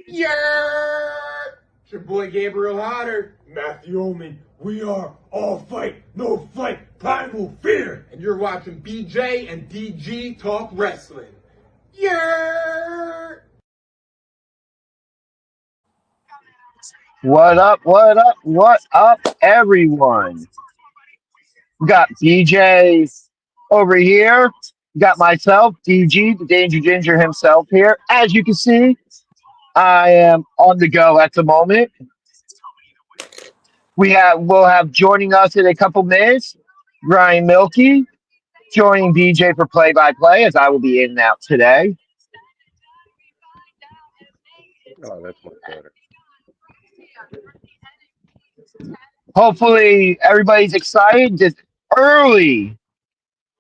Yeah! It's your boy Gabriel Hodder. Matthew Oman. We are all fight, no fight, primal fear. And you're watching BJ and DG Talk Wrestling. Yeah! What up, what up, everyone? We got BJ over here. We got myself, DG, the Danger Ginger himself here. As you can see, I am on the go at the moment. We'll have joining us in a couple minutes, Ryan Milkey, joining BJ for play-by-play, as I will be in and out today. Oh, that's much better. Hopefully, everybody's excited. This early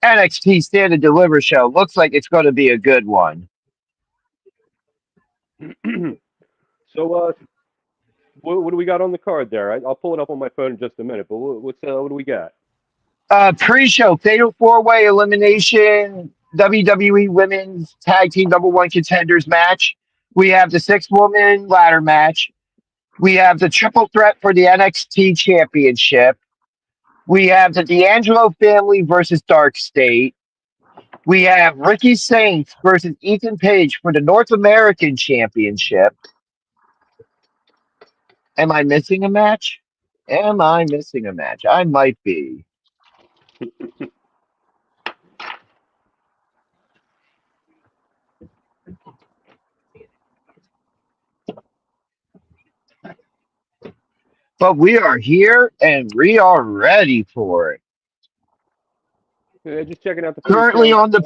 NXT Stand Deliver show looks like it's going to be a good one. So, what do we got on the card there? I'll pull it up on my phone in just a minute. But what do we got? Pre-show Fatal 4-Way Elimination WWE Women's Tag Team #1 Contenders match. We have the 6-woman ladder match. We have the triple threat for the NXT Championship. We have the D'Angelo family versus Dark State. We have Ricky Saints versus Ethan Page for the North American Championship. Am I missing a match? I might be. But we are here and we are ready for it. Just checking out the Currently on the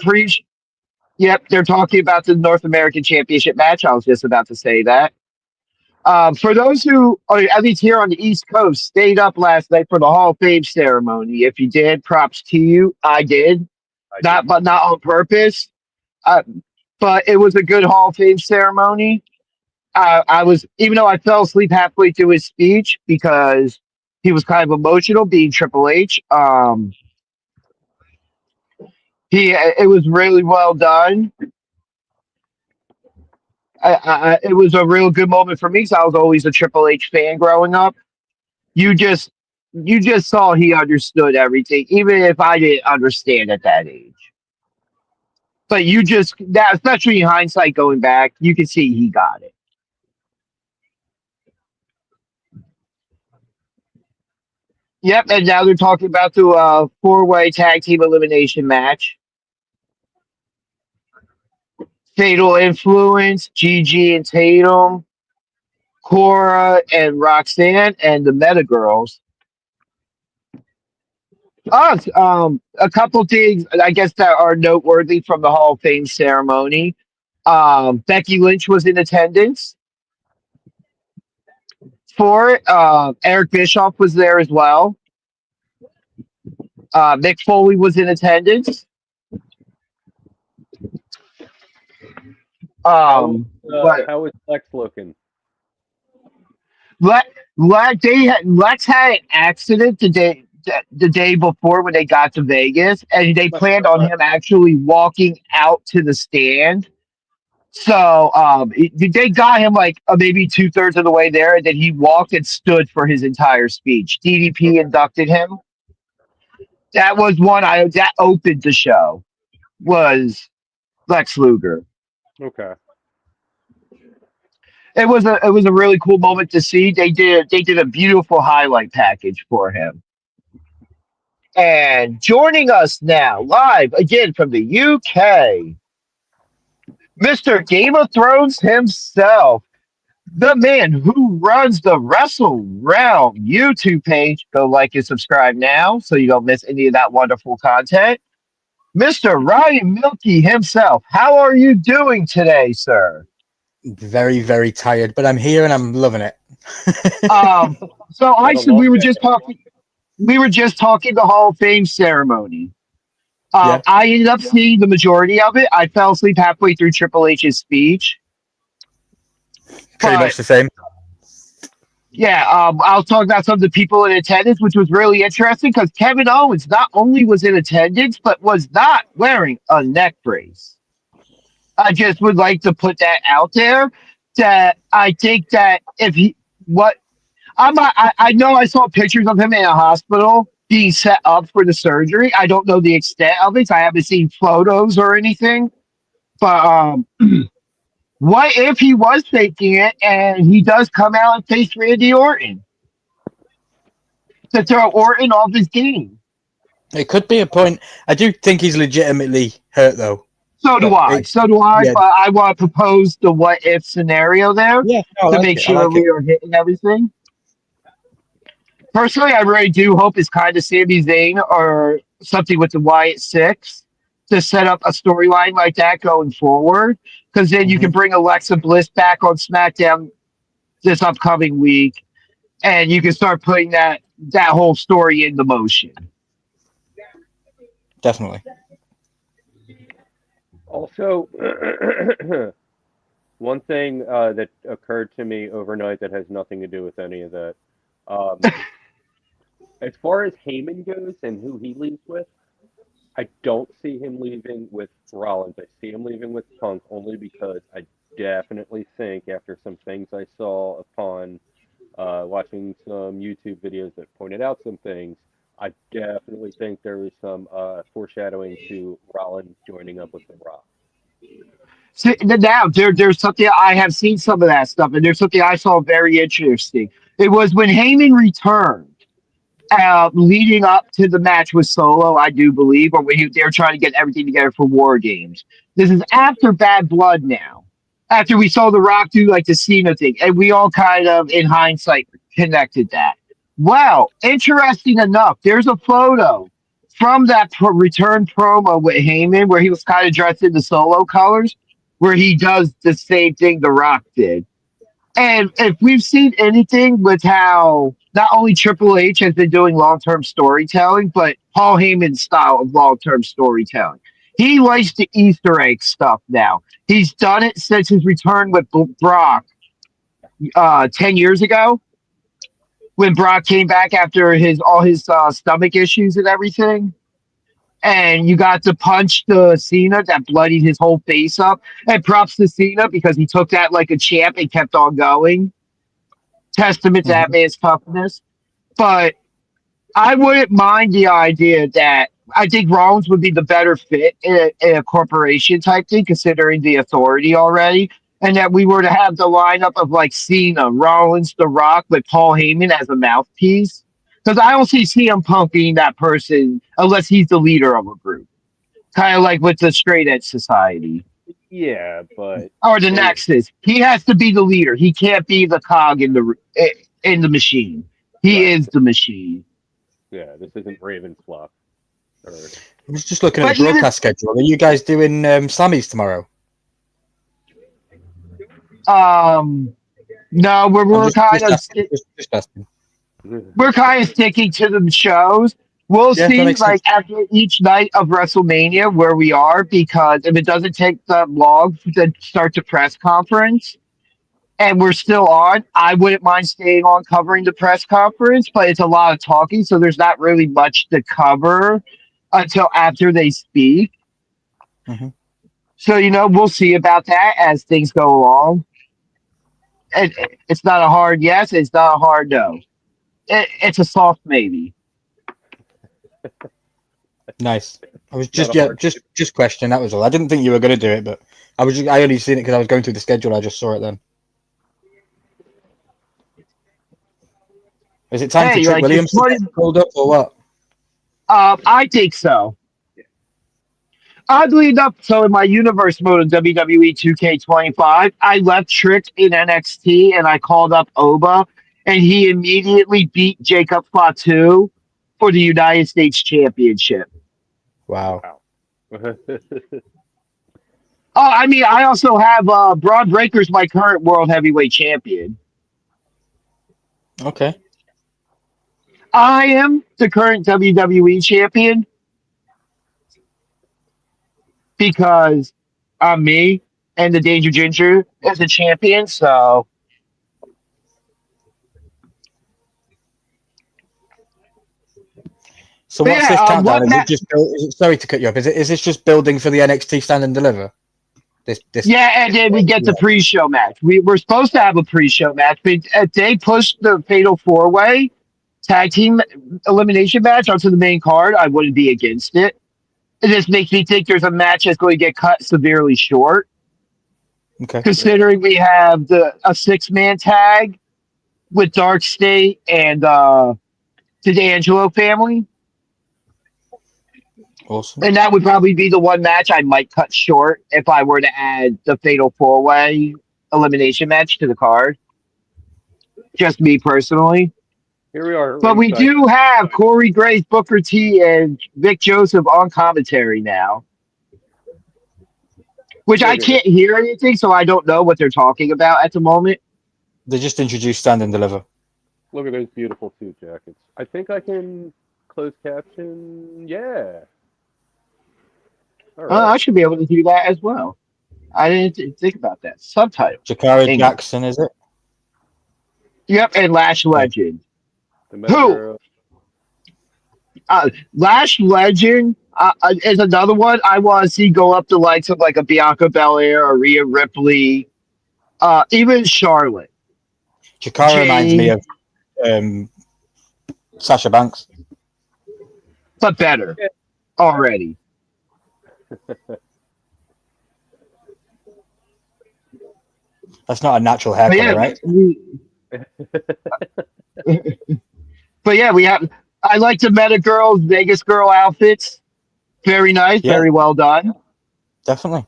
Yep, they're talking about the North American Championship match. I was just about to say that. For those who, at least here on the East Coast, stayed up last night for the Hall of Fame ceremony. If you did, props to you. I did. Not on purpose. But it was a good Hall of Fame ceremony. I was, even though I fell asleep halfway through his speech because he was kind of emotional, being Triple H. It was really well done. It was a real good moment for me because I was always a Triple H fan growing up. You just saw he understood everything, even if I didn't understand at that age. But especially in hindsight going back, you can see he got it. Yep, and now they're talking about the 4-way tag team elimination match. Fatal Influence, Gigi and Tatum, Cora and Roxanne, and the Meta Girls. A couple things I guess that are noteworthy from the Hall of Fame ceremony. Becky Lynch was in attendance for it. Eric Bischoff was there as well. Mick Foley was in attendance. How is Lex looking? Lex had an accident the day before when they got to Vegas, and they planned on him actually walking out to the stand. So they got him like maybe 2/3 of the way there, and then he walked and stood for his entire speech. DDP inducted him. That was that opened the show. Was Lex Luger. Okay. It was a really cool moment to see. They did a beautiful highlight package for him. And joining us now, live again from the UK, Mr. Game of Thrones himself, the man who runs the Wrestle Realm YouTube page. Go like and subscribe now so you don't miss any of that wonderful content. Mr. Ryan Milkey himself, how are you doing today, sir? Very, very tired, but I'm here and I'm loving it. So we were just talking the Hall of Fame ceremony. Yeah. I ended up seeing the majority of it. I fell asleep halfway through Triple H's speech. Pretty much the same. Yeah, I'll talk about some of the people in attendance, which was really interesting because Kevin Owens not only was in attendance, but was not wearing a neck brace. I just would like to put that out there. that I think that if he what I know I saw pictures of him in a hospital being set up for the surgery. I don't know the extent of it. I haven't seen photos or anything. But what if he was faking it and he does come out and face Randy Orton to throw Orton off his game? It could be a point. I do think he's legitimately hurt, though. So do But I. So do I. yeah. But I want to propose the what if scenario there Yeah, I to like make it. I sure like we it. are hitting everything. Personally, I really do hope it's kind of Sami Zayn or something with the Wyatt Six to set up a storyline like that going forward. Because then you can bring Alexa Bliss back on SmackDown this upcoming week, and you can start putting that whole story into motion. Definitely. Also, one thing that occurred to me overnight that has nothing to do with any of that. As far as Heyman goes and who he leaves with, I don't see him leaving with Rollins. I see him leaving with Punk only because I definitely think after some things I saw upon watching some YouTube videos that pointed out some things, I definitely think there was some foreshadowing to Rollins joining up with The Rock. See, now there's something I have seen some of that stuff, and there's something I saw very interesting. It was when Heyman returned, leading up to the match with Solo, I do believe, or when they were trying to get everything together for War Games. This is after Bad Blood now. After we saw The Rock do like the Cena thing, and we all kind of, in hindsight, connected that. Well, interesting enough, there's a photo from that return promo with Heyman where he was kind of dressed in the Solo colors, where he does the same thing The Rock did. And if we've seen anything with how not only Triple H has been doing long-term storytelling, but Paul Heyman's style of long-term storytelling. He likes the Easter egg stuff now. He's done it since his return with Brock 10 years ago, when Brock came back after all his stomach issues and everything. And you got to punch the Cena that bloodied his whole face up. And props to Cena because he took that like a champ and kept on going. Testament to that man's toughness. But I wouldn't mind the idea that I think Rollins would be the better fit in a corporation type thing, considering the authority already. And that we were to have the lineup of like Cena, Rollins, The Rock, with Paul Heyman as a mouthpiece. Because I don't see CM Punk being that person unless he's the leader of a group. Kind of like with the Straight Edge Society. Yeah, but Or the Nexus. He has to be the leader. He can't be the cog in the machine. He is the machine. Yeah, this isn't Raven's fluff. I was just looking at the broadcast schedule. Are you guys doing Slammies tomorrow? No, we're kind of just asking. We're kind of sticking to the shows. We'll see, like, after each night of WrestleMania where we are, because if it doesn't take that long to start the press conference and we're still on, I wouldn't mind staying on covering the press conference, but it's a lot of talking, so there's not really much to cover until after they speak. So, we'll see about that as things go along. It's not a hard yes, it's not a hard no. It's a soft maybe. Nice. I was just questioning. That was all. I didn't think you were going to do it, but I only seen it because I was going through the schedule. I just saw it then. Is it time for Trick Williams to get pulled up or what? I think so. Oddly enough, so in my universe mode of WWE 2K25, I left Trick in NXT and I called up Oba, and he immediately beat Jacob Fatu for the United States Championship. Wow. I also have Braun Breaker's my current World Heavyweight Champion. Okay. I am the current WWE Champion because I'm me and the Danger Ginger as a champion, so... So what's this countdown? Sorry to cut you off. Is this just building for the NXT Stand and Deliver? This Yeah, and then we get the pre-show match. We're supposed to have a pre-show match, but if they push the Fatal 4-Way tag team elimination match onto the main card, I wouldn't be against it. It just makes me think there's a match that's going to get cut severely short. Okay. Considering we have a 6-man tag with Dark State and the D'Angelo family. Awesome. And that would probably be the one match I might cut short if I were to add the Fatal 4-Way elimination match to the card. Just me personally. Here we are. But we do have Corey Grace, Booker T, and Vic Joseph on commentary now. Which I can't hear anything, so I don't know what they're talking about at the moment. They just introduced Stand and Deliver. Look at those beautiful suit jackets. I think I can close caption. Yeah. All right. I should be able to do that as well. I didn't think about that. Subtitle. Jakara Jackson, is it? Yep, and Lash Legend. Who? Lash Legend is another one I want to see go up the likes of like a Bianca Belair or Rhea Ripley, even Charlotte. Jakara reminds me of Sasha Banks. But better already. That's not a natural hair color, right? But yeah, we have. I like the Meta Girls, Vegas Girl outfits. Very nice, very well done. Definitely.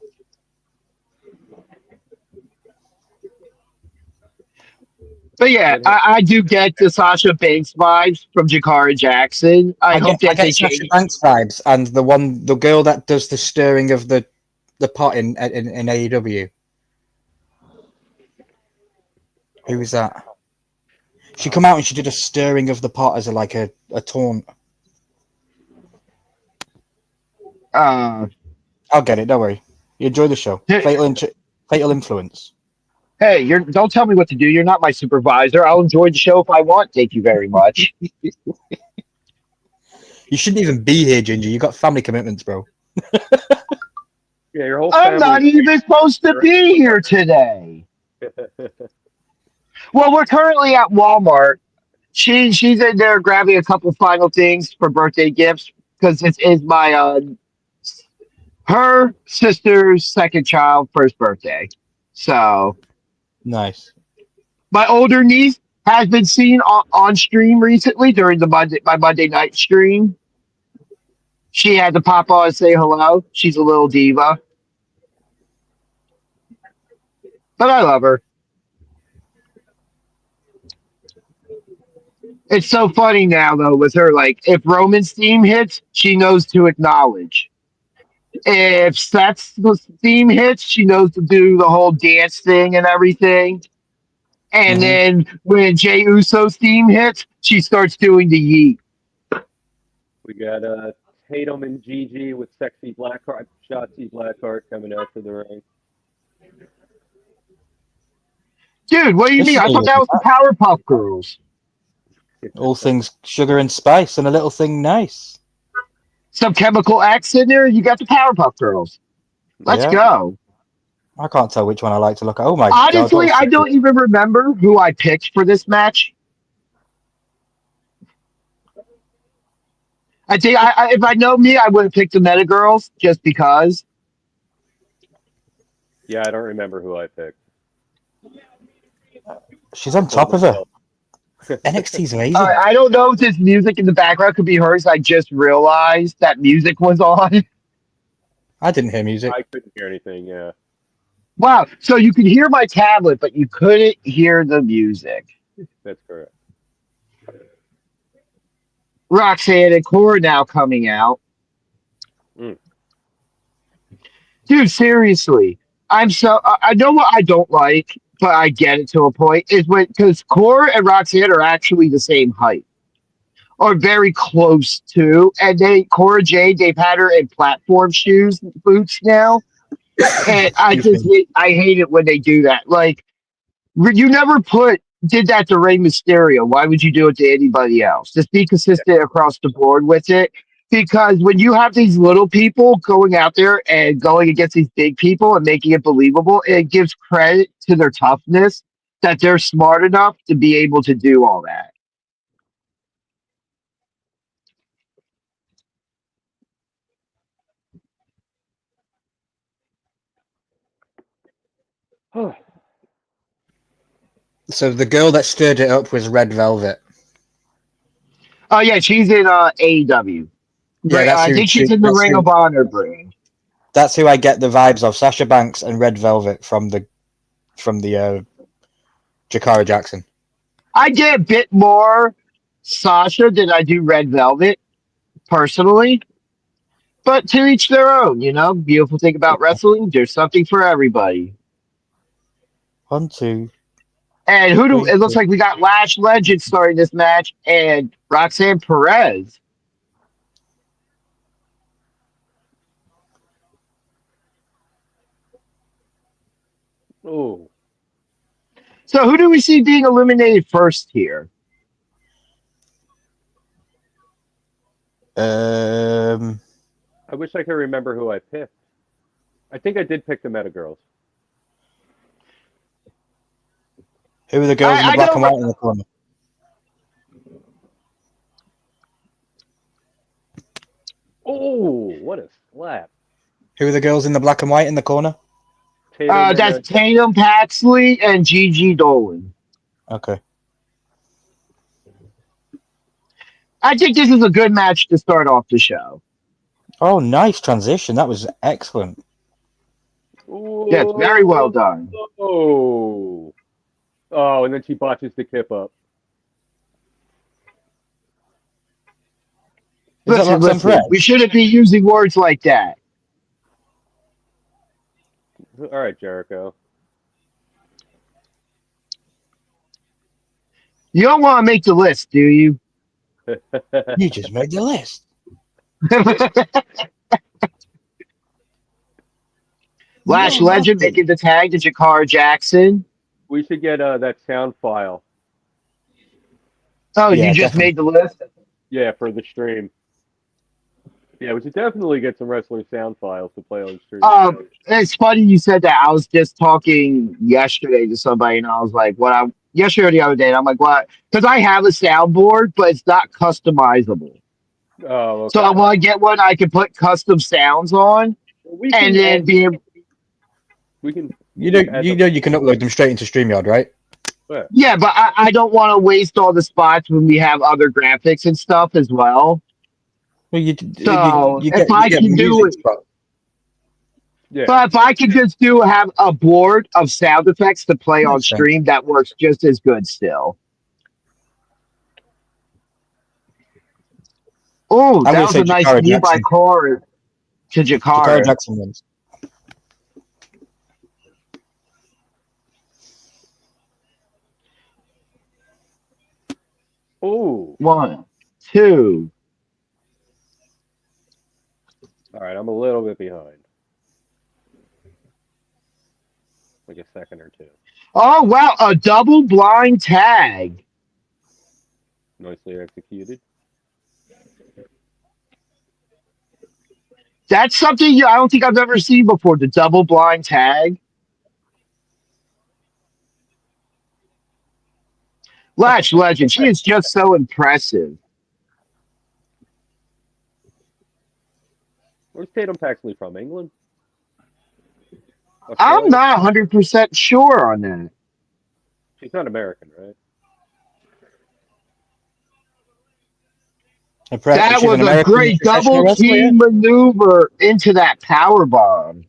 But yeah, I do get the Sasha Banks vibes from Jakara Jackson. I hope that they Sasha Banks vibes, and the girl that does the stirring of the pot in AEW. Who was that? She come out and she did a stirring of the pot as a taunt. I'll get it. Don't worry. You enjoy the show. Fatal Influence. Hey, don't tell me what to do. You're not my supervisor. I'll enjoy the show if I want. Thank you very much. You shouldn't even be here, Ginger. You got family commitments, bro. Yeah, your whole I'm not even supposed to be here today. Well, we're currently at Walmart. She's in there grabbing a couple final things for birthday gifts because this is my her sister's second child first birthday. So nice. My older niece has been seen on stream recently during my Monday night stream. She had to pop on and say hello. She's a little diva. But I love her. It's so funny now, though, with her. Like, if Roman's theme hits, she knows to acknowledge. If Seth's theme hits, she knows to do the whole dance thing and everything. And then when Jey Uso's theme hits, she starts doing the yeet. We got Tatum and Gigi with sexy Blackheart, Shotzi Blackheart coming out to the ring. Dude, what do you mean? I thought that was the Powerpuff Girls. All things sugar and spice and a little thing nice. Some Chemical X in there. You got the Powerpuff Girls. Let's go. I can't tell which one I like to look at. Oh my God. Honestly, I don't even remember who I picked for this match. I think if I know me, I would have picked the Meta Girls just because. Yeah, I don't remember who I picked. She's on top of her. NXT's amazing. I don't know if this music in the background could be hers. I just realized that music was on. I didn't hear music. I couldn't hear anything, yeah. Wow. So you could hear my tablet, but you couldn't hear the music. That's correct. Roxanne and Cora now coming out. Dude, seriously. I know what I don't like, but I get it to a point, is because Cora and Roxanne are actually the same height. Or very close to. And Cora Jade, they've had her in platform boots now. And I hate it when they do that. Like, you never did that to Rey Mysterio. Why would you do it to anybody else? Just be consistent across the board with it. Because when you have these little people going out there and going against these big people and making it believable, it gives credit to their toughness that they're smart enough to be able to do all that. So the girl that stirred it up was Red Velvet. Oh yeah, she's in AEW. Yeah, Right, I think she's in the Ring of Honor brand. That's who I get the vibes of: Sasha Banks and Red Velvet from the Jakara Jackson. I get a bit more Sasha than I do Red Velvet, personally. But to each their own, you know. Beautiful thing about wrestling, there's something for everybody. 1, 2. And it looks like we got Lash Legend starting this match and Roxanne Perez. Oh. So who do we see being eliminated first here? I wish I could remember who I picked. I think I did pick the Meta Girls. Who are the girls in the black and white in the corner? Oh, what a slap. Who are the girls in the black and white in the corner? That's Tatum, Paxley, and Gigi Dolin. Okay. I think this is a good match to start off the show. Oh, nice transition. That was excellent. Yes, very well done. Oh, and then she botches the kip up. Listen, we shouldn't be using words like that. All right, Jericho. You don't want to make the list, do you? You just made the list. Lash Legend making the tag to Jakara Jackson. We should get that sound file. Oh, yeah, you just made the list? Yeah, for the stream. Yeah, we should definitely get some wrestler sound files to play on the stream. It's funny you said that. I was just talking yesterday to somebody, and I was like, yesterday or the other day, and I'm like, what? Because I have a soundboard, but it's not customizable. Oh, okay. So I want to get one I can put custom sounds on, and then be able. We can. You can upload them straight into StreamYard, right? Yeah, but I don't want to waste all the spots when we have other graphics and stuff as well. Well, if I can do it, yeah. But if I could just have a board of sound effects to play on stream, that works just as good still. Oh, that was a nice knee by Cora to Jakara. Jakara Jackson wins. Oh. 1, 2. All right, I'm a little bit behind. Like a second or two. Oh, wow. A double blind tag. Nicely executed. That's something I don't think I've ever seen before, the double blind tag. Lash Legend, she is just so impressive. Where's Tatum Paxley from? England? Australia? I'm not 100% sure on that. She's not American, right? That was a great double team maneuver into that power bomb.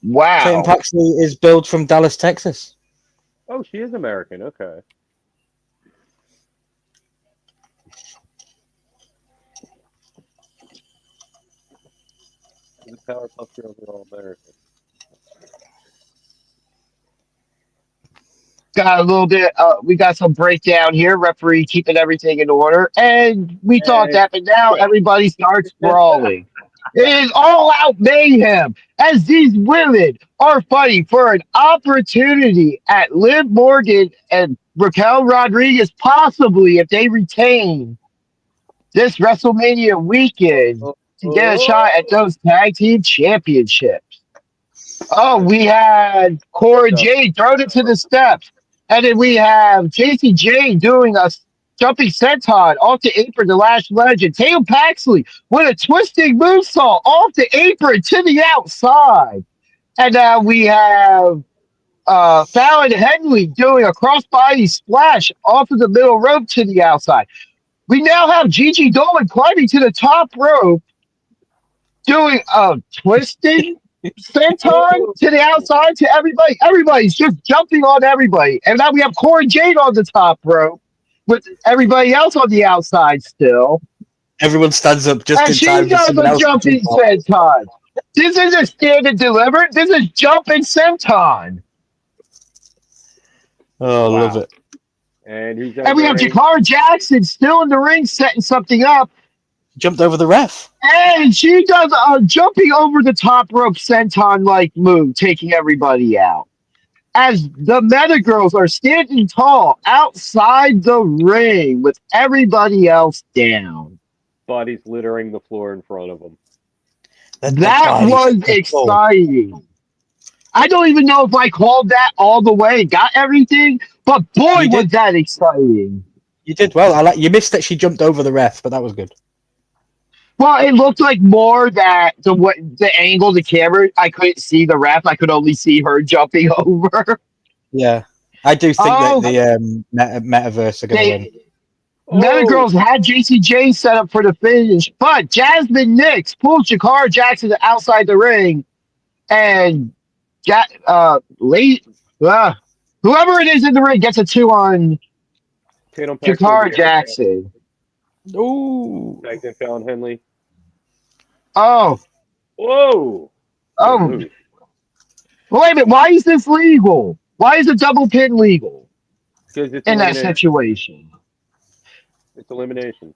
Wow. Tatum Paxley is billed from Dallas, Texas. Oh, she is American. Okay. The Powerpuff Girls are all American. Got a little bit. We got some breakdown here. Referee keeping everything in order, and we thought that, but now everybody starts brawling. It is all out mayhem as these women are fighting for an opportunity at Liv Morgan and Raquel Rodriguez, possibly if they retain this WrestleMania weekend to get a shot at those tag team championships. Oh, we had Cora Jade thrown it to the steps. And then we have JCJ doing a jumping senton off the apron, the Lash Legend. Tatum Paxley with a twisting moonsault off the apron to the outside. And now we have Fallon Henley doing a crossbody splash off of the middle rope to the outside. We now have Gigi Dolin climbing to the top rope, doing a twisting senton to the outside to everybody. Everybody's just jumping on everybody. And now we have Cora Jade on the top rope with everybody else on the outside still. Everyone stands up just And in she time for does someone a else to jumping jump off. senton. This isn't stand and deliver. This is jumping senton. Oh, Wow. love it. And who's And we have Jakara Jackson still in the ring setting something up. Jumped over the ref. And she does a jumping over the top rope senton-like move, taking everybody out. As the Meta Girls are standing tall outside the ring with everybody else down. bodies littering the floor in front of them. That was exciting. I don't even know if I called that all the way and got everything, but boy, was that exciting. You did well. You missed that she jumped over the ref, but that was good. Well, it looked like more that the angle, the camera, I couldn't see the ref. I could only see her jumping over. Yeah. I do think that the metaverse are going to win. Meta Girls had JCJ set up for the finish, but Jasmine Nix pulled Jakara Jackson outside the ring, and whoever it is in the ring gets a 2 on Jakara Jackson. Ooh. Tagged in Fallon Henley. Oh. Whoa. Oh. Well, wait a minute. Why is this legal? Why is a double pin legal in that situation? It's elimination.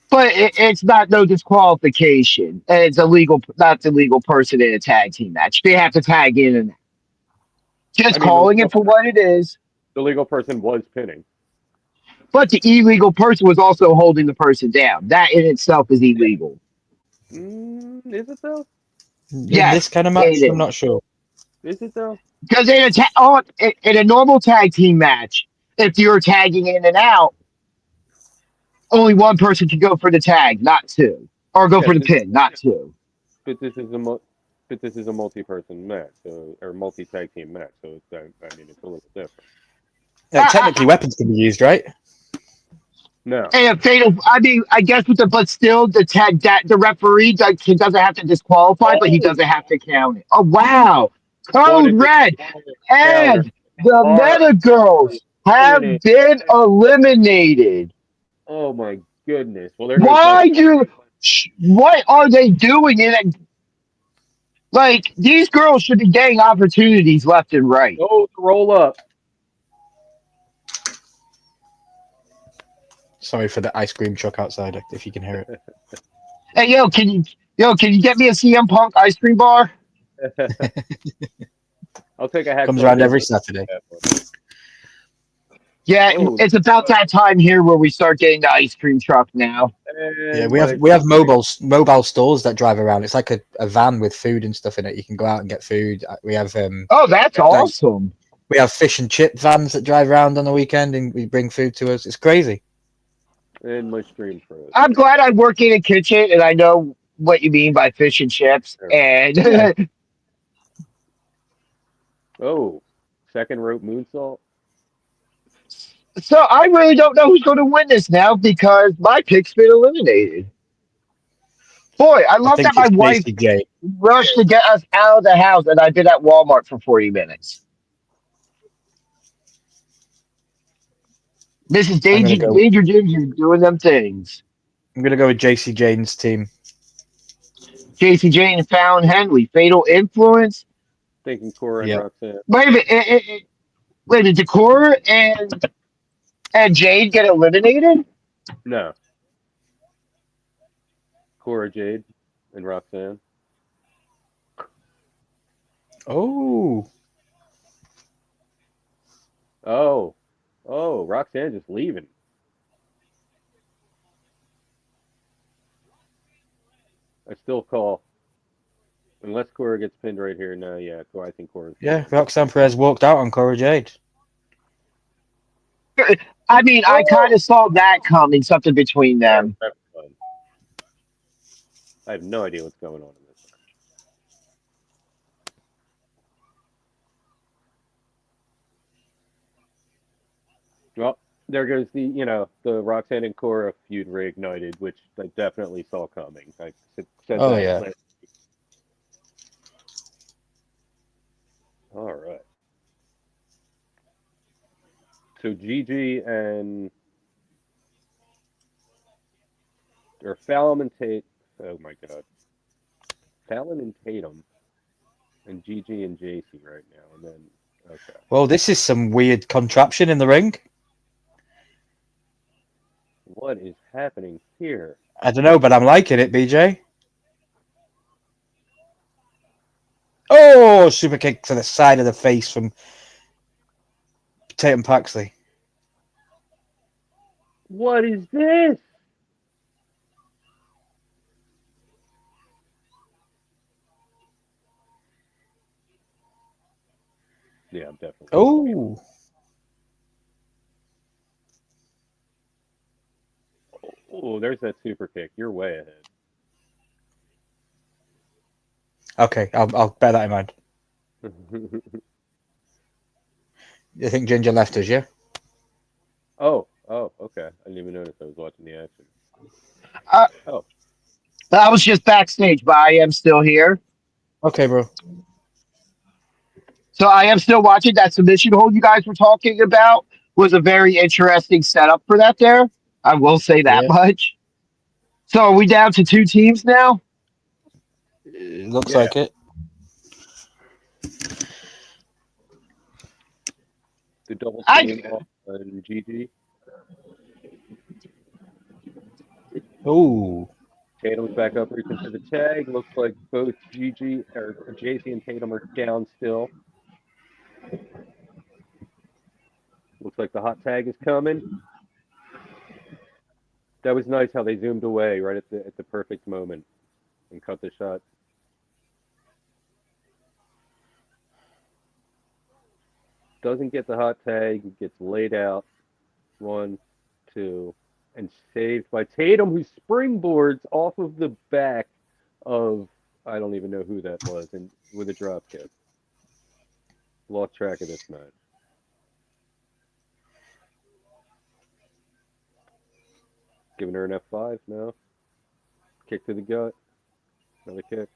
But it's not no disqualification. And it's not the legal person in a tag team match. They have to tag in and just calling it for what it is. The legal person was pinning. But the illegal person was also holding the person down. That in itself is illegal. Is it though? Yeah, in this kind of match, I'm not sure. Is it though? Because in a normal tag team match, if you're tagging in and out, only one person can go for the tag, not two, or go for the pin, not two. But this is a multi-person match, or multi-tag team match. So it's a little different. Technically, weapons can be used, right? No. And a fatal. I guess but still, the referee doesn't have to disqualify, but he doesn't have to count it. Oh wow! Code red, and the Meta Girls have been eliminated. Oh my goodness! Well, what are they doing in it? Like, these girls should be getting opportunities left and right. Oh, roll up. Sorry for the ice cream truck outside, if you can hear it. Hey, can you get me a CM Punk ice cream bar? I'll take a hat. Comes around every Saturday. Yeah, it's about that time here where we start getting the ice cream truck now. Yeah, we have mobile stores that drive around. It's like a van with food and stuff in it. You can go out and get food. We have that's awesome. We have fish and chip vans that drive around on the weekend and we bring food to us. It's crazy. And my stream for it. I'm glad I work in a kitchen and I know what you mean by fish and chips. And second rope moonsault. So I really don't know who's going to win this now because my pick's been eliminated. Boy, I love that my wife rushed to get us out of the house, and I've been at Walmart for 40 minutes. Mrs. Danger Ginger doing them things. I'm going to go with JC Jane's team. JC Jane and Fallon Henley. Fatal Influence. Thinking Cora and Roxanne. Wait a minute. Did Cora and Jade get eliminated? No. Cora, Jade, and Roxanne. Oh, Roxanne just leaving. I still call, unless Cora gets pinned right here. No, yeah, I think Cora's. Yeah, Roxanne Perez walked out on Cora Jade. I mean, I kind of saw that coming, something between them. That's fun. I have no idea what's going on in this match. Well, there goes the Roxanne and Cora feud reignited, which I definitely saw coming. I said Oh, that yeah. last week. All right. So Gigi and Fallon and Tate. Oh my God. Fallon and Tatum and Gigi and JC right now, and then okay. Well, this is some weird contraption in the ring. What is happening here? I don't know, but I'm liking it, BJ. Oh, super kick to the side of the face from Tatum Paxley. What is this? Yeah, I'm definitely. Oh. Oh, there's that super kick. You're way ahead. Okay, I'll bear that in mind. You think Ginger left us, yeah? Oh, okay. I didn't even notice I was watching the action. I was just backstage, but I am still here. Okay, bro. So I am still watching. That submission hold you guys were talking about was a very interesting setup for that there. I will say that much. So are we down to 2 teams now? Looks like it. The double team off on Gigi. Ooh. Tatum's back up, reaching for the tag. Looks like both Gigi or JC and Tatum are down still. Looks like the hot tag is coming. That was nice how they zoomed away right at the perfect moment and cut the shot. Doesn't get the hot tag, gets laid out. 1, 2, and saved by Tatum, who springboards off of the back of, I don't even know who that was, and with a drop kick. Lost track of this match. Giving her an F5, no. Kick to the gut. Another kick.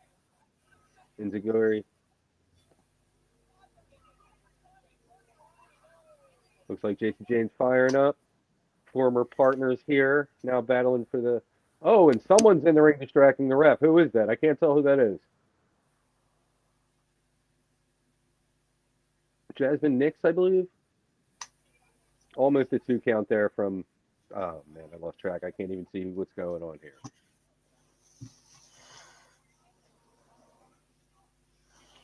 Enziguri. Looks like JC Jane's firing up. Former partners here, now battling for the... Oh, and someone's in the ring distracting the ref. Who is that? I can't tell who that is. Jasmine Nix, I believe. Almost a 2 count there from... Oh, man, I lost track. I can't even see what's going on here.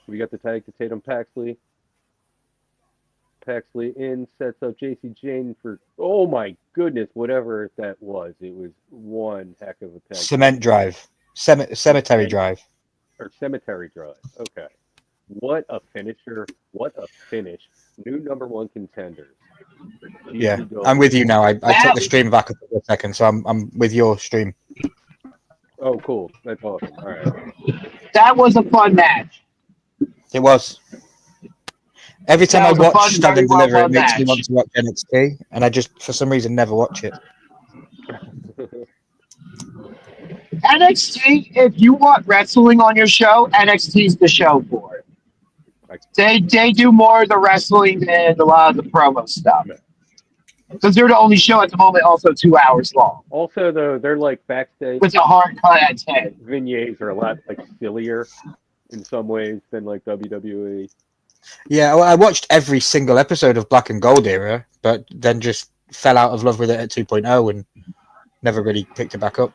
We got the tag to Tatum Paxley. Paxley in, sets up JC Jane for, oh my goodness, whatever that was. It was one heck of a tag. Cement drive. Cemetery drive. Or cemetery drive. Okay. What a finisher. What a finish. New #1 contenders. Yeah, I'm with you now. I took the stream back a couple of seconds, so I'm with your stream. Oh, cool. That's awesome. All right. That was a fun match. It was. Every time I watch Stand and Deliver, it makes me want to watch NXT, and I just, for some reason, never watch it. NXT, if you want wrestling on your show, NXT's the show for it. They do more of the wrestling than a lot of the promo stuff. Because they're the only show at the moment also 2 hours long. Also, though, they're like backstage. With a hard cut at 10. Vignettes are a lot like sillier in some ways than like WWE. Yeah, well, I watched every single episode of Black and Gold era, but then just fell out of love with it at 2.0 and never really picked it back up.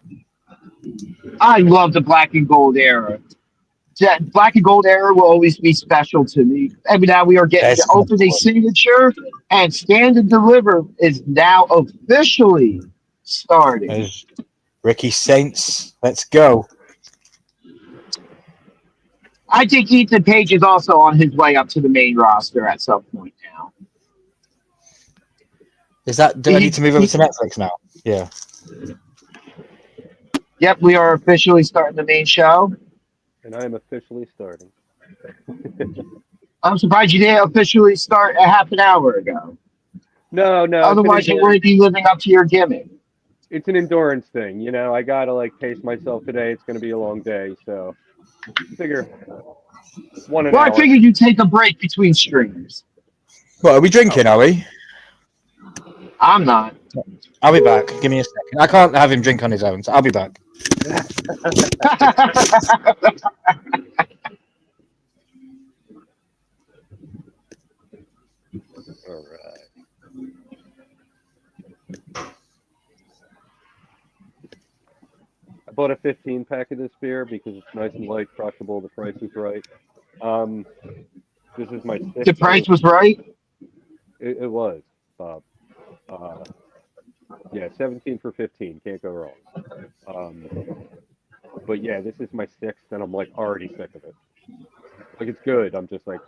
I love the Black and Gold era. Black and Gold era will always be special to me. Every now we are getting the opening signature, and Stand and Deliver is now officially starting. There's Ricky Saints. Let's go. I think Ethan Page is also on his way up to the main roster at some point now. Is that? Do I need to move over to Netflix now? Yeah. Yep, we are officially starting the main show. And I am officially starting. I'm surprised you didn't officially start a half an hour ago. No. Otherwise, you wouldn't be living up to your gimmick. It's an endurance thing, you know. I gotta like pace myself today. It's gonna be a long day, so figure 1 hour. Well, I figured you'd take a break between streams. What are we drinking? Are we? I'm not. I'll be back. Give me a second. I can't have him drink on his own, so I'll be back. All right. I bought a 15-pack of this beer because it's nice and light, crushable. The price is right. This is my sixth. The price was right? It was, Bob. Yeah, 17 for 15. Can't go wrong. But yeah, this is my sixth, and I'm like already sick of it. Like it's good. I'm just like,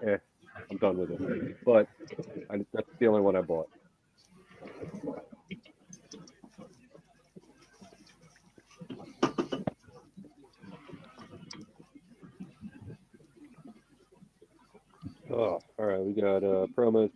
I'm done with it. But that's the only one I bought. Oh, all right. We got promos.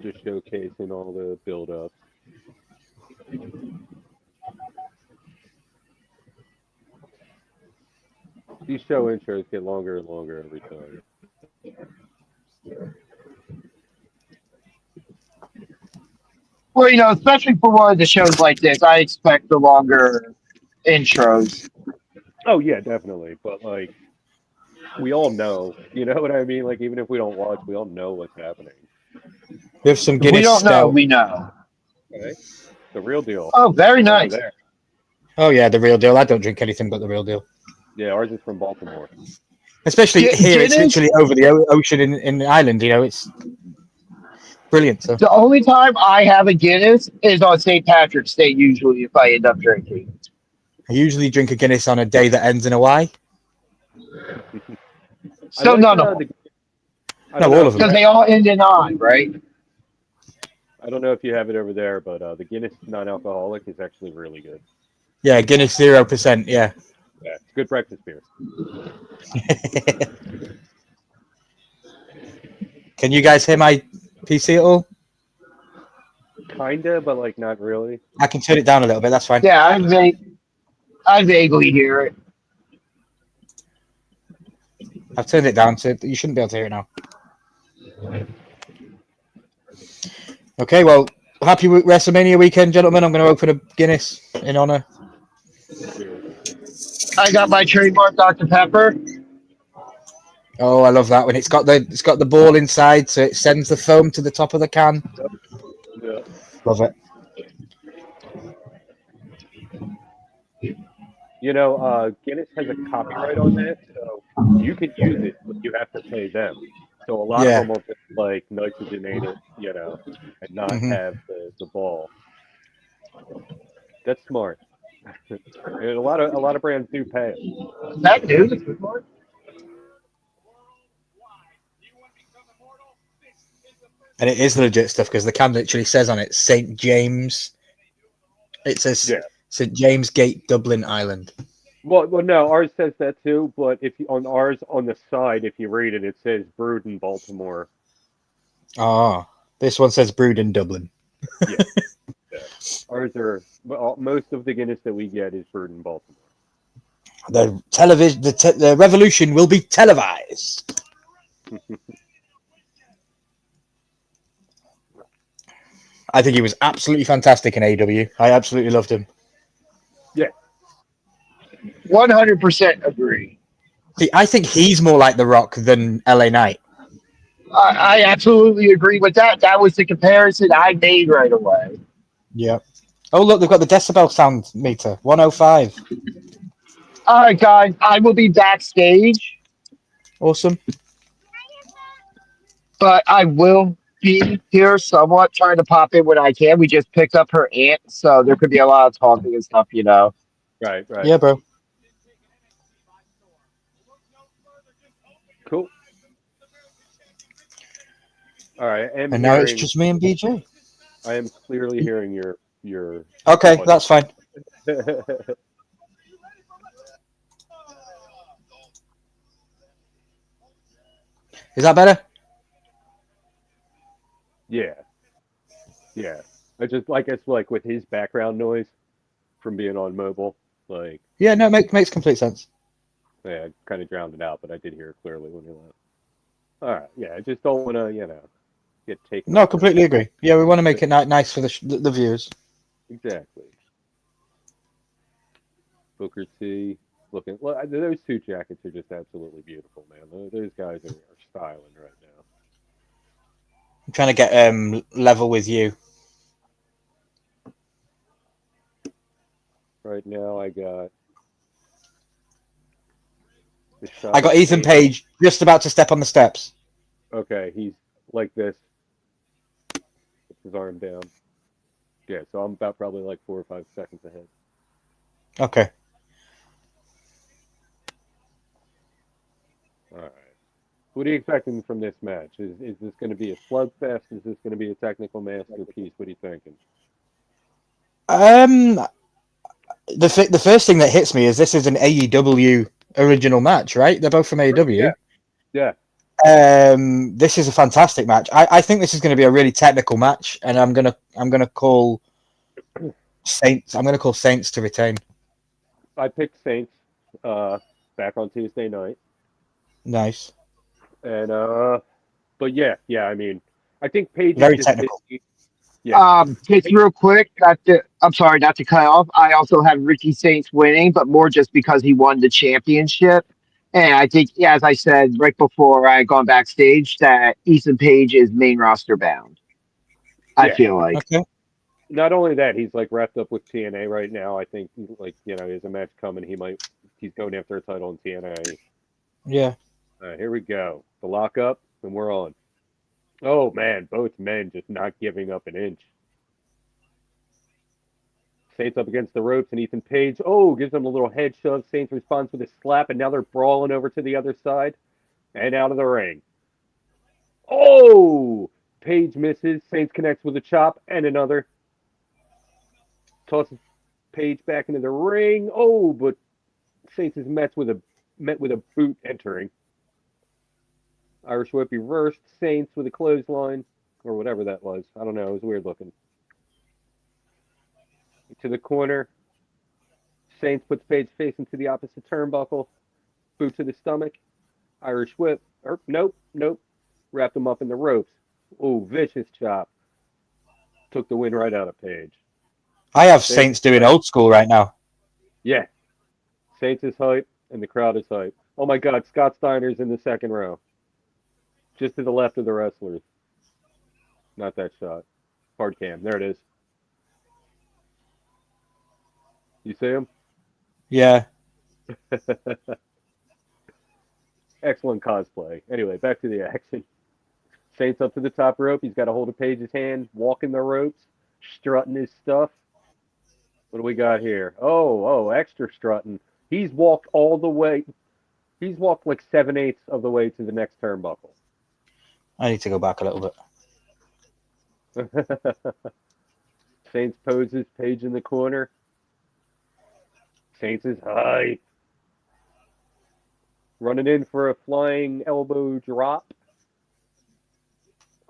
Just showcasing all the build-ups. These show intros get longer and longer every time. Well, you know, especially for one of the shows like this, I expect the longer intros. Oh yeah, definitely. But like, we all know, you know what I mean? Like, even if we don't watch, we all know what's happening. We have some Guinness. We don't know. Stout. We know. Okay, the real deal. Oh, very nice. There. Oh yeah, the real deal. I don't drink anything but the real deal. Yeah, ours is from Baltimore. Especially here, it's Guinness? literally over the ocean in Ireland. You know, it's brilliant. So. The only time I have a Guinness is on St. Patrick's Day, usually, if I end up drinking. I usually drink a Guinness on a day that ends in a Y. So like, none of them. No, all of them. Because they all end in on, right? I don't know if you have it over there, but the Guinness non-alcoholic is actually really good. Yeah, Guinness 0%. Yeah. Yeah, it's good breakfast beer. Can you guys hear my PC at all? Kinda, but like not really. I can turn it down a little bit. That's fine. Yeah, I vaguely hear it. I've turned it down, so you shouldn't be able to hear it now. Okay, well, happy WrestleMania weekend, gentlemen. I'm going to open a Guinness in honor. I got my trademark Dr. Pepper. Oh, I love that one. It's got the ball inside, so it sends the foam to the top of the can. Yeah. Love it. You know, Guinness has a copyright on that, so you can use it, but you have to pay them. So a lot of them will just like nitrogenate it, you know, and not have the ball. That's smart. And a lot of brands do pay it. That news. And it is legit stuff because the can literally says on it St. James. It says St. James Gate, Dublin, Ireland. Well, no, ours says that too. But if you, on ours on the side, if you read it, it says brewed in Baltimore. Ah, this one says brewed in Dublin. Yeah. Ours are most of the Guinness that we get is brewed in Baltimore. The television, the revolution will be televised. I think he was absolutely fantastic in AEW. I absolutely loved him. Yeah. 100% agree. See, I think he's more like The Rock than LA Knight. I absolutely agree with that. That was the comparison I made right away. Yeah. Oh, look, they've got the decibel sound meter, 105. All right, guys, I will be backstage. Awesome. but I will be here somewhat trying to pop in when I can. We just picked up her aunt, so there could be a lot of talking and stuff, you know. Right, right. Yeah, bro. Cool. All right. And now it's just me and BJ. I am clearly hearing your Okay, audio. that's fine. Is that better? Yeah. Yeah. I just like it's like with his background noise from being on mobile, like Yeah, no, it makes complete sense. yeah, I kind of drowned it out, but I did hear it clearly when you left. All right. Yeah, I just don't want to, get taken No, off. completely agree. Yeah, we want to make it nice for the viewers. Exactly. Booker T looking. Well, those two jackets are just absolutely beautiful, man. Those guys are styling right now. I'm trying to get level with you. Right now, I got. The shot I got of Ethan Tatum. Page just about to step on the steps. Okay, he's like this. With his arm down. Yeah, so I'm about probably like 4 or 5 seconds ahead. Okay. All right. What are you expecting from this match? Is this going to be a slugfest? Is this going to be a technical masterpiece? What are you thinking? The first thing that hits me is this is an AEW original match, right? They're both from AEW. Yeah. This is a fantastic match. I think this is going to be a really technical match, and I'm gonna call Saints. I'm gonna call Saints to retain. I picked Saints back on Tuesday night, Nice. and but yeah. I mean, I think Paige is Very just technical. busy. Yeah. Just real quick, I'm sorry not to cut off. I also had Ricky Saints winning, but more just because he won the championship. And I think, yeah, as I said right before I had gone backstage, that Ethan Page is main roster bound. I Yeah. feel like. Okay. Not only that, he's like wrapped up with TNA right now. I think like there's a match coming. He's going after a title in TNA. Yeah. All right, here we go. The lockup, and we're on. Oh man, both men just not giving up an inch. Saints up against the ropes, and Ethan Page, gives him a little head shove. Saints responds with a slap, and now they're brawling over to the other side and out of the ring. Oh! Page misses. Saints connects with a chop and another. Tosses Page back into the ring. Oh, but Saints is met with a boot entering. Irish whip reversed. Saints with a clothesline or whatever that was. I don't know. It was weird looking. To the corner. Saints puts Page face into the opposite turnbuckle. Boot to the stomach. Irish whip. Nope. Wrapped him up in the ropes. Oh, vicious chop. Took the win right out of Page. I have Saints doing old school right now. Yeah. Saints is hype, and the crowd is hype. Oh my God, Scott Steiner's in the second row. Just to the left of the wrestlers. Not that shot. Hard cam. There it is. You see him? Yeah. Excellent cosplay. Anyway, back to the action. Saints up to the top rope. He's got a hold of Page's hand, walking the ropes, strutting his stuff. What do we got here? Oh, extra strutting. He's walked all the way. He's walked like 7/8 of the way to the next turnbuckle. I need to go back a little bit. Saints poses, Page in the corner. Saints is high. Running in for a flying elbow drop.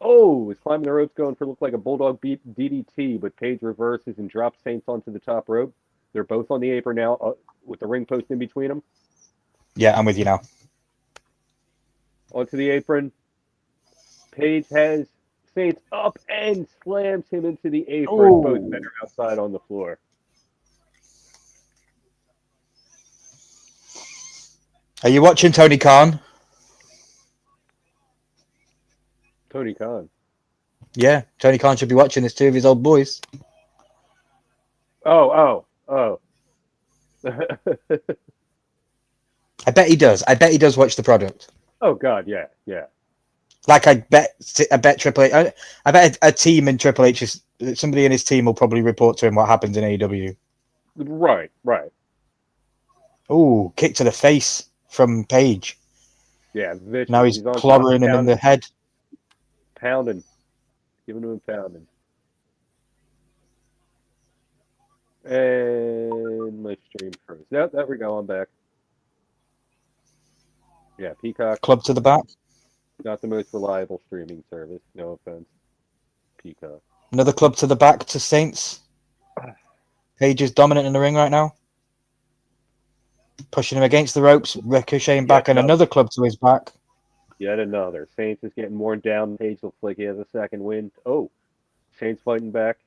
Oh, he's climbing the ropes going for look like a bulldog beat DDT, but Page reverses and drops Saints onto the top rope. They're both on the apron now with the ring post in between them. Yeah, I'm with you now. Onto the apron. Page has Saints up and slams him into the apron. Ooh. Both men are outside on the floor. Are you watching Tony Khan? Tony Khan. Yeah, Tony Khan should be watching this, two of his old boys. Oh. I bet he does. I bet he does watch the product. Oh, God, yeah. Like I bet Triple H. I bet a team in Triple H is somebody in his team will probably report to him what happens in AEW. Right. Oh, kick to the face from Page. Yeah, vicious. Now he's on top, clobbering him in the head. pounding, giving him pounding. And my stream froze. Nope, there we go. I'm back. Yeah, Peacock, Club to the back. not the most reliable streaming service. No offense, Peacock. Another club to the back to Saints. Page is dominant in the ring right now. Pushing him against the ropes, ricocheting back, and another club to his back. Yet another. Saints is getting worn down. Page looks like he has a second wind. Oh, Saints fighting back.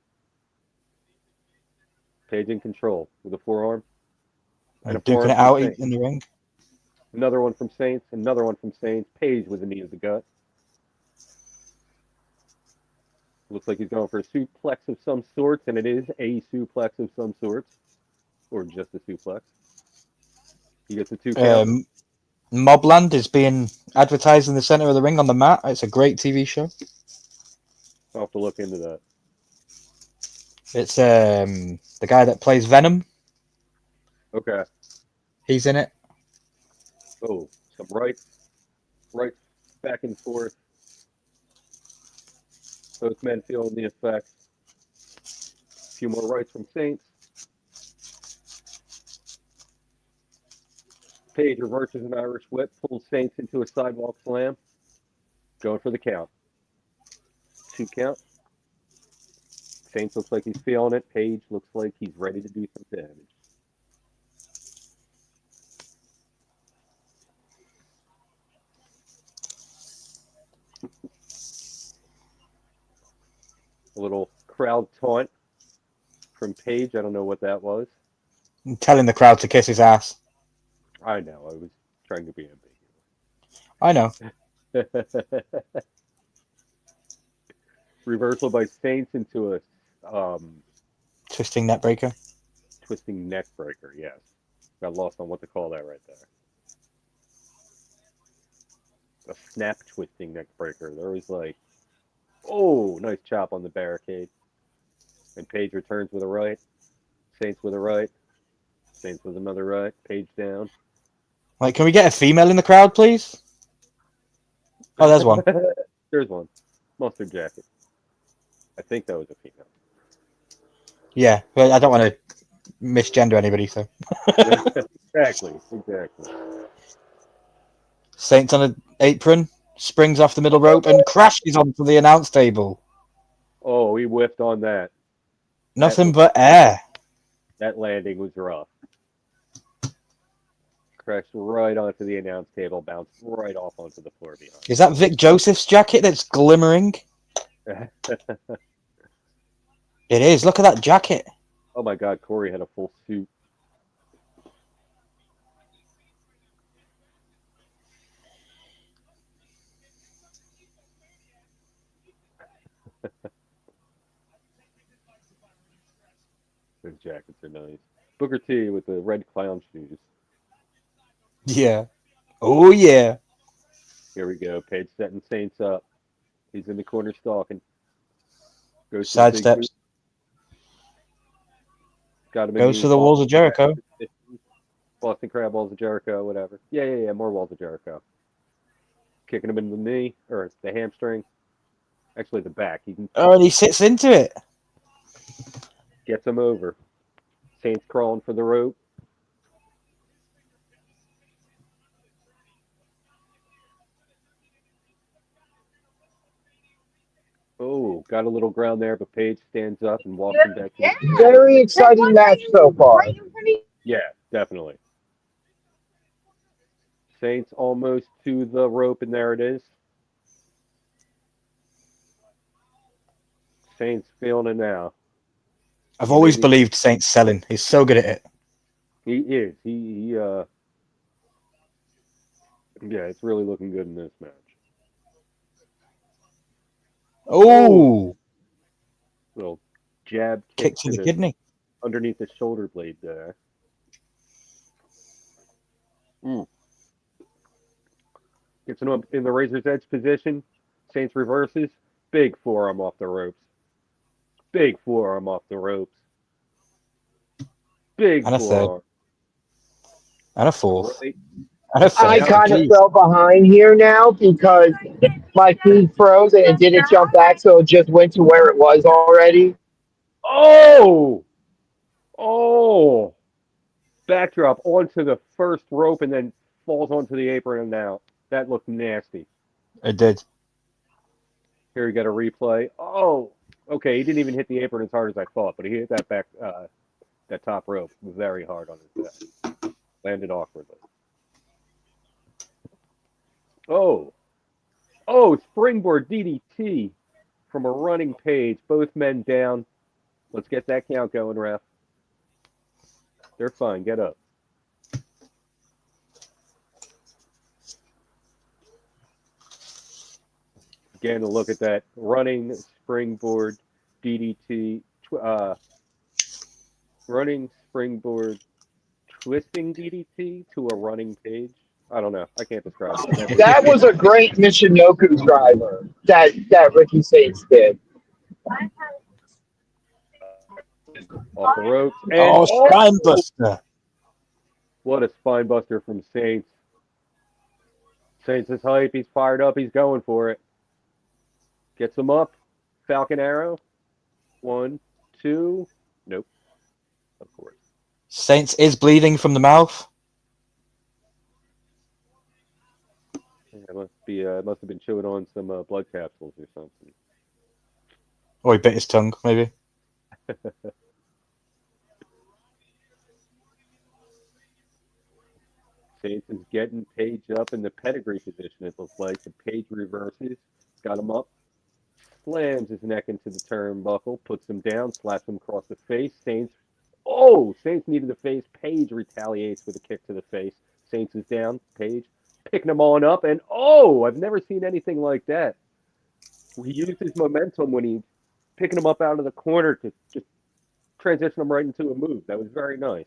Page in control with a forearm. And duking it out in the ring. Another one from Saints. Another one from Saints. Page with a knee to the gut. Looks like he's going for a suplex of some sorts, and it is a suplex of some sorts. Or just a suplex. He gets a 2 count. Mobland is being advertised in the center of the ring on the mat. It's a great TV show. I'll have to look into that. It's the guy that plays Venom. Okay. He's in it. Oh, some rights back and forth. Both men feeling the effects. A few more rights from Saints. Page reverses an Irish whip, pulls Saints into a sidewalk slam. Going for the count. 2 count. Saints looks like he's feeling it. Page looks like he's ready to do some damage. A little crowd taunt from Page. I don't know what that was. I'm telling the crowd to kiss his ass. I know. I was trying to be I know. ambiguous. Reversal by Saints into a Twisting neck breaker. twisting neck breaker. Yes. Got lost on what to call that right there. A snap twisting neck breaker. There was like, oh, nice chop on the barricade. And Page returns with a right. Saints with a right. Saints with another right. Page down. Like, can we get a female in the crowd, please? Oh, there's one. There's one. Mustard jacket. I think that was a female. Yeah, but I don't want to misgender anybody, so. Exactly. Saints on an apron, springs off the middle rope, and crashes onto the announce table. Oh, he whiffed on that. Nothing but air. That landing was rough. Crashed right onto the announce table, bounced right off onto the floor behind. Is that Vic Joseph's jacket that's glimmering? It is. Look at that jacket. Oh my God, Corey had a full suit. Those jackets are nice. Booker T with the red clown shoes. Yeah. Oh, yeah. Here we go. Page setting Saints up. He's in the corner stalking. Goes to Side the big steps. boot. Got him Goes to the walls of Jericho. Boston Crab, walls of Jericho, whatever. Yeah. More walls of Jericho. Kicking him in the knee, or the hamstring. Actually, the back. Oh, and he sits into it. Gets him over. Saints crawling for the rope. Oh, got a little ground there, but Page stands up and walks him back to the... Very exciting match so far. Yeah, definitely. Saints almost to the rope, and there it is. Saints feeling it now. I've always believed Saints selling. He's so good at it. He is. Yeah, it's really looking good in this match. Oh! Little jab Kick to the kidney. Underneath the shoulder blade there. Gets him up in the razor's edge position. Saints reverses. Big forearm off the ropes. Big forearm off the ropes. Big And a third. forearm. And a fourth. Right. And a I fifth. kind of Jeez. fell behind here now because my feed froze and it didn't jump back, so it just went to where it was already. Oh! Oh! Backdrop onto the first rope and then falls onto the apron and out. That looked nasty. It did. Here we got a replay. Oh! Okay, he didn't even hit the apron as hard as I thought, but he hit that that top rope very hard on his head. Landed awkwardly. Oh! Oh, springboard DDT from a running Page. Both men down. Let's get that count going, ref. They're fine. Get up. Again, look at that running springboard DDT. Running springboard twisting DDT to a running Page. I don't know. I can't describe it. That was a great Michinoku driver that Ricky Saints did. Off the ropes. And Oh, Spinebuster. what a spine buster from Saints. Saints is hype. He's fired up. He's going for it. Gets him up. Falcon arrow. 1, 2. Nope. Of course. Saints is bleeding from the mouth. Yeah, must have been chewing on some blood capsules or something. Or he bit his tongue, maybe. Saints is getting Page up in the pedigree position, it looks like. The Page reverses, got him up, slams his neck into the turnbuckle, puts him down, slaps him across the face. Saints needed the face. Page retaliates with a kick to the face. Saints is down. Page picking him on up, and I've never seen anything like that. He used his momentum when he's picking him up out of the corner to just transition him right into a move. That was very nice.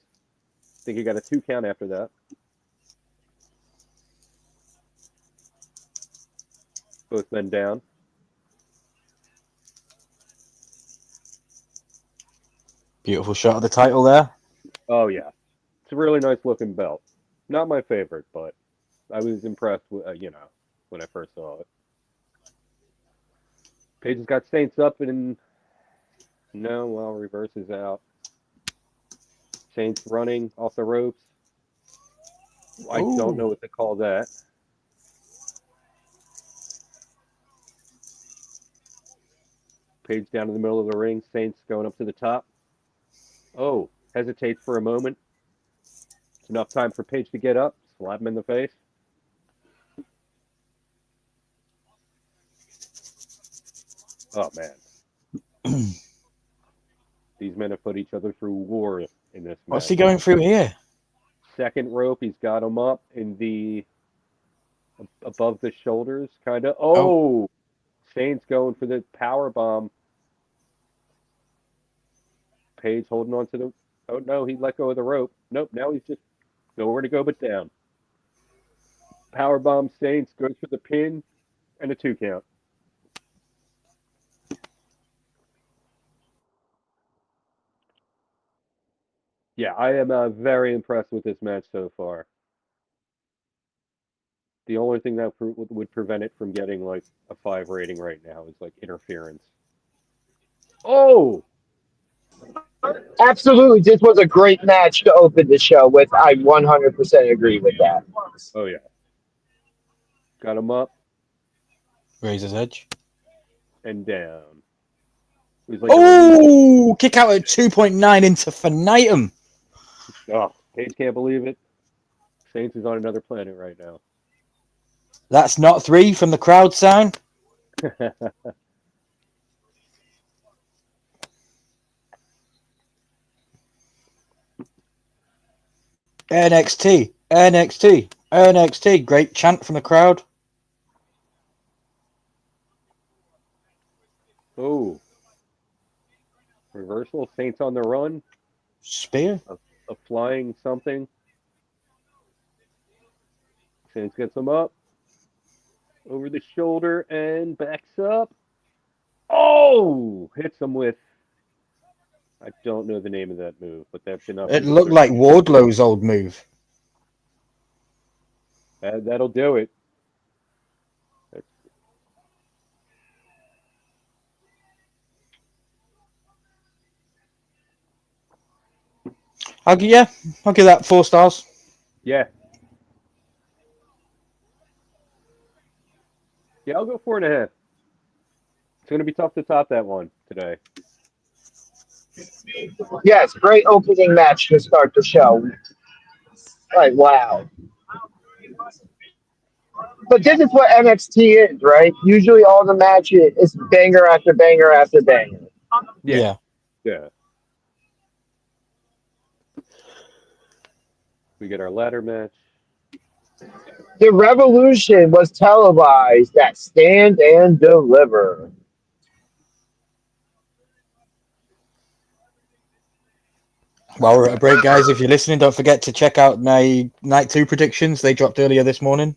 I think he got a 2 count after that. Both men down. Beautiful shot of the title there. Oh, yeah. It's a really nice looking belt. Not my favorite, but I was impressed with, when I first saw it. Page has got Saints up and reverses out. Saints running off the ropes. I don't know what to call that. Page down in the middle of the ring. Saints going up to the top. Oh, hesitates for a moment. It's enough time for Page to get up. Slap him in the face. Oh, man. These men have put each other through war in this match. What's he going through here? Second rope, he's got him up in the above the shoulders, kind of. Oh, Saints going for the power bomb. Page holding on to the. Oh no, he let go of the rope. Nope, now he's just nowhere to go but down. Power bomb. Saints goes for the pin and a 2 count. Yeah, I am very impressed with this match so far. The only thing that would prevent it from getting like a 5 rating right now is like interference. Oh! Absolutely, this was a great match to open the show with. I 100% agree with that. Oh, yeah. Got him up Razor's Edge. and down. He's like Kick out at 2.9 into Fenitum. Page can't believe it. Saints is on another planet right now. That's not 3 from the crowd sound. NXT, NXT, NXT. Great chant from the crowd. Oh. Reversal. Saints on the run. Spear. A flying something. Saints gets him up. over the shoulder and backs up. Oh! Hits him with... I don't know the name of that move, but that's enough. It looked like Wardlow's old move. That'll do it. I'll give that 4 stars. Yeah. Yeah, I'll go 4.5. It's going to be tough to top that one today. Yes, great opening match to start the show. Like, wow. But this is what NXT is, right? Usually all the matches is banger after banger after banger. Yeah. We get our ladder match. The Revolution was televised at Stand and Deliver. While we're at a break, guys, if you're listening, don't forget to check out my Night 2 predictions. They dropped earlier this morning.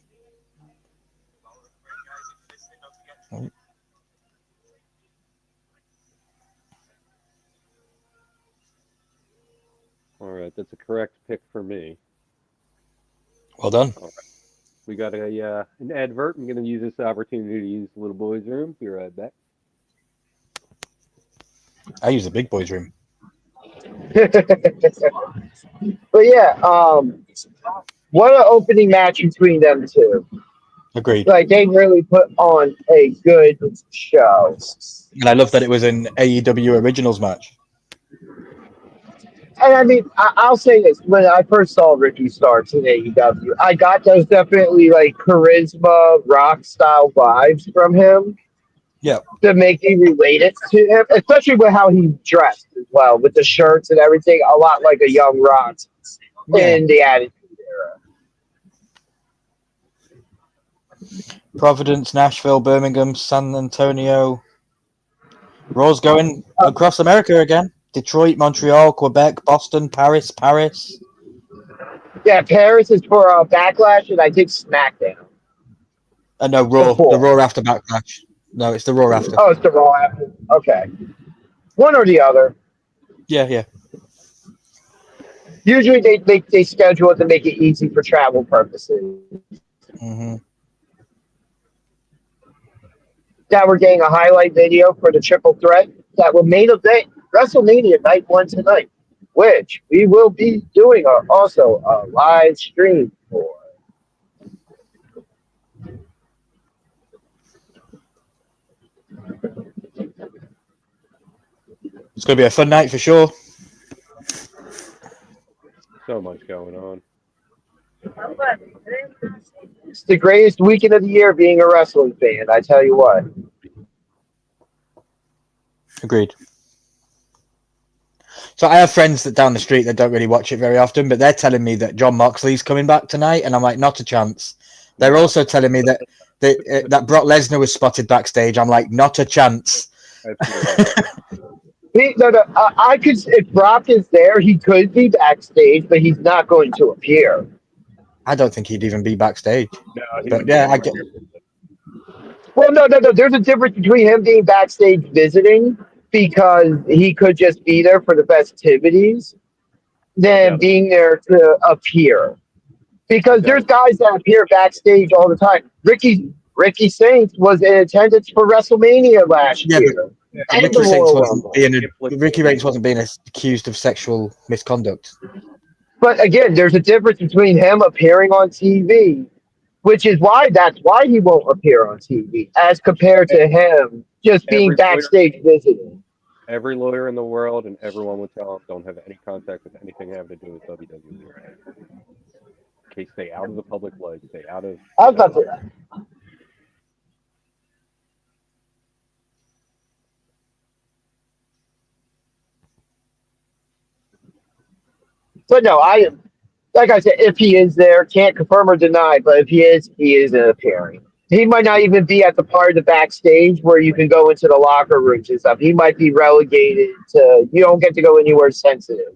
All right, that's a correct pick for me. Well done. All right. We got an advert. I'm going to use this opportunity to use the little boy's room. Be right back. I use the big boys' room. But yeah, what an opening match between them two. Agreed. Like, they really put on a good show. And I love that it was an AEW Originals match. And I mean, I'll say this: when I first saw Ricky Starks in AEW, I got those definitely like charisma, rock style vibes from him. Yeah. To make me relate it to him, especially with how he dressed as well, with the shirts and everything, a lot like a young Rock in the Attitude Era. Providence, Nashville, Birmingham, San Antonio. Raw's going across America again. Detroit, Montreal, Quebec, Boston, Paris. Yeah, Paris is for Backlash, and I think SmackDown. No, Raw. Before. The Raw after Backlash. No, it's the Raw after. Oh, it's the Raw after. Okay. One or the other. Yeah. Usually they schedule it to make it easy for travel purposes. Mm-hmm. Now we're getting a highlight video for the triple threat that will main event WrestleMania Night 1 tonight, which we will be doing also a live stream for. It's going to be a fun night for sure. So much going on. It's the greatest weekend of the year being a wrestling fan, I tell you what. Agreed. So I have friends that down the street that don't really watch it very often, but they're telling me that John Moxley's coming back tonight, and I'm like, not a chance. They're also telling me that Brock Lesnar was spotted backstage. I'm like, not a chance. I could. If Brock is there, he could be backstage, but he's not going to appear. I don't think he'd even be backstage. No, But yeah, I get. Well, no. There's a difference between him being backstage visiting, because he could just be there for the festivities, than being there to appear. Because there's guys that appear backstage all the time. Ricky Saints was in attendance for WrestleMania last year. Ricky Reigns wasn't being accused of sexual misconduct. But again, there's a difference between him appearing on TV, which is that's why he won't appear on TV, as compared to him just being backstage visiting. Every lawyer in the world and everyone would tell him don't have any contact with anything having to do with WWE. Okay, stay out of the public light. Stay out of. I was about to. But no, like I said, if he is there, can't confirm or deny, but if he is appearing. He might not even be at the part of the backstage where you can go into the locker rooms and stuff. He might be relegated to, you don't get to go anywhere sensitive.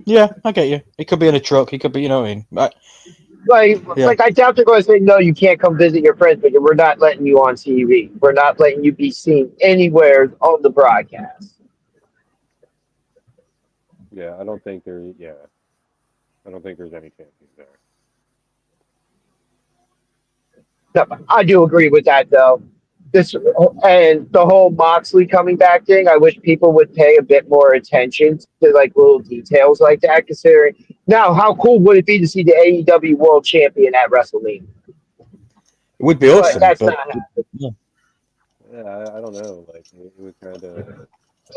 Yeah, I get you. He could be in a truck. He could be, you know what I mean? Like I doubt they're going to say no. You can't come visit your friends, but we're not letting you on TV. We're not letting you be seen anywhere on the broadcast. Yeah, I don't think there. Yeah, I don't think there's any champions there. No, I do agree with that, though. This and the whole Moxley coming back thing. I wish people would pay a bit more attention to like little details like that. Considering now, how cool would it be to see the AEW World Champion at WrestleMania? It would be But awesome, that's but not happening. Yeah, I don't know. Like it was kind of.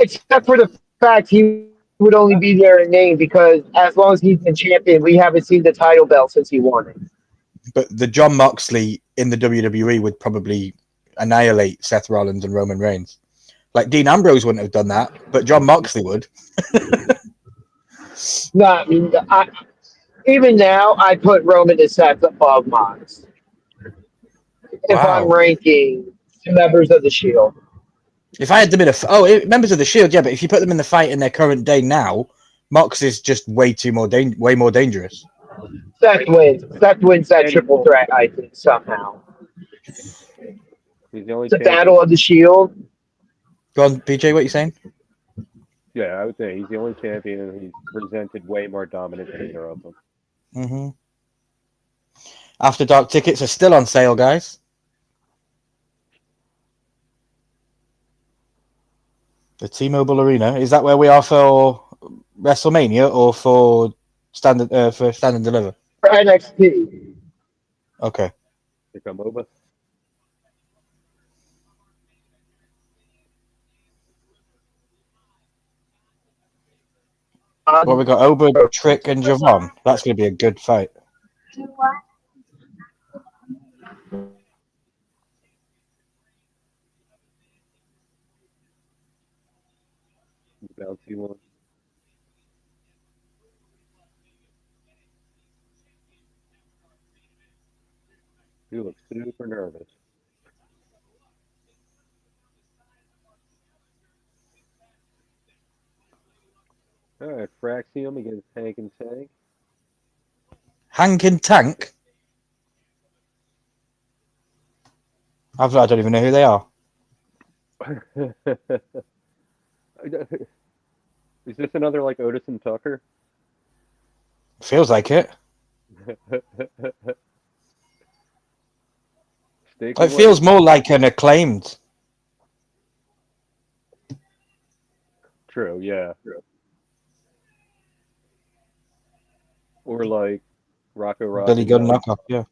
Except for the fact he would only be there in name because as long as he's been champion, we haven't seen the title belt since he won it. but the John Moxley in the WWE would probably annihilate Seth Rollins and Roman Reigns. Like Dean Ambrose wouldn't have done that, but John Moxley would. No, I mean, even now, I put Roman and Seth above Mox if I'm Wow. ranking the members of the Shield. If I had them in members of the Shield, yeah, but if you put them in the fight in their current day now, Mox is just way more dangerous. Seth wins. Seth wins that triple threat, I think, somehow. He's the only The champion. Battle of the Shield. Go on, PJ, what are you saying? Yeah, I would say he's the only champion, and he's presented way more dominant than either of them. Mm-hmm. After Dark tickets are still on sale, guys. The T-Mobile Arena, is that where we are for WrestleMania or for Stand and Deliver? For NXT. Okay. They come over. Well, we got Oba, Trick, and Javon. That's going to be a good fight. Bouncy one. He looks super nervous. All right, Fraxiom against Tank and Tank. Hank and Tank? I don't even know who they are. Is this another like Otis and Tucker? Feels like it. It feels more like an Acclaimed. True, yeah. Or like Rocco Rock. Billy Gunn knockoff, yeah.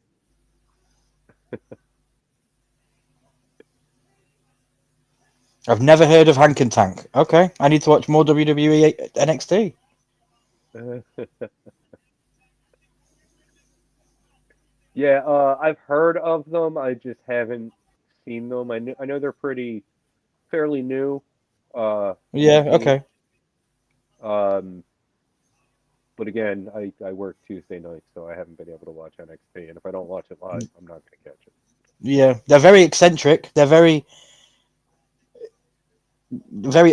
I've never heard of Hank and Tank. Okay, I need to watch more WWE NXT. Yeah, I've heard of them. I just haven't seen them. I know they're fairly new. Yeah, okay. But again, I work Tuesday nights, so I haven't been able to watch NXT. And if I don't watch it live, I'm not going to catch it. Yeah, they're very eccentric. They're very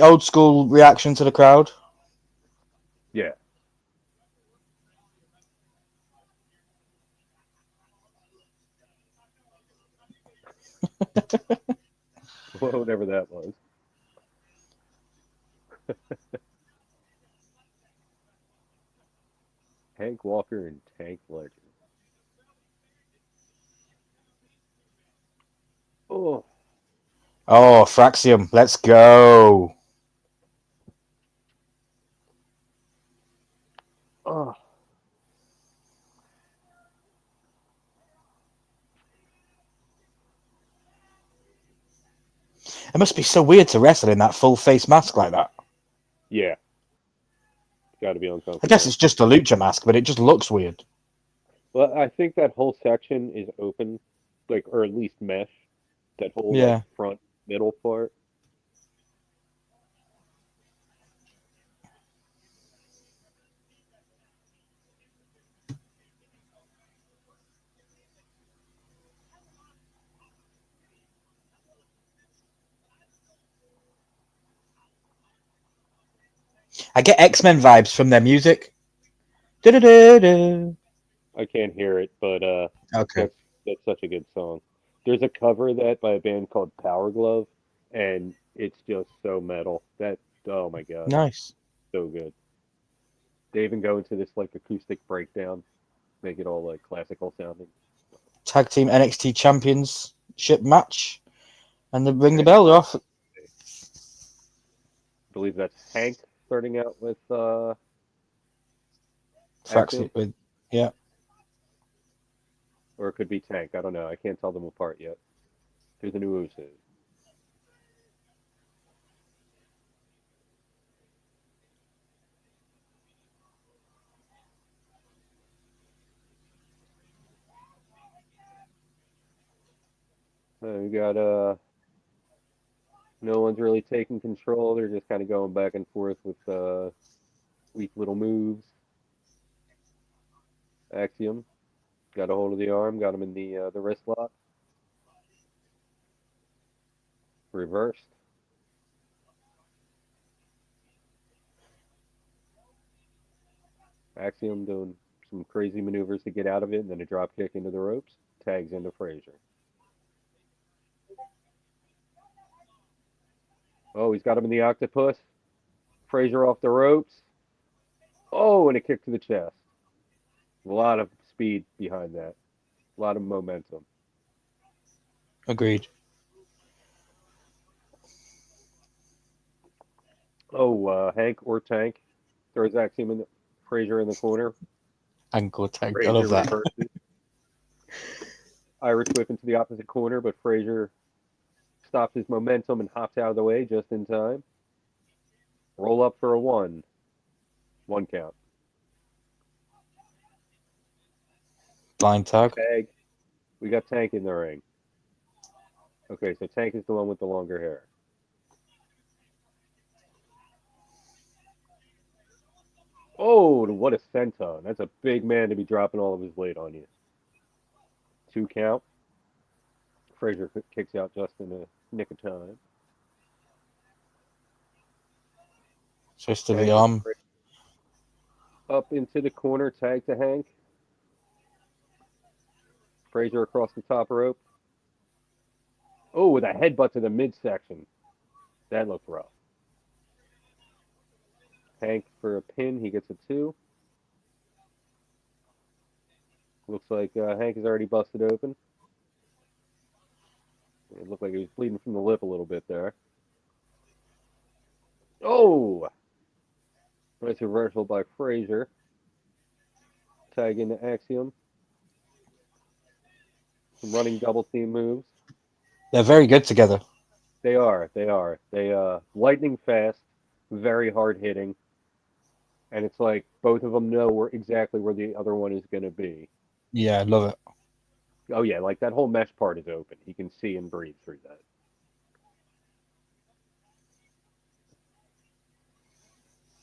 old school reaction to the crowd. Yeah. Whatever that was. Hank Walker and Tank Legend. Oh. Oh, Fraxiom, let's go. Oh. It must be so weird to wrestle in that full face mask like that. Yeah. Got to be uncomfortable. I guess it's just a lucha mask, but it just looks weird. Well, I think that whole section is open, like, or at least mesh. That whole like, front middle part. I get X-Men vibes from their music. Da-da-da-da. I can't hear it, but Okay. that's such a good song. There's a cover of that by a band called Power Glove, and it's just so metal. Oh my god, Nice. so good. They even go into this like acoustic breakdown, make it all like classical sounding. Tag team NXT Championship match. And they ring the bell. They're off. I believe that's Hank starting out with Axiom, Fraxiom with, yeah. or it could be Tank. I don't know. I can't tell them apart yet. There's a new Uso. We got no one's really taking control. They're just kind of going back and forth with weak little moves. Axiom got a hold of the arm, got him in the wrist lock. Reversed. Axiom doing some crazy maneuvers to get out of it, and then a drop kick into the ropes. Tags into Frazier. Oh, he's got him in the octopus. Frazier off the ropes. Oh, and a kick to the chest. A lot of speed behind that. A lot of momentum. Agreed. Oh, Hank or Tank throws Axiom in Frazier in the corner. Ankle tag. I Frazier love that. reverses. Irish whip into the opposite corner, but Frazier stops his momentum and hops out of the way just in time. Roll up for a 1. 1 count. Blind tag. Tag. We got Tank in the ring. Okay, so Tank is the one with the longer hair. Oh, what a senton. That's a big man to be dropping all of his weight on you. 2 count. Frazier kicks out just in the nick of time. Twist of the arm. Up into the corner, tag to Hank. Frazier across the top rope. Oh, with a headbutt to the midsection. That looked rough. Hank for a pin. He gets a 2. Looks like Hank is already busted open. It looked like he was bleeding from the lip a little bit there. Oh! Nice reversal by Frazier. Tag into Axiom. Some running double team moves. They're very good together. They are. They lightning fast, very hard hitting. And it's like both of them know exactly where the other one is going to be. Yeah, I love it. Oh yeah, like that whole mesh part is open. He can see and breathe through that.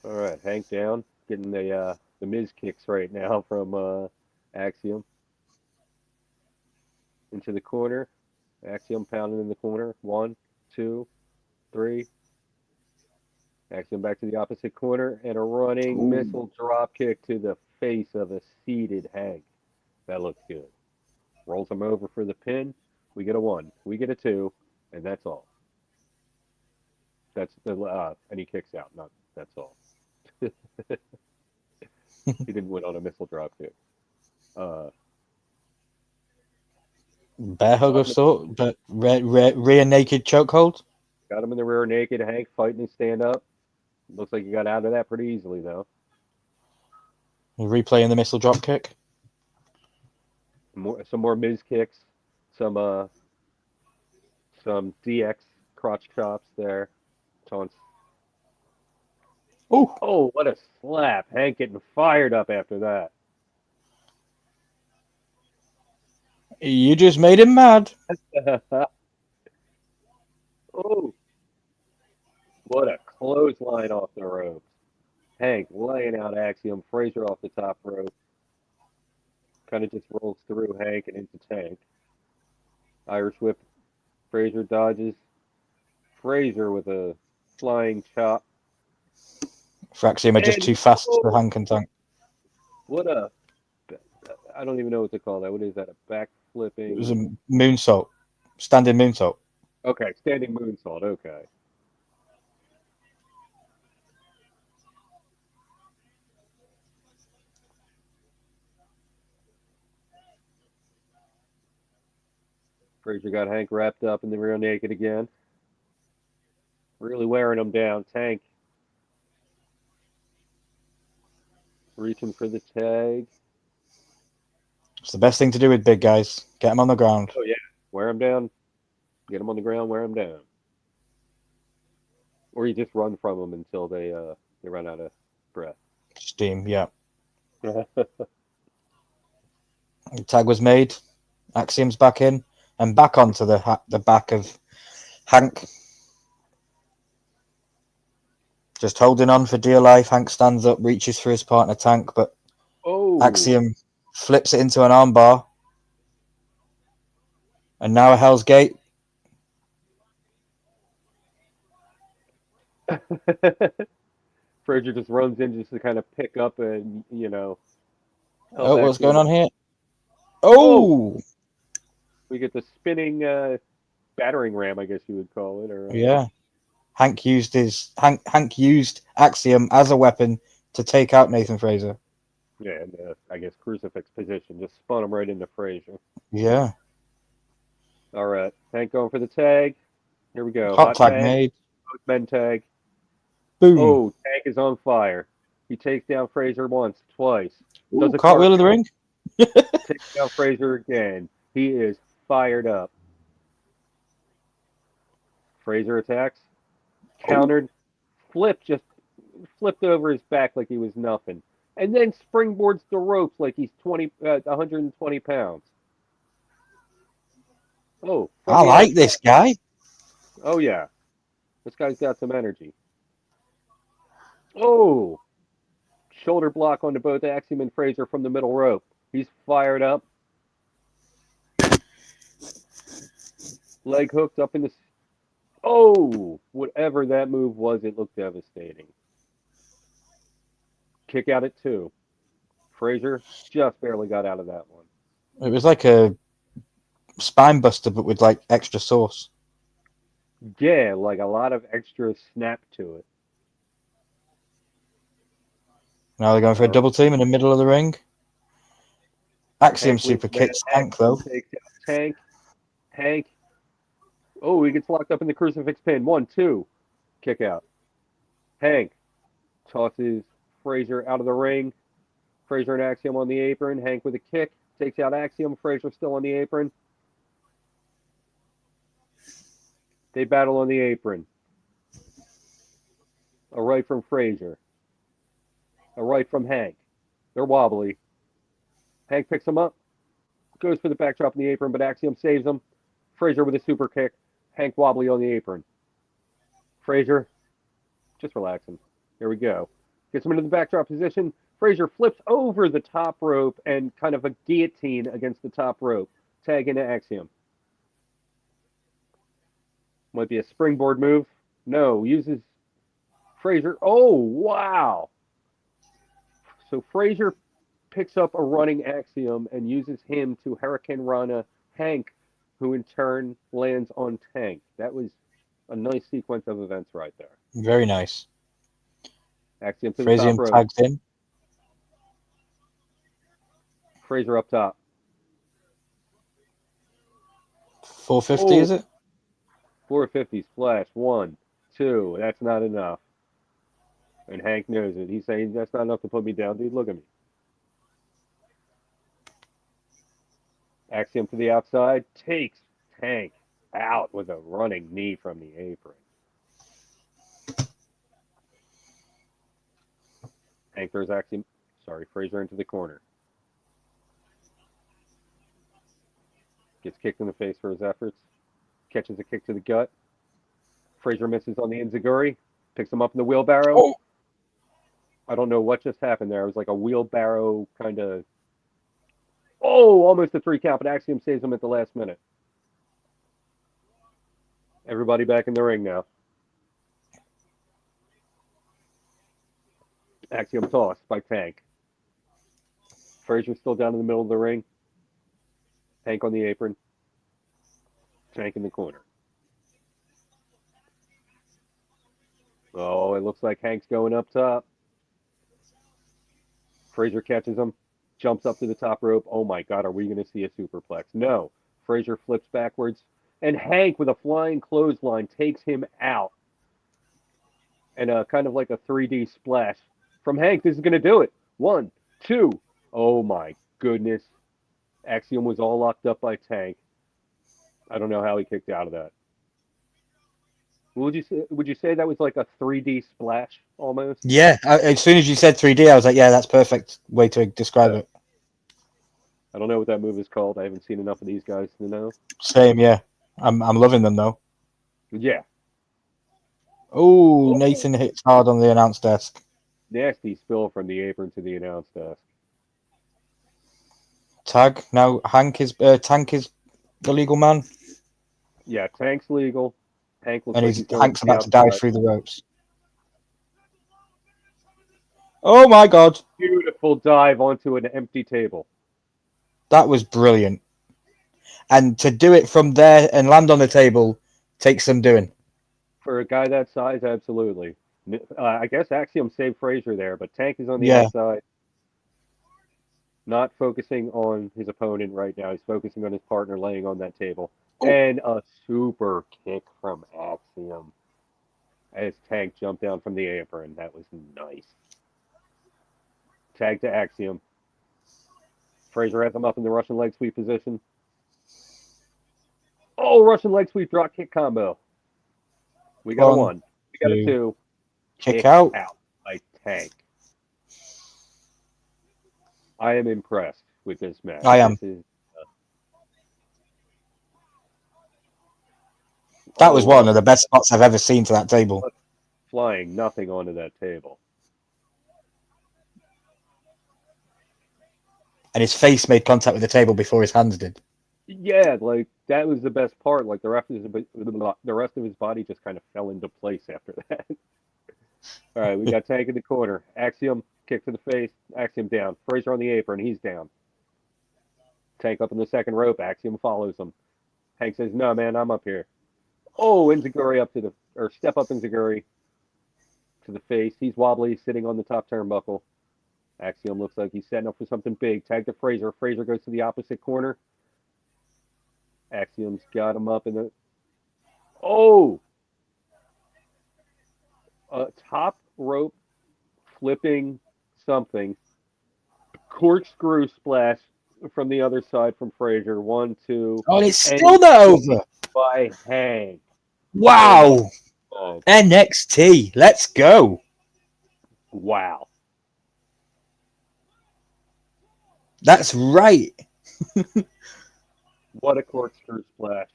All right, Hank down, getting the Miz kicks right now from Axiom. Into the corner. Axiom pounding in the corner. 1, 2, 3. Axiom back to the opposite corner and a running missile drop kick to the face of a seated Hank. That looks good. Rolls him over for the pin. We get a 1. We get a 2, and that's all. That's the and he kicks out. Not that's all. He didn't win on a missile drop kick. Bear hug of sort, but rear naked chokehold. Got him in the rear naked. Hank fighting his stand up. Looks like he got out of that pretty easily though. Replaying the missile drop kick. Some more Miz kicks. Some DX crotch chops there. Taunts. Oh, what a slap. Hank getting fired up after that. You just made him mad. Oh, what a clothesline off the ropes. Hank laying out Axiom. Frazier off the top rope. Kind of just rolls through Hank and into Tank. Irish whip. Frazier dodges. Frazier with a flying chop. Fraxiom are just too fast for Hank and Tank. What a... I don't even know what to call that. What is that? A back flipping? It was a moonsault, standing moonsault. Okay, standing moonsault. Okay. Frazier got Hank wrapped up in the rear naked again. Really wearing him down. Tank reaching for the tag. It's the best thing to do with big guys. Get them on the ground. Oh yeah, wear him down. Get him on the ground. Wear him down. Or you just run from them until they run out of breath. Steam, yeah. The tag was made. Axiom's back in and back onto the back of Hank. Just holding on for dear life. Hank stands up, reaches for his partner Tank, but Axiom flips it into an armbar. And now a Hell's Gate. Frazier just runs in just to kind of pick up and, Oh, what's going on here? Oh! We get the spinning battering ram, I guess you would call it. Or Yeah. Hank used Axiom as a weapon to take out Nathan Frazier. Yeah, and I guess crucifix position. Just spun him right into Frazier. Yeah. All right. Hank going for the tag. Here we go. Hot tag made. Both men tag. Boom. Oh, Tank is on fire. He takes down Frazier once, twice. Ooh, cartwheel of the ring. Takes down Frazier again. He is fired up. Frazier attacks. Countered. Just flipped over his back like he was nothing. And then springboards the ropes like he's 120 pounds. Oh. I like this guy. Oh, yeah. This guy's got some energy. Oh. Shoulder block onto both Axiom and Frazier from the middle rope. He's fired up. Leg hooked up in the... Oh! Whatever that move was, it looked devastating. Kick out at 2. Frazier just barely got out of that one. It was like a spine buster, but with like extra sauce. Yeah, like a lot of extra snap to it. Now they're going for a double team in the middle of the ring. Axiom super kicks Hank though. Takes out Hank. Oh, he gets locked up in the crucifix pin. 1, 2. Kick out. Hank tosses Frazier out of the ring. Frazier and Axiom on the apron. Hank with a kick. Takes out Axiom. Frazier still on the apron. They battle on the apron. A right from Frazier. A right from Hank. They're wobbly. Hank picks him up. Goes for the backdrop in the apron, but Axiom saves him. Frazier with a super kick. Hank wobbly on the apron. Frazier, just relax him. Here we go. Gets him into the backdrop position. Frazier flips over the top rope and kind of a guillotine against the top rope. Tag into Axiom. Might be a springboard move. No, uses Frazier. Oh, wow. So Frazier picks up a running Axiom and uses him to Hurricane Rana Hank, who in turn lands on Tank. That was a nice sequence of events right there. Very nice. Axiom to Frazier the top rope. tags in. Frazier up top. 450, is it? 450 splash. 1, 2. That's not enough. And Hank knows it. He's saying, that's not enough to put me down, dude. Look at me. Axiom to the outside. Takes Tank out with a running knee from the apron. Hank throws Frazier into the corner. Gets kicked in the face for his efforts. Catches a kick to the gut. Frazier misses on the enziguri. Picks him up in the wheelbarrow. Oh. I don't know what just happened there. It was like a wheelbarrow kind of... Oh, almost a 3 count, but Axiom saves him at the last minute. Everybody back in the ring now. Axiom tossed by Tank. Frazier's still down in the middle of the ring. Hank on the apron. Tank in the corner. Oh, it looks like Hank's going up top. Frazier catches him, jumps up to the top rope. Oh my God, are we going to see a superplex? No. Frazier flips backwards, and Hank with a flying clothesline takes him out. And kind of like a 3D splash from Hank. This is going to do it. 1, 2. Oh my goodness. Axiom was all locked up by Tank. I don't know how he kicked out of that. Would you say that was like a 3D splash almost? Yeah, as soon as you said 3D, I was like, yeah, that's perfect way to describe it. I don't know what that move is called. I haven't seen enough of these guys to know. Same, yeah. I'm loving them though. Yeah. Oh, Nathan hits hard on the announce desk. Nasty spill from the apron to the announce desk. Tag. Now Tank is the legal man. Yeah, Tank's legal. Hank looks And like Hank's going about to dive outside. through the ropes. Oh my God. Beautiful dive onto an empty table. That was brilliant. And to do it from there and land on the table takes some doing. For a guy that size, absolutely. I guess Axiom saved Frazier there, but Tank is on the Yeah. outside. Not focusing on his opponent right now. He's focusing on his partner laying on that table. Oh. And a super kick from Axiom as Tank jumped down from the apron. That was nice. Tag to Axiom. Frazier has him up in the Russian leg sweep position. Oh, Russian leg sweep drop kick combo. We got a 1. We got a 2. Kick out by Tank. I am impressed with this match. I am. That was one of the best spots I've ever seen to that table. Flying nothing onto that table. And his face made contact with the table before his hands did. Yeah, like that was the best part. Like the rest of his body just kind of fell into place after that. All right, we got Tank in the corner. Axiom kick to the face. Axiom down. Frazier on the apron. He's down. Tank up in the second rope. Axiom follows him. Hank says, "No, man, I'm up here." Oh, Enziguri step up Enziguri to the face. He's wobbly, sitting on the top turnbuckle. Axiom looks like he's setting up for something big. Tag to Frazier. Frazier goes to the opposite corner. Axiom's got him up in the... Oh! Top rope flipping something. Corkscrew splash from the other side from Frazier. 1, 2. Oh, and it's still not over. By Hank. Wow. NXT. Let's go. Wow. That's right. What a corkscrew splash.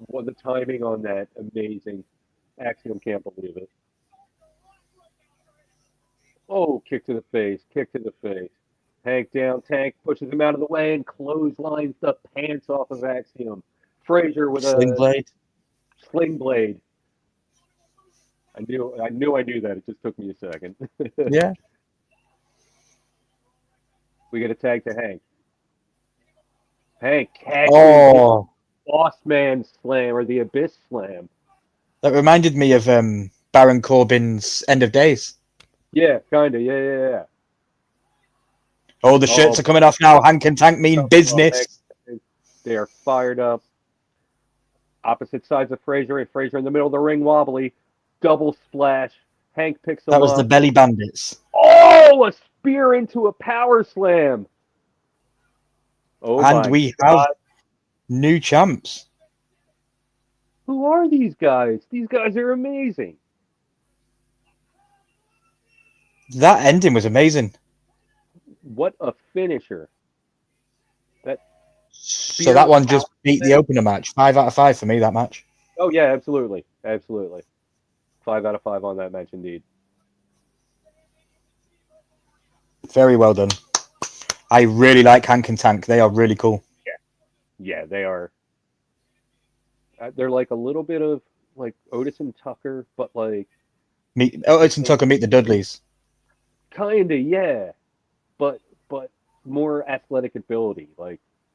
What the timing on that. Amazing. Axiom can't believe it. Oh, kick to the face. Kick to the face. Hank down. Tank pushes him out of the way and clotheslines the pants off of Axiom. Frazier with Sling blade. Sling blade. I knew that. It just took me a second. Yeah. We get a tag to Hank. Hank catches the Boss Man Slam or the Abyss Slam. That reminded me of Baron Corbin's End of Days. Yeah, kind of. Yeah. Oh, the shirts are coming off now. Hank and Tank mean business. They are fired up. Opposite sides of Frazier, and Frazier in the middle of the ring, wobbly. Double splash. Hank picks him up. That was the Belly Bandits. Oh, a spear into a power slam. Oh, and we have new champs. Who are these guys? These guys are amazing. That ending was amazing. What a finisher. So that one just beat the opener match. 5 out of 5 for me, that match. Oh, yeah, absolutely. Absolutely. 5 out of 5 on that match, indeed. Very well done. I really like Hank and Tank. They are really cool. Yeah, they are. They're like a little bit of like Otis and Tucker, but like... Otis and Tucker meet the Dudleys. Kinda, yeah, but more athletic ability,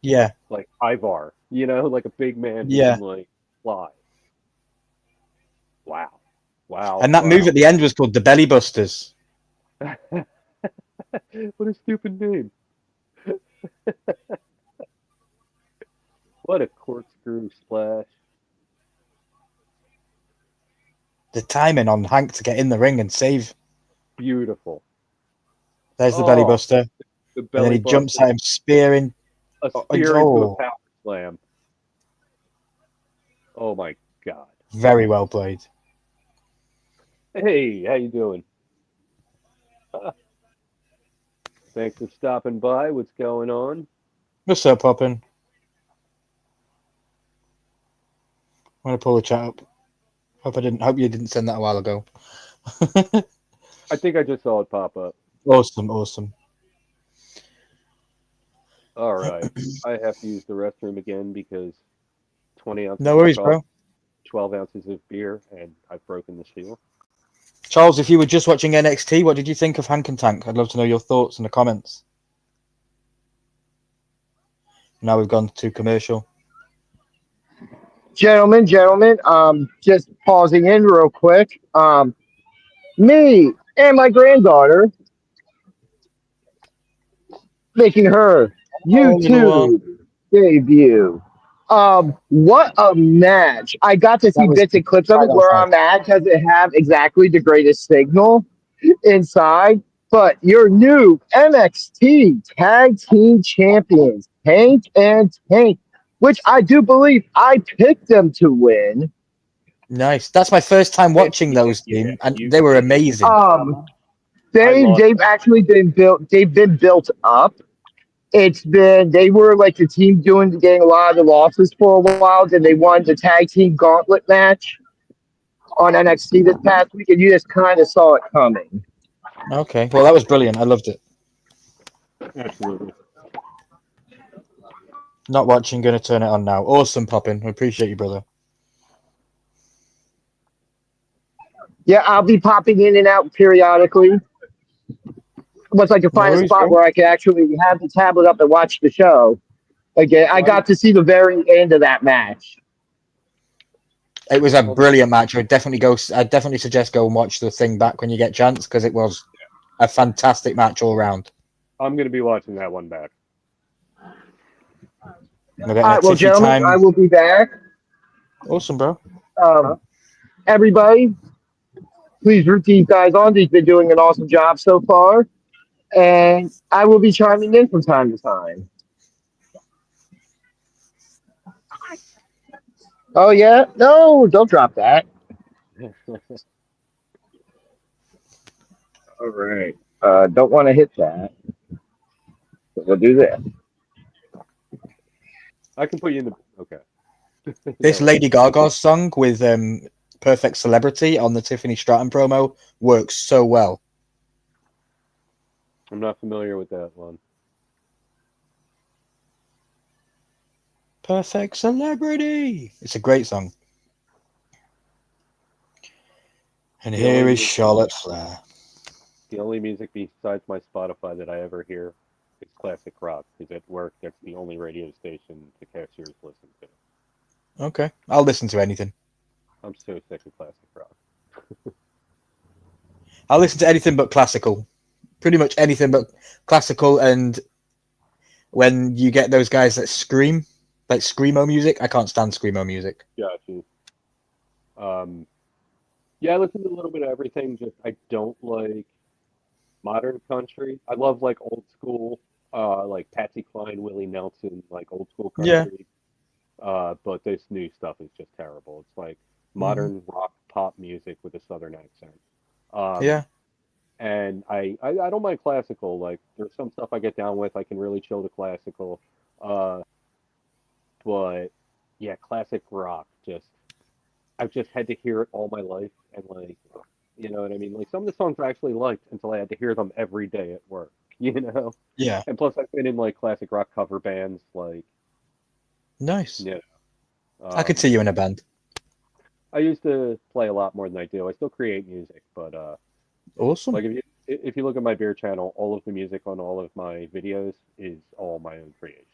Yeah, like Ivar, like a big man who yeah. can like fly. Wow, wow, And that move wow. at the end was called the Belly Busters. What a stupid name. What a corkscrew splash. The timing on Hank to get in the ring and save. Beautiful. There's the Belly Oh, Buster. the And then belly he jumps buster. at him, spearing. A Oh, spear into a oh, power slam. Oh my god. very well played. Hey, how you doing? Thanks for stopping by. What's going on? What's up, Poppin'? I'm gonna pull the chat up. Hope you didn't send that a while ago. I think I just saw it pop up. Awesome. All right. I have to use the restroom again because 20 ounces No of worries, coffee, bro. 12 ounces of beer, and I've broken the seal. Charles, if you were just watching NXT, what did you think of Hank and Tank? I'd love to know your thoughts in the comments. Now we've gone to commercial. Gentlemen, just pausing in real quick. Me and my granddaughter making her Oh, little one. YouTube debut. What a match! I got to see That was bits and clips of right it where outside. I'm at doesn't have exactly the greatest signal inside, but your new NXT Tag Team Champions, Hank and Tank, which I do believe I picked them to win. Nice. That's my first time watching those teams, and You they were did. amazing. I lost. They've actually been built. They've been built up. They were like the team getting a lot of the losses for a while. Then they won the tag team gauntlet match on NXT this past week, and you just kind of saw it coming. Okay. Well, that was brilliant. I loved it. Absolutely. Not watching, going to turn it on now. Awesome, Poppin'. We appreciate you, brother. Yeah, I'll be popping in and out periodically. Once I can No find a worries, spot bro. where I can actually have the tablet up and watch the show. Again, I Why do got to see the very end of that match. It was a brilliant match. I'd definitely suggest go and watch the thing back when you get a chance because it was a fantastic match all round. I'm going to be watching that one back. We're All getting a right, well, tiffy gentlemen, time. I will be back. Awesome, bro. Everybody, please root these guys on. They've been doing an awesome job so far. And I will be chiming in from time to time. Oh, yeah? No, don't drop that. All right. Don't want to hit that. So we'll do this. I can put you in the. Okay. This No, Lady Gaga song with Perfect Celebrity on the Tiffany Stratton promo works so well. I'm not familiar with that one. Perfect Celebrity. It's a great song. And The here only is music, Charlotte Flair. the only music besides my Spotify that I ever hear is classic rock. Because at work, that's the only radio station the cashiers listen to. Okay. I'll listen to anything. I'm so sick of classic rock. I'll listen to anything but classical. Pretty much anything but classical. And when you get those guys that scream, like screamo music, I can't stand screamo music. Gotcha. Yeah, I listen to a little bit of everything. Just I don't like modern country. I love like old school, like Patsy Cline, Willie Nelson, like old school Yeah. country. But this new stuff is just terrible. It's like Mm-hmm. modern rock pop music with a southern accent. Yeah. And I don't mind classical. Like there's some stuff I get down with. I can really chill to classical. Uh, but yeah, classic rock. Just I've just had to hear it all my life, and like you know what I mean. Like some of the songs I actually liked until I had to hear them every day at work. You know. Yeah. And plus, I've been in like classic rock cover bands. Like Nice. yeah, I could see you in a band. I used to play a lot more than I do. I still create music, but Awesome. like if you look at my beer channel, all of the music on all of my videos is all my own creation.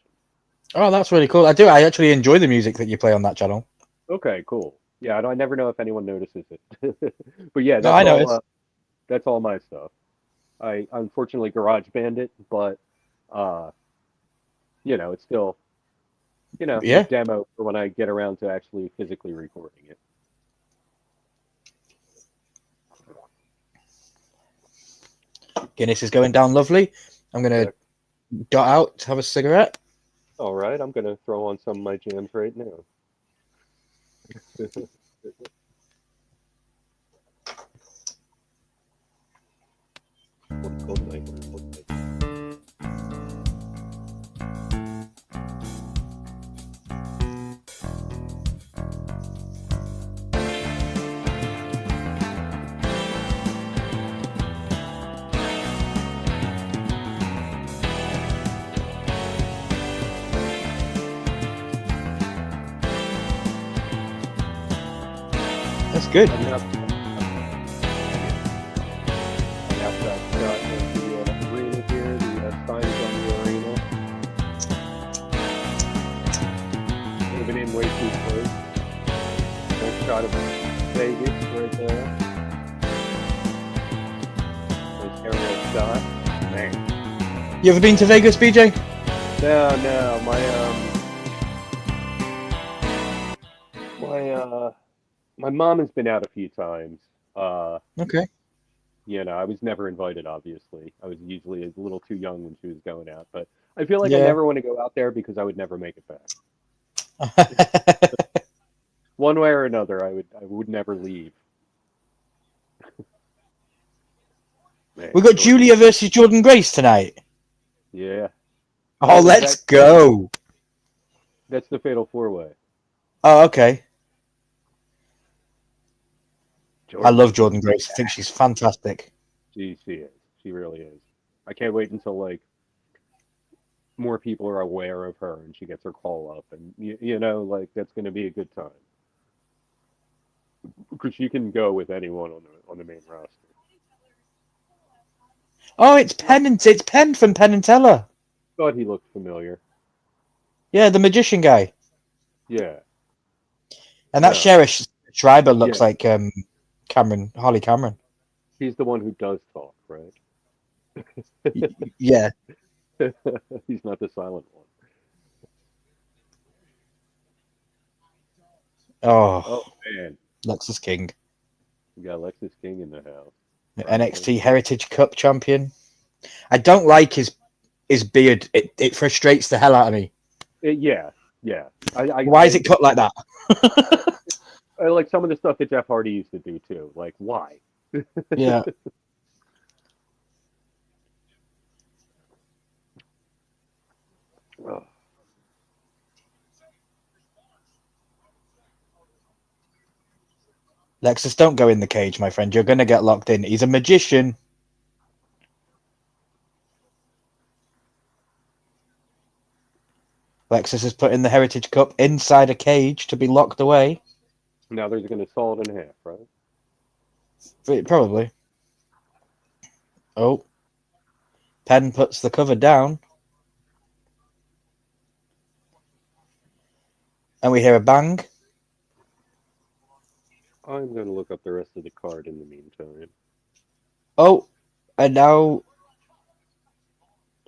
Oh, that's really cool. I actually enjoy the music that you play on that channel. Okay, cool. Yeah, I never know if anyone notices it, but yeah, No, I all. noticed. That's all my stuff. I unfortunately garage band it, but uh, it's still a Yeah. demo for when I get around to actually physically recording it. Guinness is going down lovely. I'm going to dot out, have a cigarette. All right, I'm gonna throw on some of my jams right now. What's called like? That's good. I'm outside of the arena here. The sign is on the arena. Moving in way too close. Nice shot of Vegas right there. Nice aerial shot. Man. You ever been to Vegas, BJ? No. My mom has been out a few times. Okay. I was never invited, obviously. I was usually a little too young when she was going out, but I feel like I Yeah. never want to go out there because I would never make it back. One way or another, I would never leave. Man, We got Julia versus Jordynne Grace tonight. Yeah. Oh, let's go. That's the Fatal 4-Way. Oh, okay. I love Jordynne Grace. I think she's fantastic. She is. She really is. I can't wait until more people are aware of her and she gets her call up, and that's going to be a good time because she can go with anyone on the main roster. Oh, it's Penn. It's Penn from Penn and Teller. Thought he looked familiar. Yeah, the magician guy. Yeah. And that Sheriff Schreiber looks like Holly Cameron. He's the one who does talk, right? Yeah. He's not the silent one. Oh man. Lexus King. We got Lexus King in the house. The NXT Heritage Cup champion. I don't like his beard. It frustrates the hell out of me. Yeah. Why is it cut like that? I like some of the stuff that Jeff Hardy used to do too. Like, why? Yeah. Lexus, don't go in the cage, my friend. You're going to get locked in. He's a magician. Lexus is putting the Heritage Cup inside a cage to be locked away. Now they're going to saw it in half, right? Probably. Oh. Penn puts the cover down. And we hear a bang. I'm going to look up the rest of the card in the meantime. Oh. And now...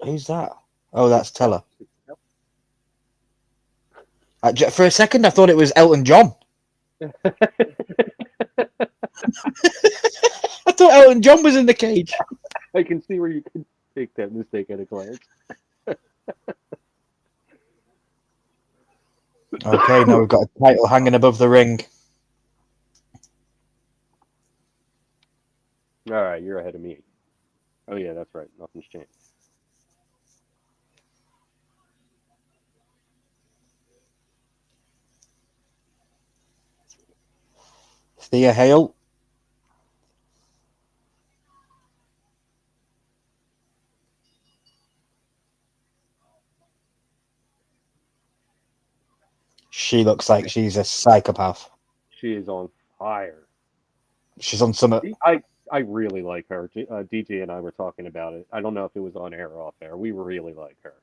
Who's that? Oh, that's Teller. For a second, I thought it was Elton John. I thought Elton John was in the cage. I can see where you can take that mistake at a glance. Okay, now we've got a title hanging above the ring. All right, you're ahead of me. Oh, yeah, that's right. Nothing's changed. Thea Hale. She looks like she's a psychopath. She is on fire. She's on some... I really like her. DJ and I were talking about it. I don't know if it was on air or off air. We really like her.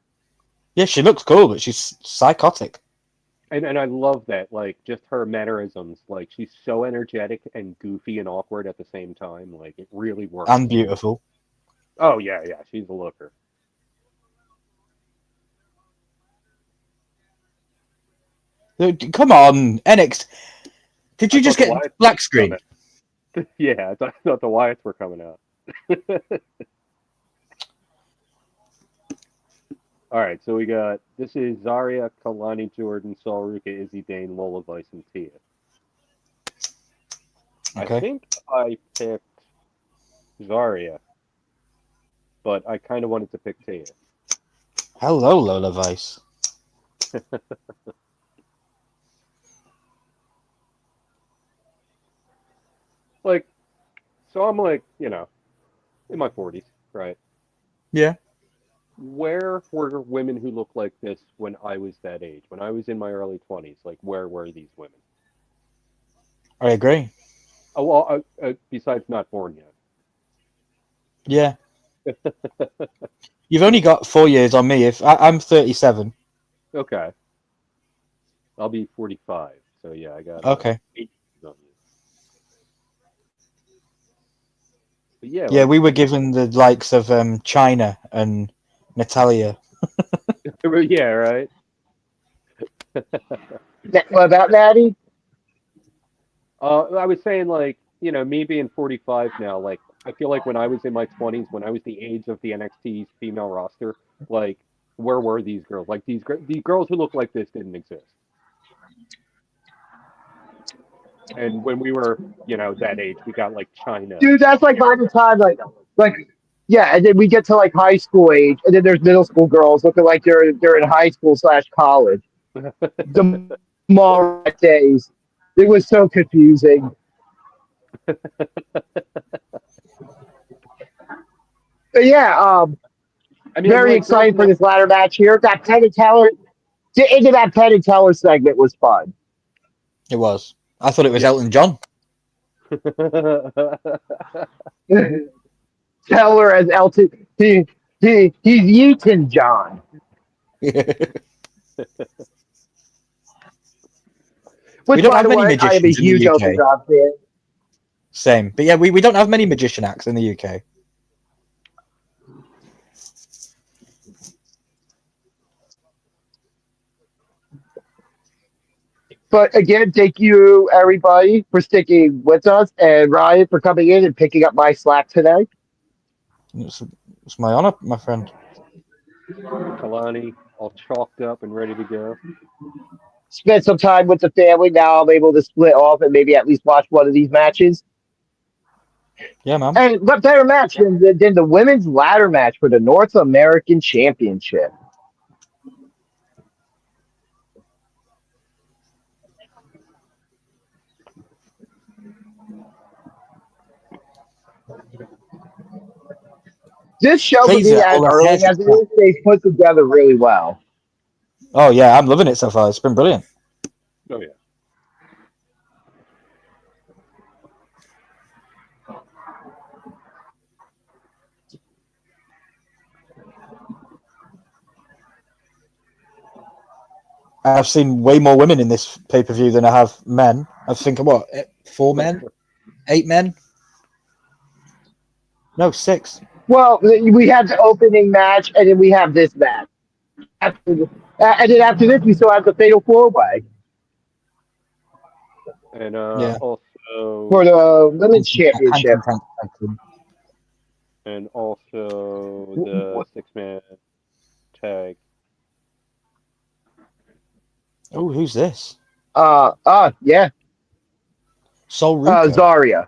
Yeah, she looks cool, but she's psychotic. And I love that, like, just her mannerisms. Like, she's so energetic and goofy and awkward at the same time. Like, it really works. And beautiful. Oh, yeah, she's a looker. Come on, NXT. Did you I just thought the get Wyatts black were screen? coming. Yeah, I thought the Wyatts were coming out. All right, so we got, this is ZARIA, Kelani, Jordynne, Ruca, Izzi, Dane, Lola, Vice, and Thea. Okay. I think I picked ZARIA, but I kind of wanted to pick Thea. Hello, Lola Vice. Like, so I'm like, you know, in my 40s, right? Yeah. Where were women who looked like this when I was that age? When I was in my early 20s, like, where were these women? I agree. Oh, well, besides not born Yeah. yet. You've only got 4 years on me. If I'm 37. Okay. I'll be 45, so yeah, I got Okay. 8 years on you. But yeah, Yeah, like, we were given the likes of China and Natalia. yeah, right. What about Natty? I was saying, like, you know, me being 45 now, like, I feel like when I was in my 20s, when I was the age of the NXT's female roster, like, where were these girls? Like, these girls who look like this didn't exist. And when we were, you know, that age, we got, like, China. Dude, that's like by the time like yeah, and then we get to like high school age, and then there's middle school girls looking like they're in high school / college. The mall days, it was so confusing. But yeah, I mean, very like, excited for girls this ladder match here. That Penn and Teller, the end of that Penn and Teller segment was fun. It was. I thought it was Yeah. Elton John. Teller as Elton, he's Eaton John. We Which, don't by have the many way, I am a magicians in huge the Elton UK. John fan. Same. But yeah, we don't have many magician acts in the UK. But again, thank you everybody for sticking with us, and Ryan for coming in and picking up my slack today. It's my honor, my friend. Kelani, all chalked up and ready to go. Spent some time with the family. Now I'm able to split off and maybe at least watch one of these matches. Yeah, man. And what better match than the women's ladder match for the North American Championship? This show, for Please, me, as all the early hairs as it is, they put together really well. Oh yeah, I'm loving it so far. It's been brilliant. Oh, yeah. I've seen way more women in this pay-per-view than I have men. I think, what, 4 men? 8 men? No, 6. Well, we have the opening match, and then we have this match. And then after this, we still have the Fatal 4-Way And Yeah. also for the Women's Championship. and also the 6-man tag. Oh, who's this? Yeah, Ruca. Zarya.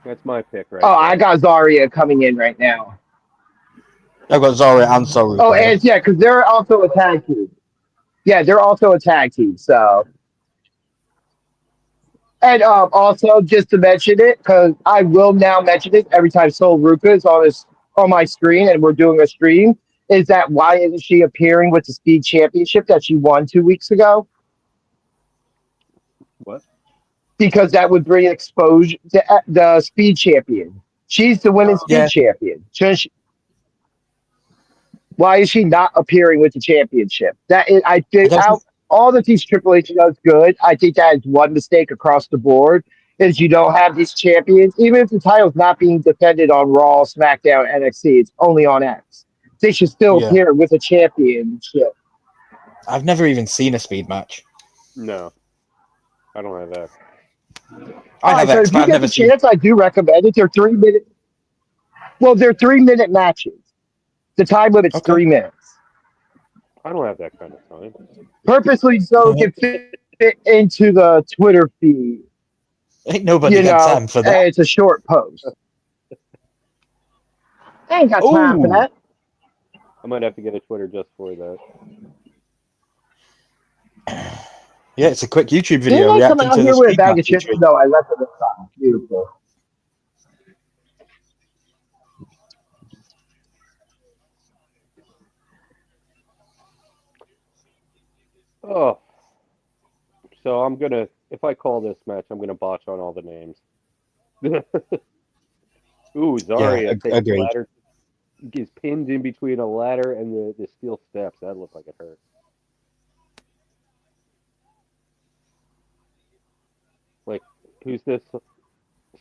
That's my pick, right? Oh, I got Zarya coming in right now. I've got Zarya and Ruca. Oh, and yeah, because they're also a tag team. Yeah, they're also a tag team. So, and also just to mention it, because I will now mention it every time Soul Ruca is on my screen and we're doing a stream. Is that why isn't she appearing with the Speed Championship that she won 2 weeks ago? What? because that would bring exposure to the speed champion. She's the women's speed Yeah. champion. Why is she not appearing with the championship? That is, I think all that these Triple H does good. I think that is one mistake across the board. Is you don't have these champions, even if the title's not being defended on Raw, SmackDown, NXT, it's only on X. They should still appear with a championship. I've never even seen a speed match. No, I don't have that. I have so X, if but you I've get never the seen. chance, I do recommend it. They're 3-minute. Well, they're 3-minute matches. The time limit's 3 minutes. I don't have that kind of time. Purposely so it can fit into the Twitter feed. Ain't nobody got time for that. It's a short post. I ain't got time for that. I might have to get a Twitter just for that. Yeah, it's a quick YouTube video Didn't I come reacting out to here the with a speed bag of match chips? featuring. No, I left it inside. Beautiful. Oh. So I'm going to, if I call this match, I'm going to botch on all the names. Ooh, ZARIA takes the ladder, gets pinned in between a ladder and the steel steps. That looked like it hurt. Like, who's this?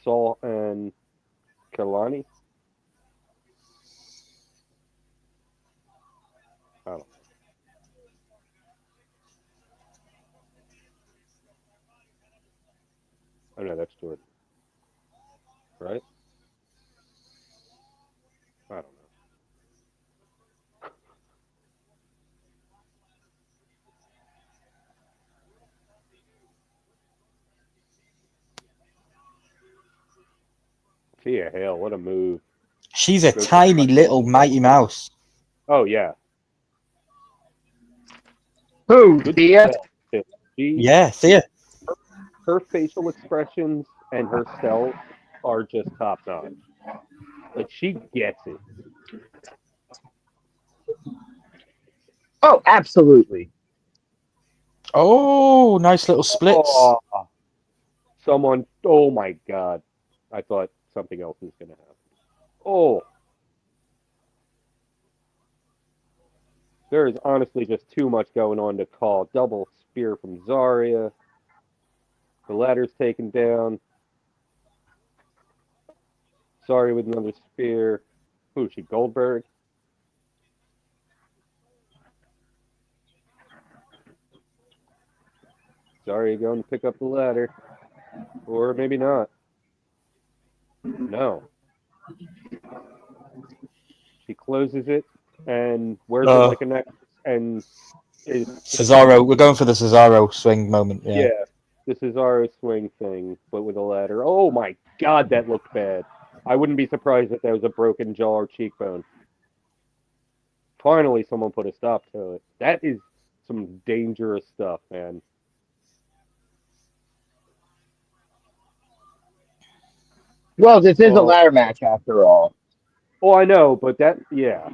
Saul and Kelani? I don't know. Oh no, that's Jordynne. Right? I don't know. Thea, hell, what a move. She's a tiny little Mighty Mouse. Oh, yeah. Who? Thea? Yeah, Thea. Her facial expressions and her self are just top notch. Like, she gets it. Oh, absolutely. Oh, nice little splits. Oh, someone, oh my God. I thought something else was going to happen. Oh. There is honestly just too much going on to call. Double spear from ZARIA. The ladder's taken down. ZARIA with another spear. Who is she, Goldberg? ZARIA going to pick up the ladder. Or maybe not. No. She closes it and wears it like a necklace and is Cesaro. We're going for the Cesaro swing moment. Yeah. The Cesaro swing thing, but with a ladder. Oh my God, that looked bad. I wouldn't be surprised if that was a broken jaw or cheekbone. Finally, someone put a stop to it. That is some dangerous stuff, man. Well, this is a ladder match after all. Oh, I know, but that, yeah.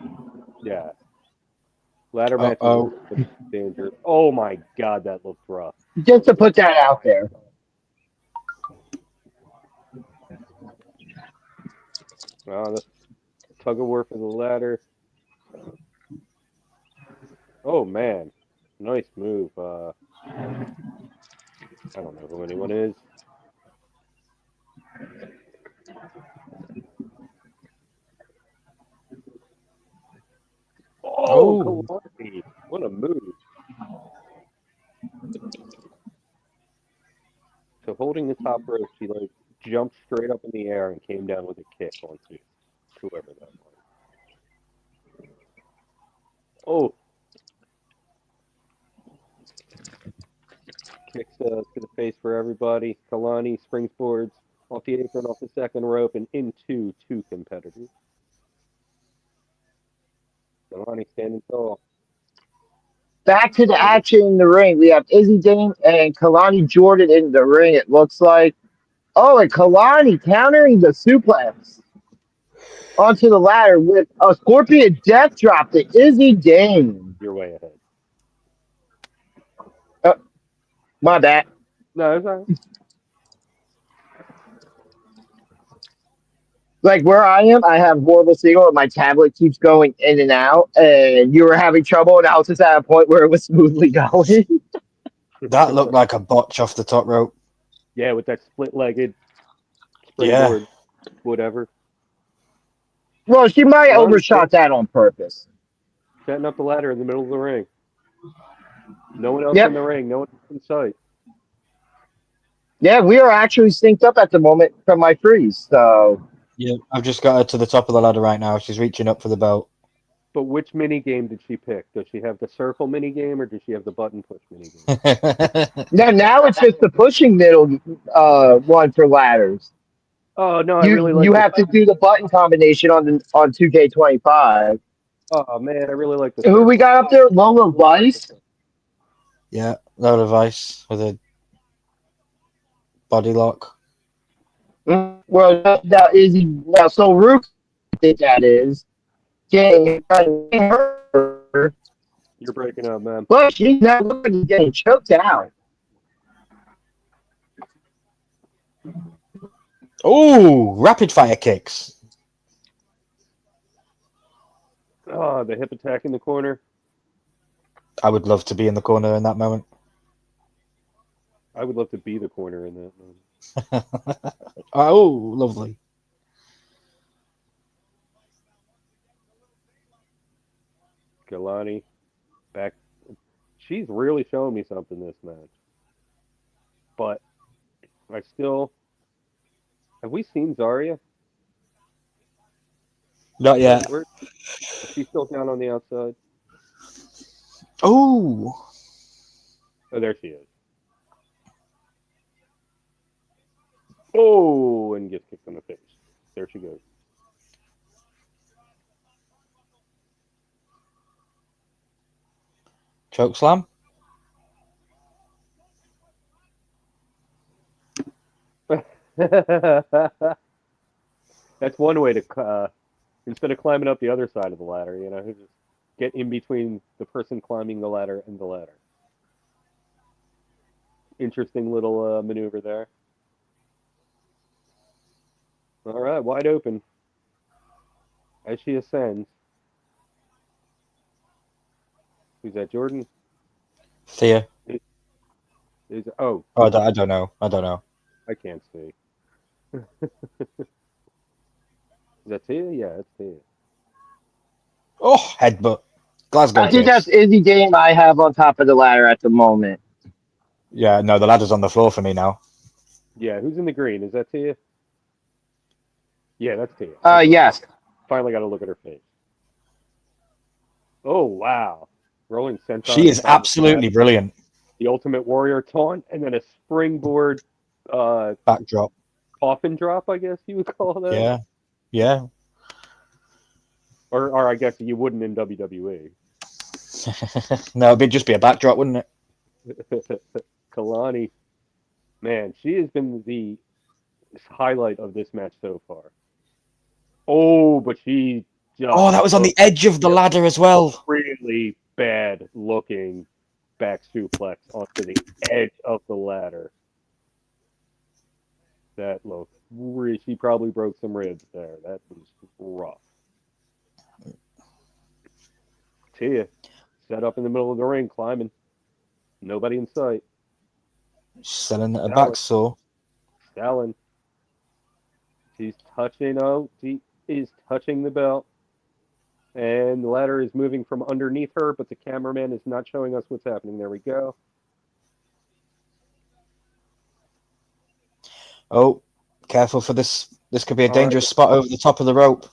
Ladder match is dangerous. Oh my God, that looked rough. Just to put that out there. The tug of war for the ladder. Oh man, nice move. I don't know who anyone is. Oh, Kelani. What a move. So holding the top rope, she like jumped straight up in the air and came down with a kick onto whoever that was. Oh. Kicks to the face for everybody. Kelani springboards off the apron, off the second rope, and into two competitors. Kelani standing tall. Back to the action in the ring. We have Izzi Dane and Kelani Jordynne in the ring, it looks like. Oh, and Kelani countering the suplex onto the ladder with a Scorpion Death Drop to Izzi Dane. You're way ahead. My bad. No, it's all right. Like where I am, I have horrible signal, and my tablet keeps going in and out. And you were having trouble, and I was just at a point where it was smoothly going. That looked like a botch off the top rope. Yeah, with that split-legged Yeah. springboard, whatever. Well, she might Well, overshot that on purpose. setting up the ladder in the middle of the ring. No one else Yep. in the ring. No one in sight. Yeah, we are actually synced up at the moment from my freeze. So Yeah. I've just got her to the top of the ladder right now. She's reaching up for the belt. But which mini game did she pick? Does she have the circle mini game or does she have the button push mini game? now it's just the pushing middle one for ladders. Oh no, I really like. You have to do the button combination on 2K25. Oh man, I really like the. Who we circle. got up there? Lola Vice. Yeah. Lola Vice with a body lock. Well, that is now. So Ruca, I think that is getting her, You're breaking up, man. but she's not looking to getting choked out. Oh, rapid fire kicks. Oh, the hip attack in the corner. I would love to be in the corner in that moment. I would love to be the corner in that moment. Oh, lovely. Kelani back. She's really showing me something this match. But I still. Have we seen Zarya? Not yet. Is she still down on the outside? Oh. Oh, there she is. Oh, and gets kicked in the face. There she goes. Choke slam. That's one way to, instead of climbing up the other side of the ladder, just get in between the person climbing the ladder and the ladder. Interesting little maneuver there. All right, wide open as she ascends. Who's that, Jordynne? Thea. Oh, I don't know. I don't know. I can't see. Is that Thea? Yeah, it's Thea. Oh, headbutt. Glasgow I think kiss. that's Izzy game I have on top of the ladder at the moment. Yeah, no, the ladder's on the floor for me now. Yeah, who's in the green? Is that Thea? Yeah, that's Thea. Yes. Finally got to look at her face. Oh, wow. Rolling senton. She is absolutely brilliant. The Ultimate Warrior taunt, and then a springboard Backdrop. coffin drop, I guess you would call that. Yeah. Yeah. Or I guess you wouldn't in WWE. No, it'd just be a backdrop, wouldn't it? Kelani, man, she has been the highlight of this match so far. Oh, but she just Oh, that was on the edge of the ladder as well. really bad looking back suplex onto the edge of the ladder. That looked she probably broke some ribs there. That was rough. Tia set up in the middle of the ring, climbing. Nobody in sight. Selling a back saw. Stalin. She's touching. Oh, she is touching the belt. And the ladder is moving from underneath her, but the cameraman is not showing us what's happening. There we go. Oh, careful for this. This could be a dangerous spot over the top of the rope.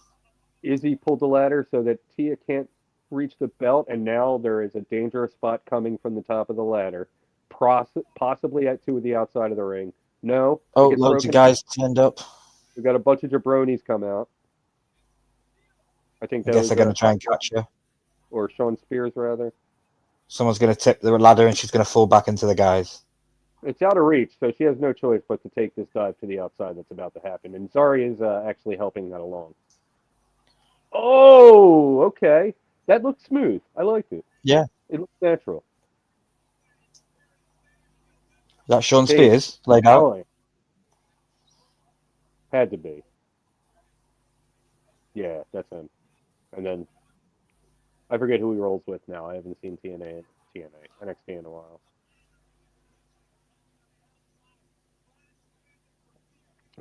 Izzi pulled the ladder so that Tia can't reach the belt, and now there is a dangerous spot coming from the top of the ladder, possibly to the outside of the ring. No. Oh, loads of guys turned up. We've got a bunch of jabronis come out. I guess they're going to try and catch her. Or Sean Spears, rather. Someone's going to tip the ladder and she's going to fall back into the guys. It's out of reach, so she has no choice but to take this dive to the outside that's about to happen. And Zarya is actually helping that along. Oh, okay. That looked smooth. I liked it. Yeah. It looked natural. Is that Sean Spears laid out? Had to be. Yeah, that's him. And then I forget who he rolls with now. I haven't seen NXT in a while.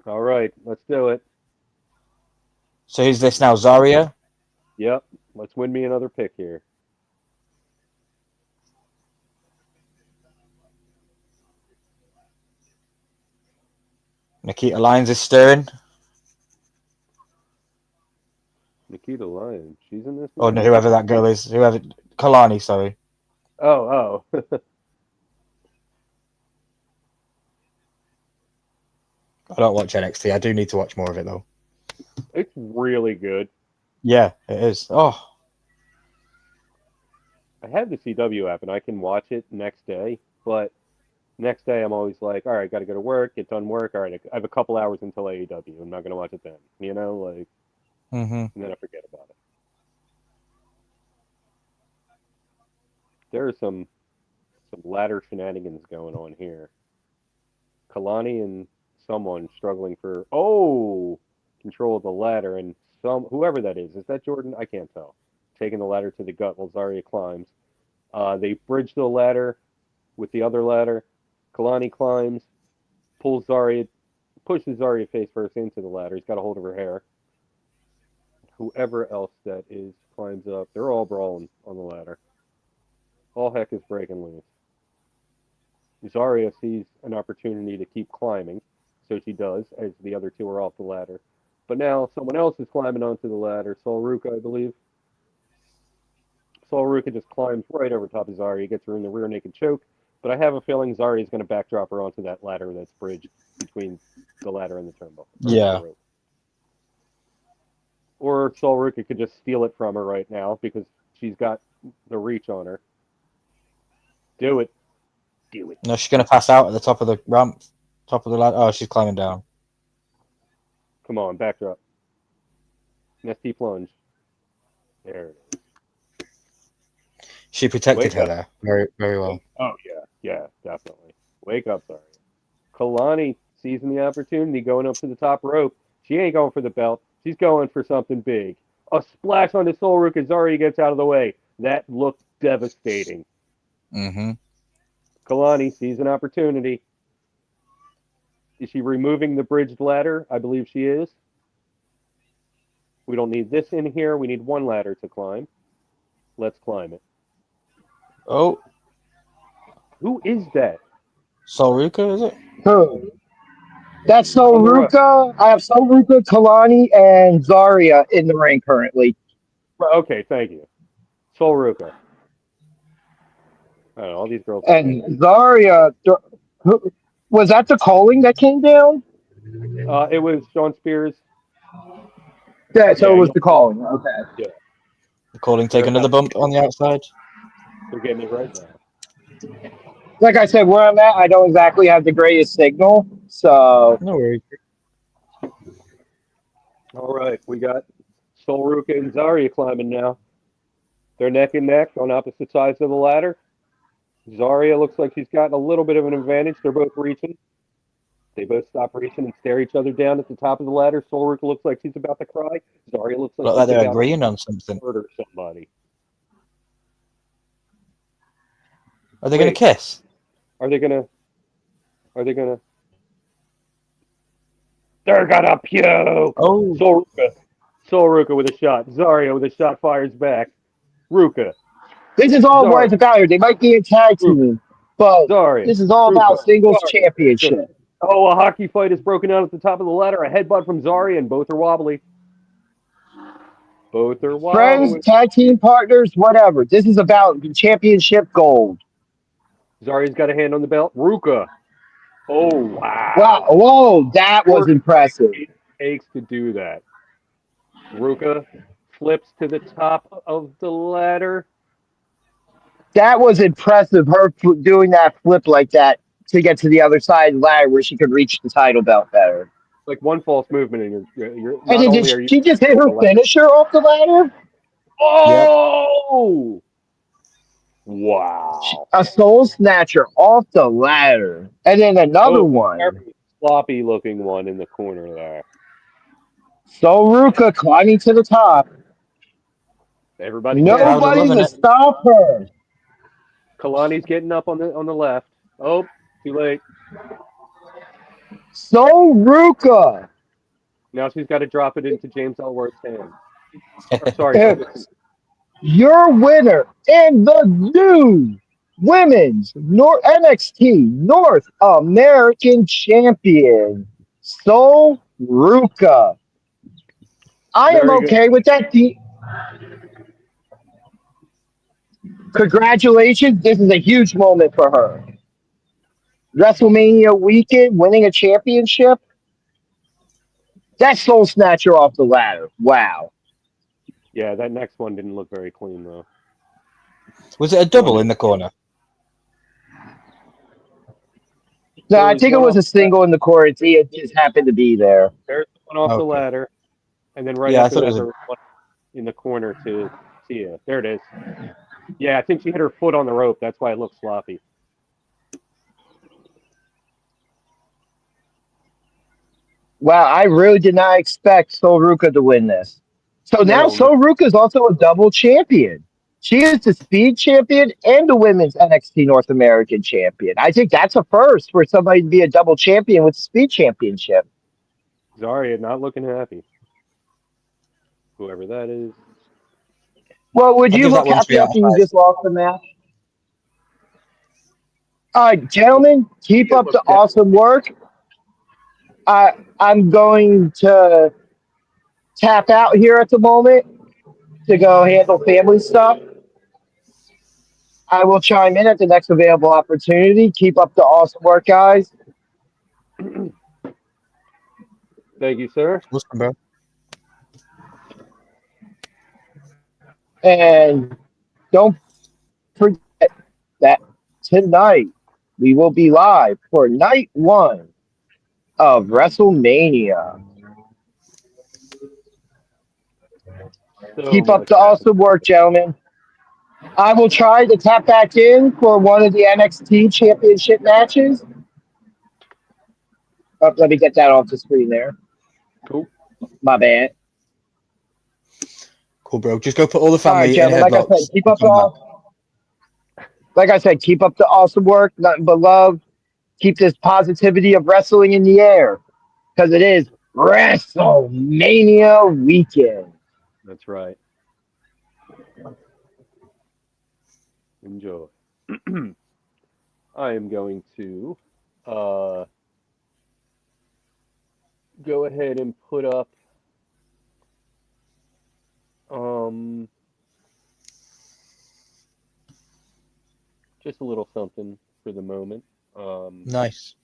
All right, let's do it. So who's this now? ZARIA? Yep, let's win me another pick here. Nikita Lyons is stirring. Nikita Lyons, she's in this. Or Movie? whoever that girl is. Kelani, sorry. Oh. I don't watch NXT. I do need to watch more of it, though. It's really good. Yeah, it is. Oh. I have the CW app and I can watch it next day, but next day I'm always like, all right, got to go to work, get done work. All right, I have a couple hours until AEW. I'm not going to watch it then, Mm-hmm. and then I forget about it. There are some ladder shenanigans going on here. Kelani and someone struggling for control of the ladder, and whoever that is that Jordynne? I can't tell. Taking the ladder to the gut while ZARIA climbs. They bridge the ladder with the other ladder. Kelani climbs, pushes ZARIA face first into the ladder. He's got a hold of her hair. Whoever else that is climbs up. They're all brawling on the ladder. All heck is breaking loose. ZARIA sees an opportunity to keep climbing, so she does, as the other two are off the ladder. But now someone else is climbing onto the ladder. Ruca, I believe. Ruca just climbs right over top of ZARIA, gets her in the rear naked choke. But I have a feeling ZARIA is going to backdrop her onto that ladder that's bridged between the ladder and the turnbuckle. Yeah. Or Ruca could just steal it from her right now because she's got the reach on her. Do it. No, she's going to pass out at the top of the ramp. Top of the ladder. Oh, she's climbing down. Come on, backdrop. Nesty plunge. There it is. She protected her there very, very well. Oh, yeah, definitely. Wake up, sorry. Kelani seizing the opportunity, going up to the top rope. She ain't going for the belt. She's going for something big. A splash on the Ruca. ZARIA gets out of the way. That looked devastating. Mm-hmm. Kelani sees an opportunity. Is she removing the bridged ladder? I believe she is. We don't need this in here. We need one ladder to climb. Let's climb it. Oh. Who is that? Ruca, is it? Who? That's Ruca. I have Ruca, Kelani, and ZARIA in the ring currently. Okay, thank you. Ruca. I don't know, all these girls. And ZARIA, was that the calling that came down? It was Sean Spears. Yeah, so it was the calling. Okay. Yeah. The calling take another bump on the outside. They're getting it right now. Like I said, where I'm at, I don't exactly have the greatest signal, so. No worries. All right, we got Ruca and ZARIA climbing now. They're neck and neck on opposite sides of the ladder. ZARIA looks like she's gotten a little bit of an advantage. They're both reaching. They both stop reaching and stare each other down at the top of the ladder. Ruca looks like she's about to cry. ZARIA looks like they're agreeing on something. Murder somebody. Are they going to kiss? Are they gonna? They're gonna puke. Oh. Ruca with a shot. ZARIA with a shot fires back. Ruca. This is all boys about here. They might be a tag team, but this is all about singles championship. Oh, a hockey fight is broken out at the top of the ladder. A headbutt from ZARIA, and both are wobbly. Friends, tag team partners, whatever. This is about championship gold. ZARIA's got a hand on the belt. Ruca. Oh, wow. Wow. Whoa, that was impressive. It takes to do that. Ruca flips to the top of the ladder. That was impressive, her doing that flip like that to get to the other side of the ladder where she could reach the title belt better. Like one false movement and you're and then did she just hit her finisher off the ladder? Oh! Yep. Wow. A soul snatcher off the ladder. And then another one. Sloppy looking one in the corner there. So Ruca climbing to the top. Everybody can. Crowd are Nobody loving to it. stop her. Kalani's getting up on the left. Oh, too late. So Ruca. Now she's got to drop it into James Ellsworth's hand. Or, sorry, Ferguson. Your winner and the new women's NXT North American champion, Sol Ruca. I am Very good. okay with that. Congratulations. This is a huge moment for her. WrestleMania weekend, winning a championship. That's Soul Snatcher off the ladder. Wow. Yeah, that next one didn't look very clean, though. Was it a double in the corner? No, There I was think it one was off a single in the quarantine. It just happened to be there. There's one off the Okay. ladder. And then right Yeah, I after thought it that, was there was one in the corner to Thea. There it is. Yeah, I think she hit her foot on the rope. That's why it looks sloppy. Wow, I really did not expect Sol Ruca to win this. So now No, Sol Ruca is also a double champion. She is the speed champion and the women's NXT North American champion. I think that's a first for somebody to be a double champion with the speed championship. ZARIA not looking happy. Whoever that is. Well, would I'll you give that look one 3 happy out of after you 5. just lost the match? All right, gentlemen, keep up the awesome work. I'm going to tap out here at the moment to go handle family stuff. I will chime in at the next available opportunity. Keep up the awesome work, guys. Thank you, sir. Awesome, bro. And don't forget that tonight we will be live for night one of WrestleMania. So Keep up much the happened. awesome work, gentlemen. I will try to tap back in for one of the NXT championship matches. Oh, let me get that off the screen there. Cool. My bad. Cool, bro. Just go put all the All right, family in gentlemen. headlocks. Like I said, keep up the awesome work. Nothing but love. Keep this positivity of wrestling in the air because it is WrestleMania weekend. That's right. Enjoy. I am going to go ahead and put up just a little something for the moment. Nice.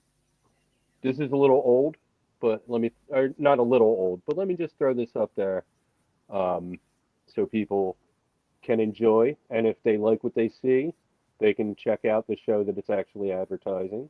This is a little old, but not a little old, but let me just throw this up there so people can enjoy. And if they like what they see, they can check out the show that it's actually advertising.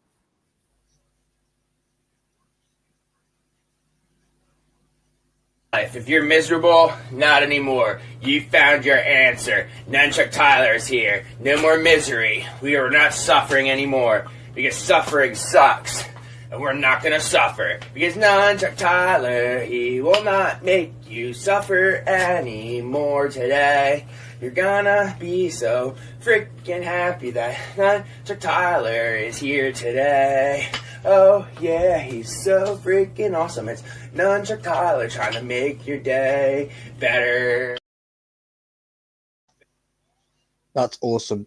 If you're miserable, not anymore. You found your answer. Nunchuck Tyler's here. No more misery. We are not suffering anymore because suffering sucks. And we're not gonna suffer because Nunchuck Tyler, he will not make you suffer anymore today. You're gonna be so freaking happy that Nunchuck Tyler is here today. Oh yeah, he's so freaking awesome. It's Nunchuck Tyler trying to make your day better. That's awesome.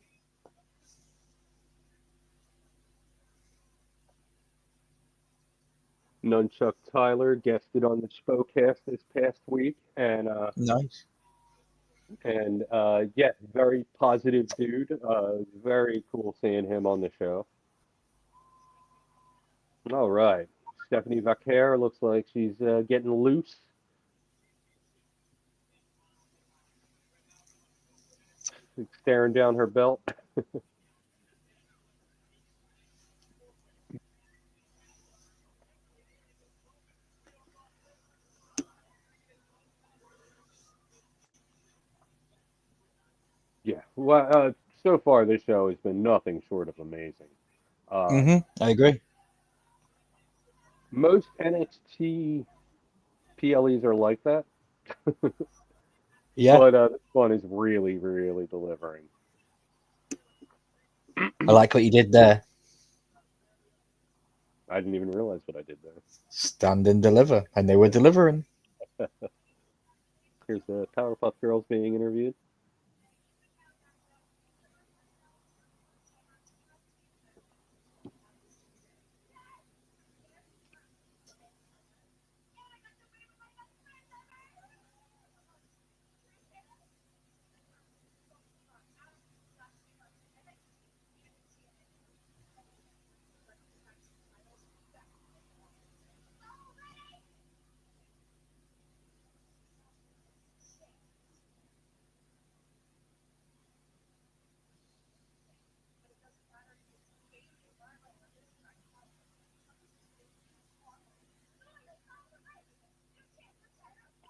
Nunchuck Tyler guested on the Spokecast this past week, and Nice. yeah, very positive dude. Very cool seeing him on the show. All right, Stephanie Vaquer looks like she's getting loose. Staring down her belt. Yeah, well, so far this show has been nothing short of amazing. I agree. Most NXT PLEs are like that. Yeah, But this one is really, really delivering. I like what you did there. I didn't even realize what I did there. Stand and deliver, and they were delivering. Here's the Powerpuff Girls being interviewed.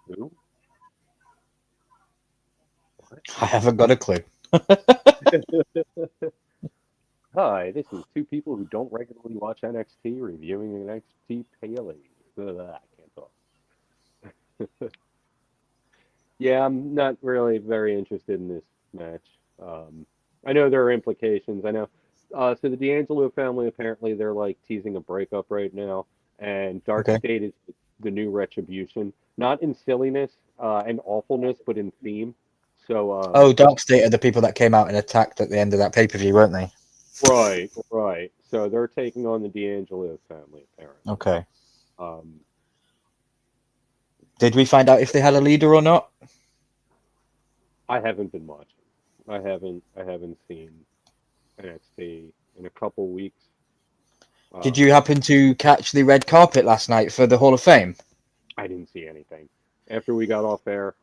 Who? I haven't got a clue. Hi, this is two people who don't regularly watch NXT reviewing NXT PLE. I can't talk. Yeah, I'm not really very interested in this match. I know there are implications. I know. So the D'Angelo family, apparently they're like teasing a breakup right now, and Dark Okay. State is the new Retribution, not in silliness and awfulness, but in theme. So Oh, Dark State are the people that came out and attacked at the end of that pay-per-view, weren't they? right. So they're taking on the D'Angelo family, apparently. Okay. Um, Did we find out if they had a leader or not? I haven't been watching. I haven't seen NXT in a couple weeks. Did you happen to catch the red carpet last night for the Hall of Fame? I didn't see anything. After we got off air,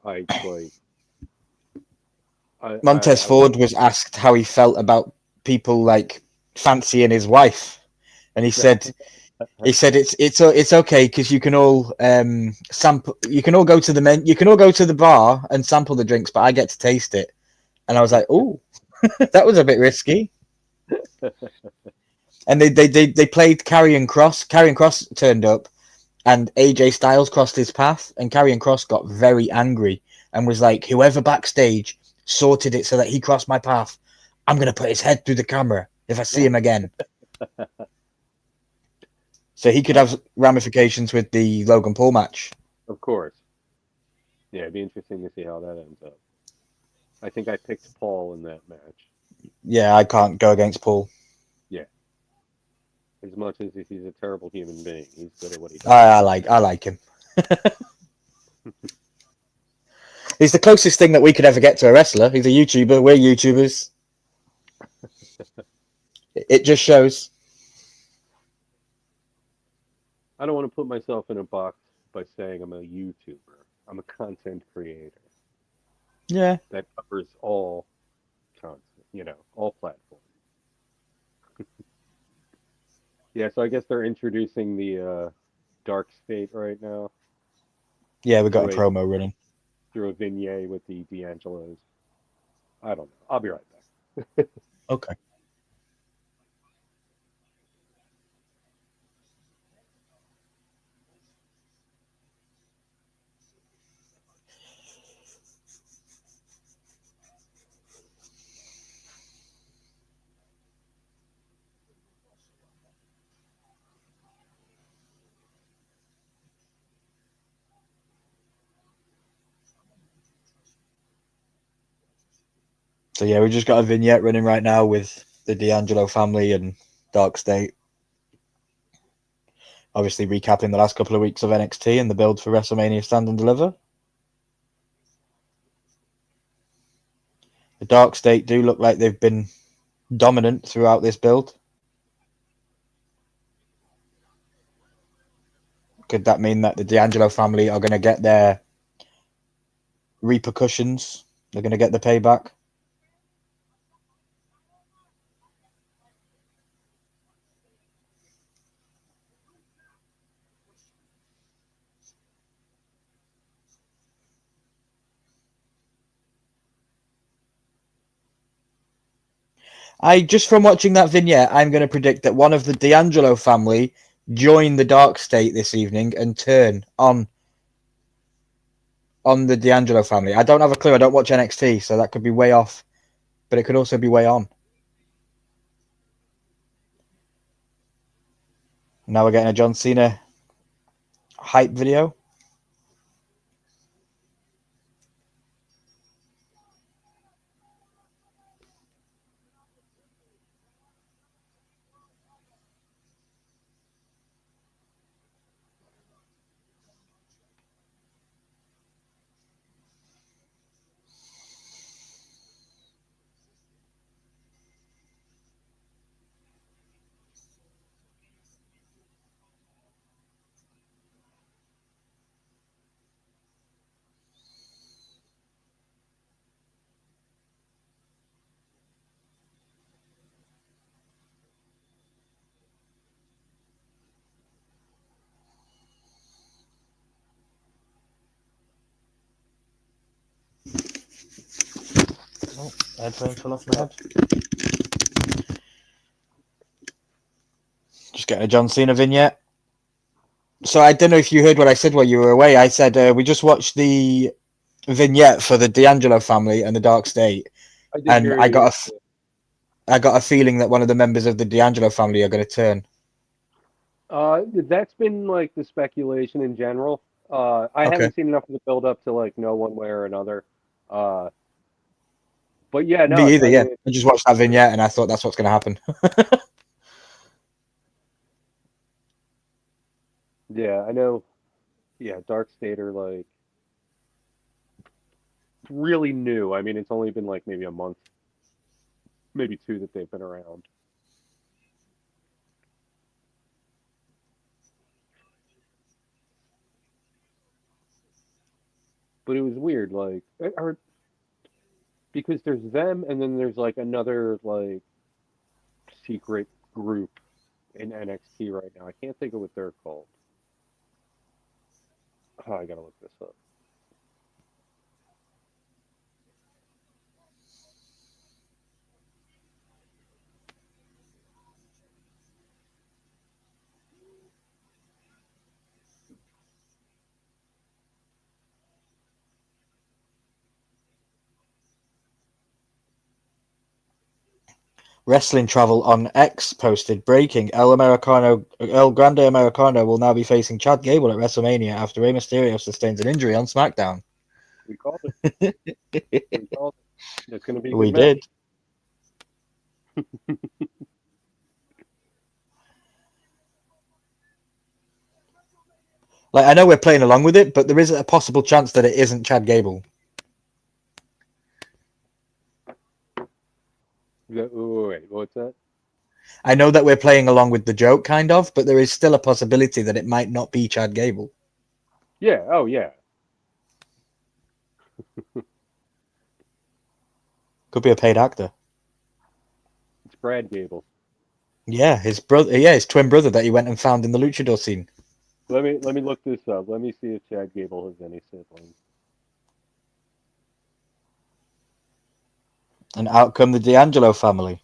Montez Ford was asked how he felt about people like fancying his wife, and he said it's okay because you can all sample. You can all go to the bar and sample the drinks, but I get to taste it. And I was like, oh, that was a bit risky. And they played Karrion Kross. Karrion Kross turned up, and AJ Styles crossed his path, and Karrion Kross got very angry and was like, whoever backstage sorted it so that he crossed my path, I'm going to put his head through the camera if I see him again. So he could have ramifications with the Logan Paul match. Of course. Yeah, it'd be interesting to see how that ends up. I think I picked Paul in that match. Yeah, I can't go against Paul. Yeah. As much as he's a terrible human being, he's good at what he does. I like him. He's the closest thing that we could ever get to a wrestler. He's a YouTuber. We're YouTubers. It just shows. I don't want to put myself in a box by saying I'm a YouTuber. I'm a content creator. Yeah. That covers all content, all platforms. Yeah, so I guess they're introducing the Dark State right now. Yeah, we got a promo running. Through a vignette with the D'Angelos. I don't know. I'll be right back. Okay. So yeah, we just got a vignette running right now with the D'Angelo family and Dark State. Obviously recapping the last couple of weeks of NXT and the build for WrestleMania Stand and Deliver. The Dark State do look like they've been dominant throughout this build. Could that mean that the D'Angelo family are going to get their repercussions? They're going to get the payback? Just from watching that vignette, I'm going to predict that one of the D'Angelo family join the Dark State this evening and turn on on the D'Angelo family. I don't have a clue. I don't watch NXT, so that could be way off, but it could also be way on. Now we're getting a John Cena hype video. Oh, headphones fell off my head. Just getting a John Cena vignette. So I don't know if you heard what I said while you were away. I said we just watched the vignette for the D'Angelo family and the Dark State, and I got a feeling that one of the members of the D'Angelo family are going to turn. That's been like the speculation in general. I haven't seen enough of the build up to like know one way or another. But yeah, no. Me either. I just watched that vignette and I thought that's what's going to happen. Yeah, I know. Yeah, Dark State are like really new. I mean, it's only been like maybe a month, maybe 2 that they've been around. But it was weird, like, because there's them, and then there's like another like secret group in NXT right now. I can't think of what they're called. Oh, I gotta look this up. Wrestling Travel on X posted breaking: El Grande Americano will now be facing Chad Gable at WrestleMania after Rey Mysterio sustains an injury on SmackDown. We called it. We called it. It's gonna be a good We match. did. Like, I know we're playing along with it, but there is a possible chance that it isn't Chad Gable. Wait, what's that? I know that we're playing along with the joke, kind of, but there is still a possibility that it might not be Chad Gable. Yeah. Oh, yeah. Could be a paid actor. It's Brad Gable. Yeah, his brother. Yeah, his twin brother that he went and found in the luchador scene. Let me look this up. Let me see if Chad Gable has any siblings. And out come the D'Angelo family.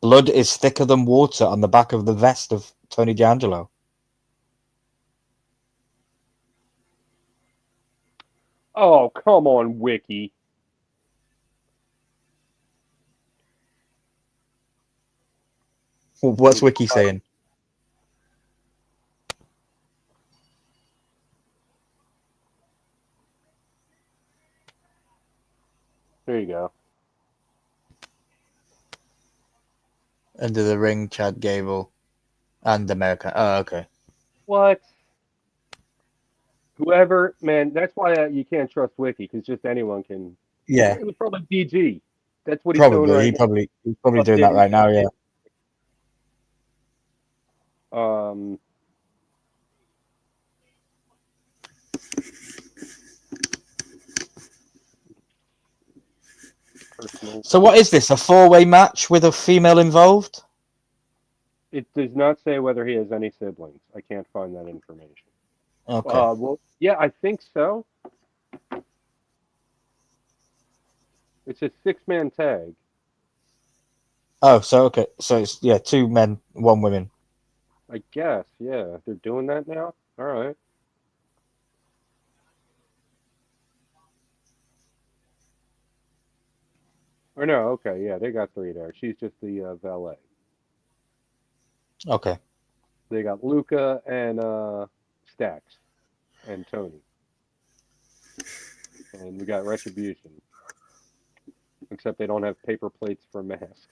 Blood is thicker than water on the back of the vest of Tony D'Angelo. Oh, come on, Wiki. What's Wiki saying? There you go. Under the ring, Chad Gable and America. Oh, okay. What? Whoever, man, that's why you can't trust Wiki, because just anyone can. Yeah. It was probably DG. That's what he's doing right now. He's probably doing that right now, yeah. So what is this? A 4-way match with a female involved? It does not say whether he has any siblings. I can't find that information. Okay. Well, yeah, I think so. It's a 6-man tag. Oh, so okay. So it's 2 men, 1 woman. I guess, yeah. They're doing that now? All right. Or no, okay, yeah, they got 3 there. She's just the valet. Okay. They got Luca and Stax and Tony. And we got Retribution. Except they don't have paper plates for masks.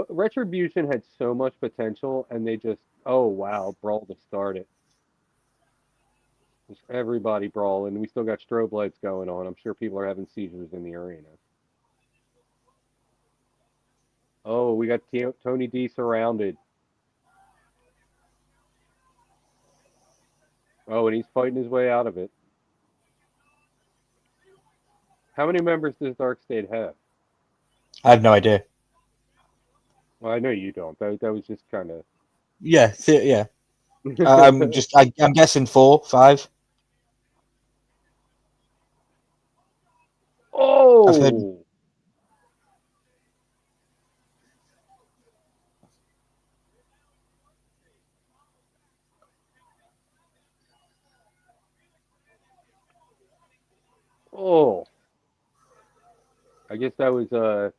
Retribution had so much potential, and they just, oh wow, brawl to start it. Just everybody brawling. We still got strobe lights going on. I'm sure people are having seizures in the arena. Oh, we got Tony D surrounded. Oh, and he's fighting his way out of it. How many members does Dark State have? I have no idea. Well, I know you don't. That was just kind of. Yeah, yeah. I'm guessing 4, 5. I've heard. Oh! Oh! I guess that was a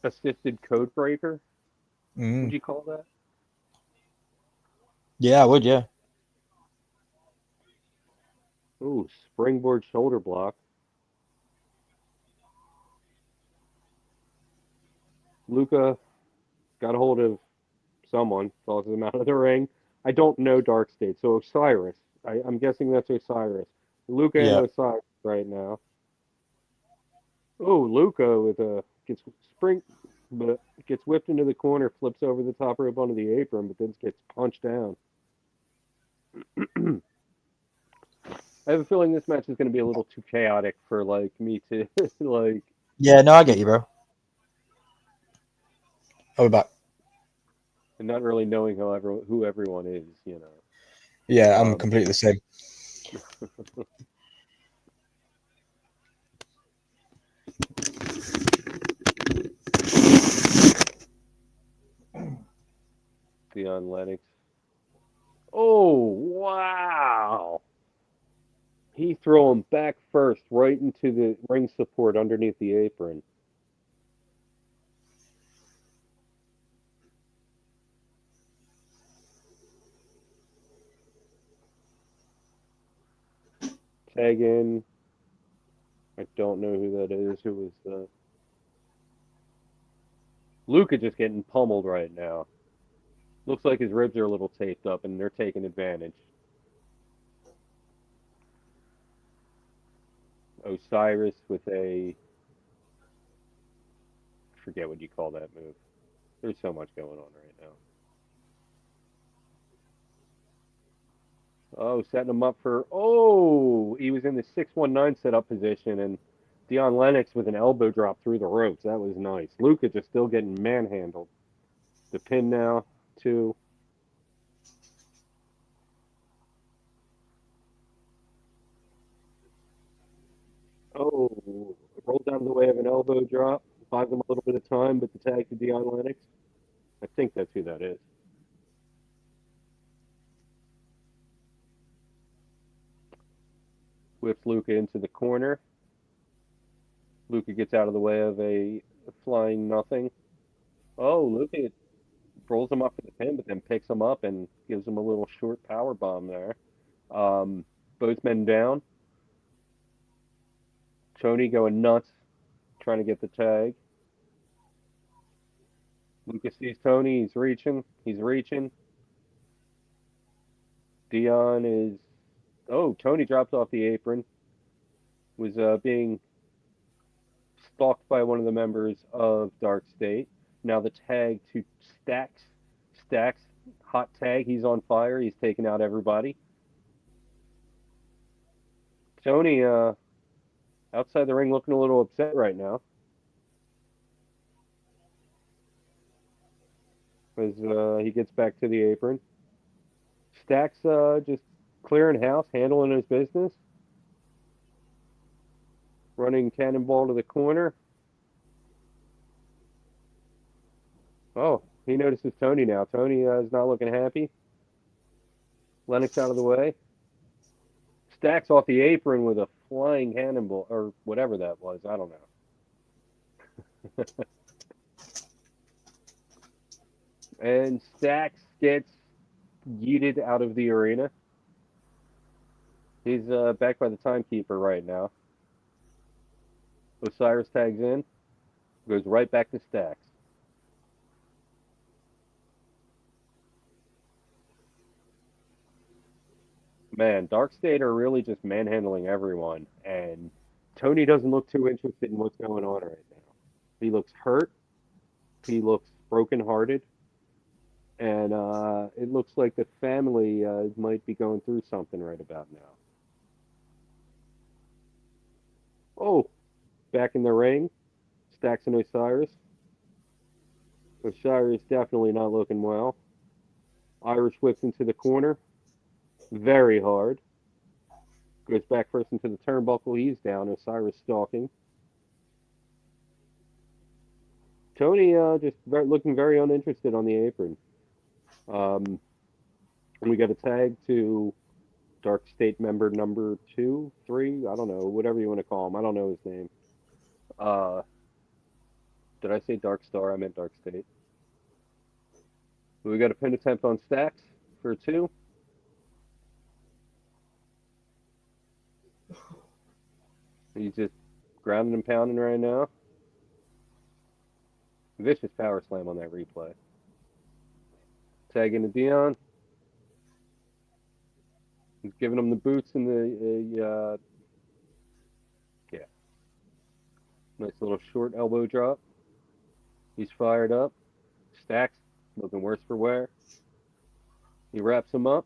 assisted code breaker. Would you call that? Yeah, I would. Yeah. Ooh, springboard shoulder block. Luca got a hold of someone, tosses him out of the ring. I don't know Dark State, so Osiris. I'm guessing that's Osiris. Luca and Yeah. Osiris right now. Oh, Luca with gets but gets whipped into the corner, flips over the top rope onto the apron, but then gets punched down. I have a feeling this match is going to be a little too chaotic for like me to like. Yeah. No, I get you, bro. I'll be back. And not really knowing who everyone is, you know. Yeah, I'm completely the same. Dion Lennox. Oh, wow. He threw him back first, right into the ring support underneath the apron. Tag in. I don't know who that is. Who was that? Luca just getting pummeled right now. Looks like his ribs are a little taped up, and they're taking advantage. Osiris with a... I forget what you call that move. There's so much going on right now. Oh, setting him up for... Oh! He was in the 619 setup position, and Dion Lennox with an elbow drop through the ropes. That was nice. Luca just still getting manhandled. The pin now, too. Oh, rolls out of the way of an elbow drop. Buys him a little bit of time, but the tag to Dion Lennox. I think that's who that is. Whips Luca into the corner. Luca gets out of the way of a flying nothing. Oh, Luca rolls him up for the pin, but then picks him up and gives him a little short power bomb there. Both men down. Tony going nuts, trying to get the tag. Luca sees Tony. He's reaching. He's reaching. Dion is... Oh, Tony drops off the apron. Was being stalked by one of the members of Dark State. Now the tag to Stax. Stax, hot tag. He's on fire. He's taking out everybody. Tony outside the ring looking a little upset right now. As he gets back to the apron. Stax just clearing house, handling his business. Running cannonball to the corner. Oh, he notices Tony now. Tony is not looking happy. Lennox out of the way. Stax off the apron with a flying cannonball or whatever that was. I don't know. And Stax gets yeeted out of the arena. He's back by the timekeeper right now. Osiris tags in, goes right back to Stax. Man, Dark State are really just manhandling everyone, and Tony doesn't look too interested in what's going on right now. He looks hurt. He looks brokenhearted. And it looks like the family might be going through something right about now. Oh, back in the ring, Stax and Osiris. Osiris definitely not looking well. Irish whips into the corner. Very hard. Goes back first into the turnbuckle. He's down. Osiris stalking. Tony just looking very uninterested on the apron. And we got a tag to Dark State member number 2, 3, I don't know, whatever you want to call him. I don't know his name. Did I say Dark Star? I meant Dark State. We got a pin attempt on Stax for a 2. He's just grounding and pounding right now. Vicious power slam on that replay. Tag into Dion. He's giving him the boots and the nice little short elbow drop. He's fired up. Stax looking worse for wear. He wraps him up.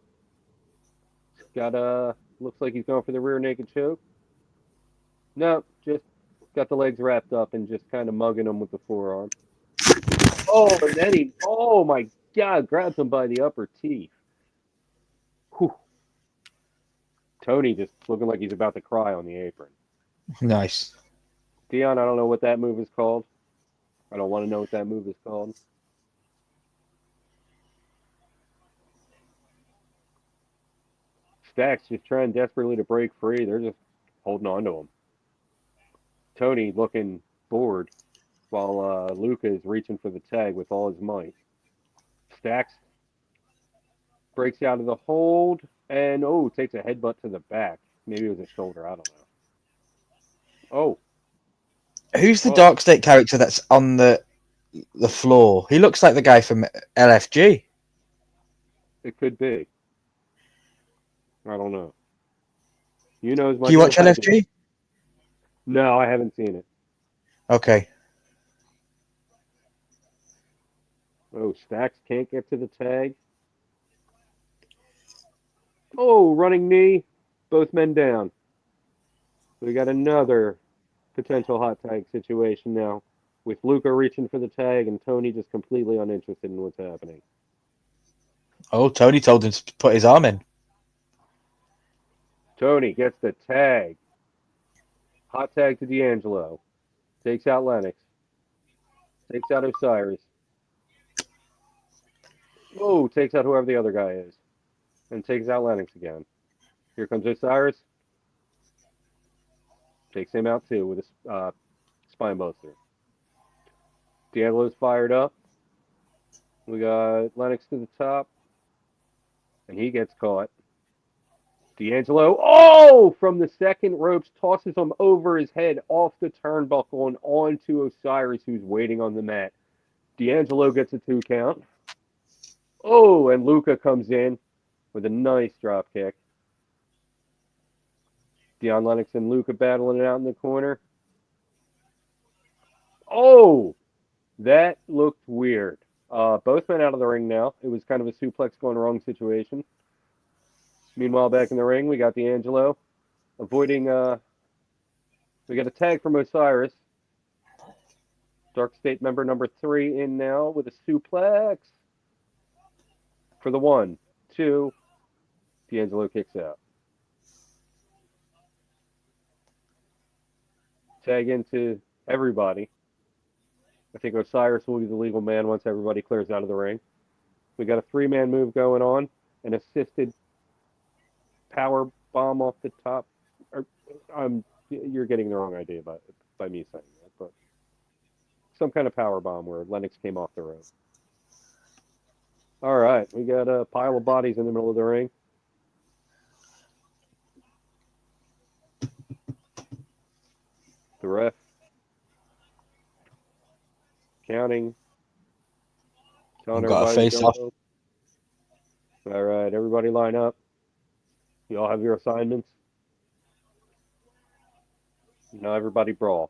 Looks like he's going for the rear naked choke. No, just got the legs wrapped up and just kind of mugging him with the forearm. Oh, and then oh my God, grabs him by the upper teeth. Whew. Tony just looking like he's about to cry on the apron. Nice. Dion, I don't know what that move is called. I don't want to know what that move is called. Stax just trying desperately to break free. They're just holding on to him. Tony looking bored while Luca is reaching for the tag with all his might. Stax breaks out of the hold and takes a headbutt to the back. Maybe it was a shoulder. I don't know. Who's the Dark State character that's on the floor? He looks like the guy from LFG. It could be. I don't know. You know as much. Do you watch as I LFG? do. No, I haven't seen it. Okay. Stax can't get to the tag. Running knee. Both men down. We got another potential hot tag situation now with Luca reaching for the tag and Tony just completely uninterested in what's happening. Oh, Tony told him to put his arm in. Tony gets the tag. Hot tag to D'Angelo. Takes out Lennox. Takes out Osiris. Takes out whoever the other guy is. And takes out Lennox again. Here comes Osiris. Takes him out too with a spine buster. D'Angelo's fired up. We got Lennox to the top. And he gets caught. D'Angelo, from the second ropes, tosses him over his head off the turnbuckle and onto Osiris, who's waiting on the mat. D'Angelo gets a 2 count. And Luca comes in with a nice drop kick. Dion Lennox and Luca battling it out in the corner. That looked weird. Both men out of the ring now. It was kind of a suplex going wrong situation. Meanwhile, back in the ring, we got D'Angelo avoiding. We got a tag from Osiris. Dark State member number 3 in now with a suplex. For the 1, 2. D'Angelo kicks out. Tag into everybody. I think Osiris will be the legal man once everybody clears out of the ring. We got a 3-man move going on. An assisted power bomb off the top You're getting the wrong idea by me saying that, but some kind of power bomb where Lennox came off the rope. All right, we got a pile of bodies in the middle of the ring. The ref counting. Telling Got a everybody to face go. off. All right, everybody line up. You all have your assignments. Now everybody brawl.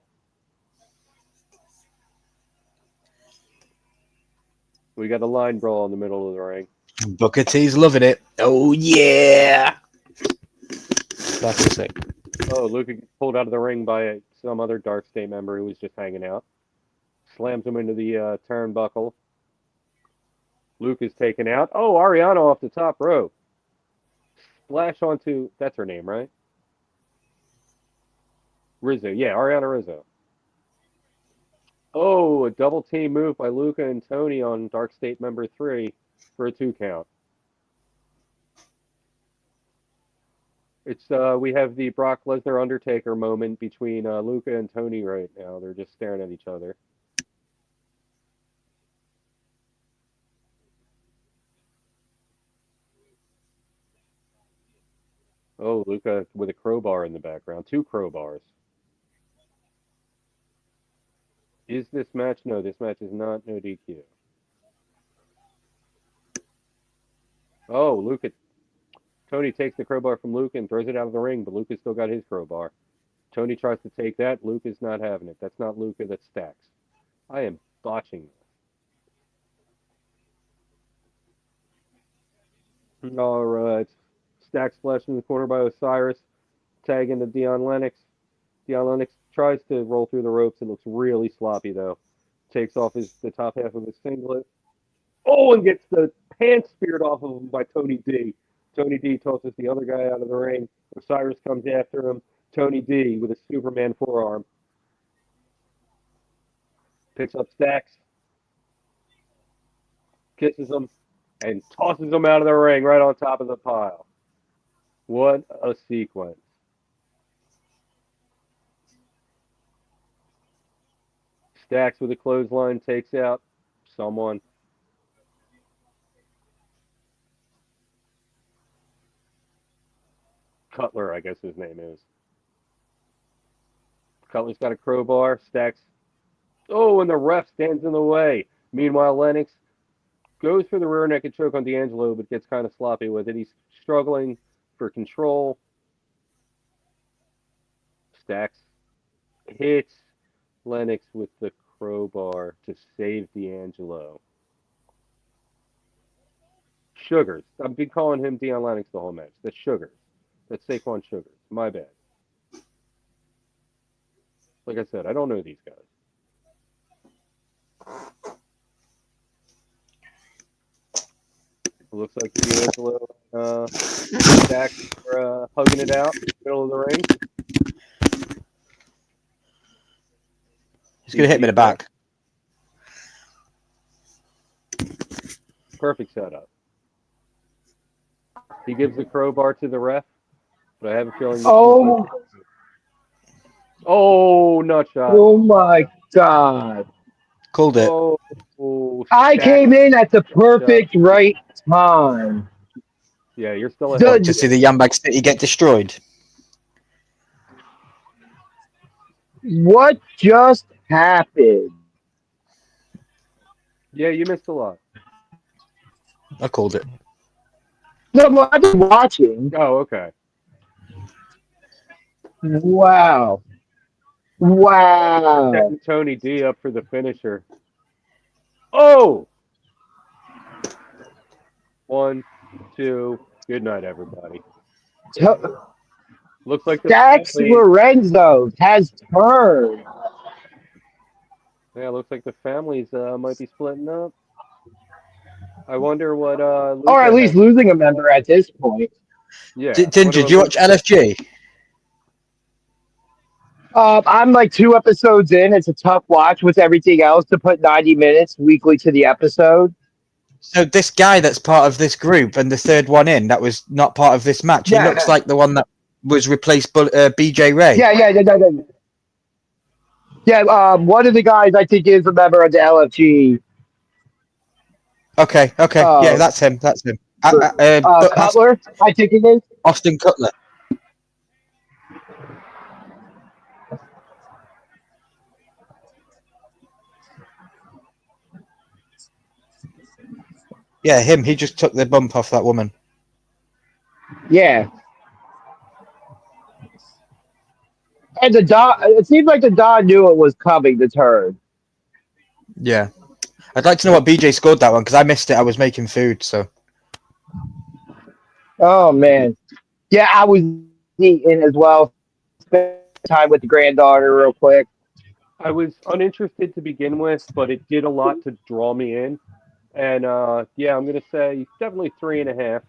We got a line brawl in the middle of the ring. Booker T's loving it. Oh yeah. That's a sick. Oh, Luca gets pulled out of the ring by some other Dark State member who was just hanging out. Slams him into the turnbuckle. Luke is taken out. Oh, Ariana off the top rope. Splash onto, that's her name, right? Rizzo. Yeah, Ariana Rizzo. Oh, a double team move by Luca and Tony on Dark State member 3 for a 2 count. It's we have the Brock Lesnar Undertaker moment between Luca and Tony right now. They're just staring at each other. Oh, Luca with a crowbar in the background. 2 crowbars. Is this match? No, this match is not no DQ. Oh, Luca. Tony takes the crowbar from Luke and throws it out of the ring, but Luke has still got his crowbar. Tony tries to take that. Luke is not having it. That's not Luca, that's Stacks. I am botching this. All right. Stacks flash in the corner by Osiris. Tag into Dion Lennox. Dion Lennox tries to roll through the ropes. It looks really sloppy, though. Takes off the top half of his singlet. Oh, and gets the pants speared off of him by Tony D. Tony D tosses the other guy out of the ring. Osiris comes after him. Tony D with a Superman forearm. Picks up Stacks. Kisses him. And tosses him out of the ring right on top of the pile. What a sequence. Stacks with a clothesline takes out someone. Cutler, I guess his name is. Cutler's got a crowbar. Stacks. Oh, and the ref stands in the way. Meanwhile, Lennox goes for the rear naked choke on D'Angelo, but gets kind of sloppy with it. He's struggling for control. Stacks hits Lennox with the crowbar to save D'Angelo. Sugars. I've been calling him Dion Lennox the whole match. That's Sugars. That's Saquon Sugars. My bad. Like I said, I don't know these guys. It looks like D'Angelo Stacks are hugging it out in the middle of the ring. He's going to hit me in the back. Perfect setup. He gives the crowbar to the ref, but I have a feeling. Oh nut shot. Oh my God. Called it. I came in at the perfect right time. Yeah, you're still ahead. To see the Yambag City get destroyed. What just happened? Yeah, you missed a lot. I called it. No, I've been watching. Oh, okay. Wow. Setting Tony D up for the finisher. Oh! 1, 2. Good night, everybody. Looks like the Dax Lorenzo has turned. Yeah, looks like the families might be splitting up. I wonder what. Or at least losing a member at this point. Yeah. Did you watch LFG? I'm like 2 episodes in. It's a tough watch with everything else to put 90 minutes weekly to the episode. So this guy that's part of this group and the third one in that was not part of this match. Yeah. He looks like the one that was replaced by BJ Ray. Yeah, one of the guys I think is a member of the LFG. Okay. Yeah, that's him. Cutler, I think it is. Austin Cutler. Yeah, him. He just took the bump off that woman. Yeah. And it seems like the Don knew it was coming, the turn. Yeah. I'd like to know what BJ scored that one because I missed it. I was making food, so. Oh, man. Yeah, I was eating as well. Spent time with the granddaughter real quick. I was uninterested to begin with, but it did a lot to draw me in. And yeah, I'm gonna say definitely 3.5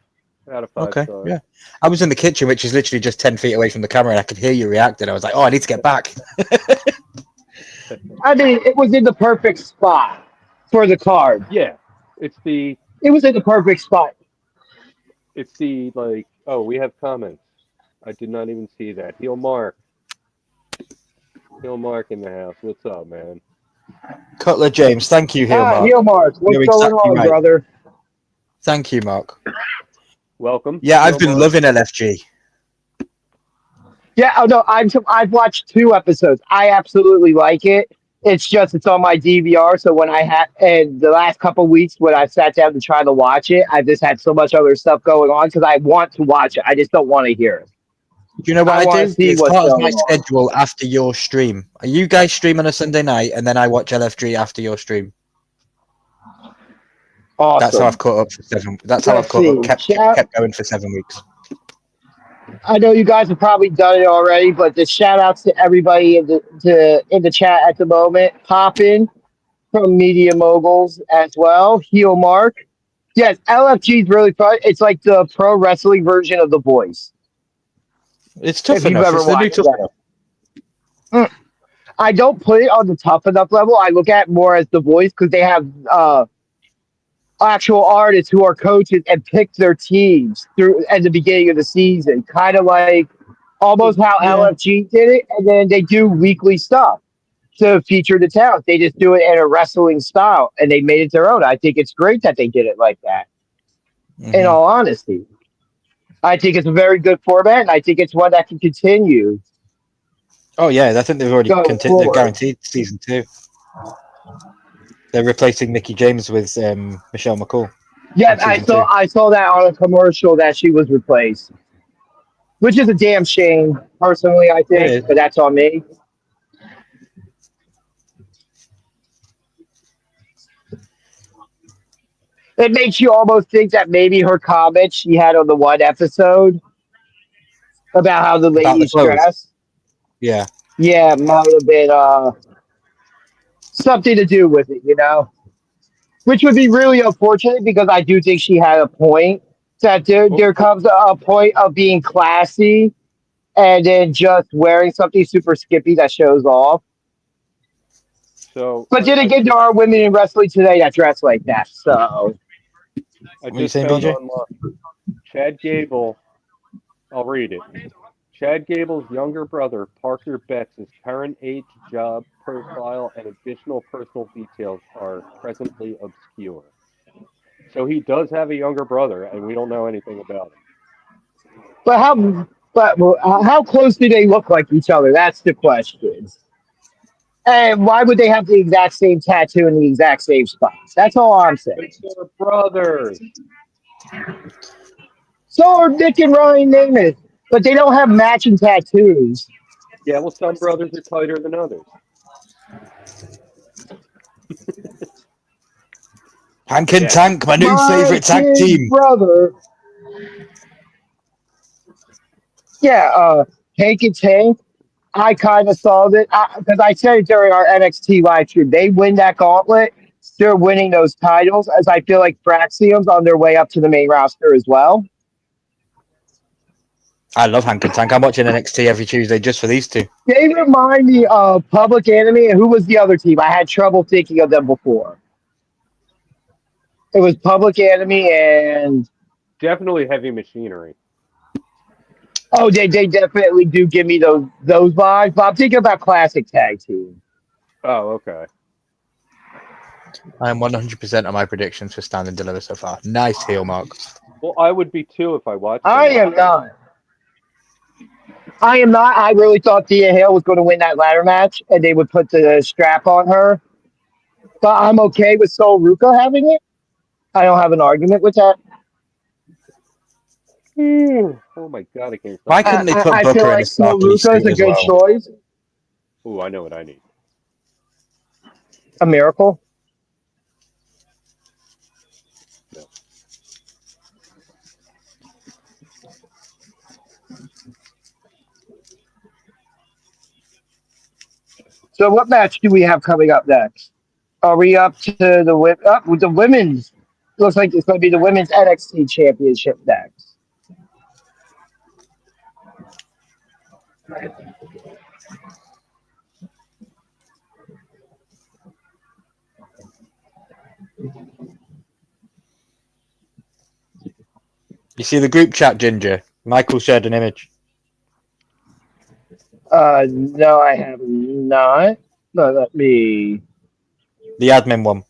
out of 5 stars. Yeah. I was in the kitchen, which is literally just 10 feet away from the camera, and I could hear you reacting. I was like, "Oh, I need to get back." I mean, it was in the perfect spot for the card. Yeah, it was in the perfect spot. It's the like. Oh, we have comments. I did not even see that. Heel Mark in the house. What's up, man? Cutler James, thank you, Heel Mark. Heel Mark, what's You're going exactly on, right. brother? Thank you, Mark. Welcome. Yeah, I've Heel been Mark. loving LFG. Yeah, oh no, I've watched 2 episodes. I absolutely like it. It's on my DVR. So when and the last couple of weeks when I sat down to try to watch it, I've just had so much other stuff going on because I want to watch it. I just don't want to hear it. Do you know what I wanna do? see It's what's part of going my on. schedule after your stream. You guys stream on a Sunday night, and then I watch LFG after your stream. Awesome. That's how I've caught up for 7. That's how I've caught up. Kept going for 7 weeks. I know you guys have probably done it already, but just shout outs to everybody in the chat at the moment. Poppin from Media Moguls as well. Heel Mark. Yes, LFG is really fun. It's like the pro wrestling version of The Voice. It's tough If you've enough. ever It's the new watched tough that. enough. I don't put it on the tough enough level. I look at it more as The Voice because they have actual artists who are coaches and pick their teams through at the beginning of the season, kind of like almost how LFG did it, and then they do weekly stuff to feature the talent. They just do it in a wrestling style, and they made it their own. I think it's great that they did it like that. In all honesty, I think it's a very good format, and I think it's one that can continue. Oh yeah, I think they've already forward. guaranteed season 2. They're replacing Mickey James with Michelle McCool. Yeah, I saw that on a commercial that she was replaced, which is a damn shame, personally. I think, but that's on me. It makes you almost think that maybe her comment she had on the one episode about how the ladies dress, Yeah, might have been something to do with it, which would be really unfortunate because I do think she had a point. That there comes a point of being classy and then just wearing something super skippy that shows off. So, but then again, there are women in wrestling today that dress like that. So I just found online Chad Gable. I'll read it. Chad Gable's younger brother, Parker Betts' current age, job profile, and additional personal details are presently obscure. So he does have a younger brother, and we don't know anything about him. But how close do they look like each other? That's the question. And why would they have the exact same tattoo in the exact same spots? That's all I'm saying. They're brothers. So are Nick and Ryan Namath, but they don't have matching tattoos. Yeah, well, some brothers are tighter than others. Hank and Tank, my new favorite tag team. Brother. Yeah, Hank and Tank. I kind of saw that because I said it during our NXT live stream. They win that gauntlet, they're winning those titles, as I feel like Fraxiom's on their way up to the main roster as well. I love Hank and Tank. I'm watching NXT every Tuesday just for these two. They remind me of Public Enemy, and who was the other team? I had trouble thinking of them before. It was Public Enemy and... Definitely Heavy Machinery. Oh, they definitely do give me those vibes. But I'm thinking about classic tag team. Oh, okay. I am 100% on my predictions for Stand and Deliver so far. Nice heel mark. Well, I would be too if I watched I them. am not. I am not. I really thought Thea Hale was going to win that ladder match, and they would put the strap on her. But I'm okay with Sol Ruca having it. I don't have an argument with that. Oh my god, I can't Why stop couldn't they thinking. put I feel Booker in a like Sol sparkly Ruca is suit a as good well? choice. Ooh, I know what I need. A miracle. No. So, what match do we have coming up next? Are we up to up with the women's? Looks like it's going to be the women's NXT Championship next. You see the group chat, Ginger? Michael shared an image. No, I have not. No, let me. The admin one.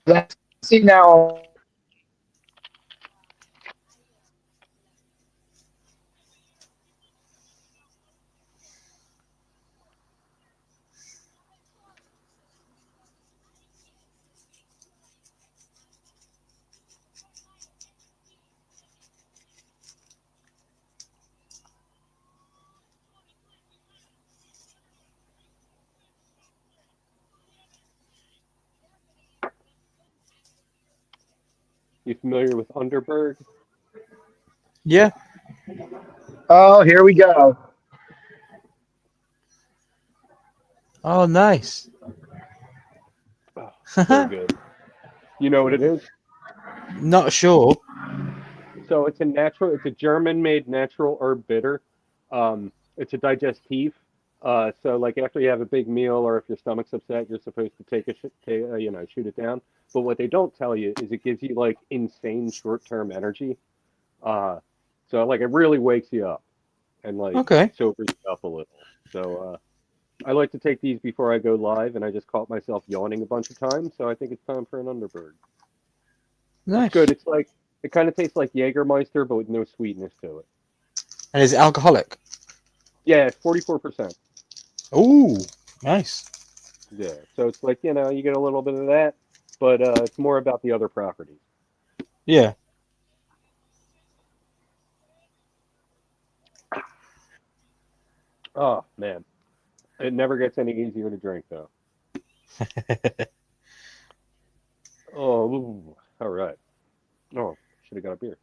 Let's see now. You familiar with Underberg? Yeah. Oh, here we go. Oh, nice. Oh, so good. You know what it is? Not sure. So it's a German-made natural herb bitter. It's a digestif. So like after you have a big meal or if your stomach's upset, you're supposed to shoot it down. But what they don't tell you is it gives you like insane short-term energy. Uh, so like it really wakes you up and like Okay. sobers you up a little. So I like to take these before I go live, and I just caught myself yawning a bunch of times. So I think it's time for an Underberg. Nice. It's good. It's like it kind of tastes like Jägermeister, but with no sweetness to it. And is it alcoholic? Yeah, it's 44%. Ooh, nice. Yeah, so it's like you get a little bit of that, but it's more about the other properties. Yeah. Oh man, it never gets any easier to drink though. Oh, ooh, all right. Oh, should have got a beer.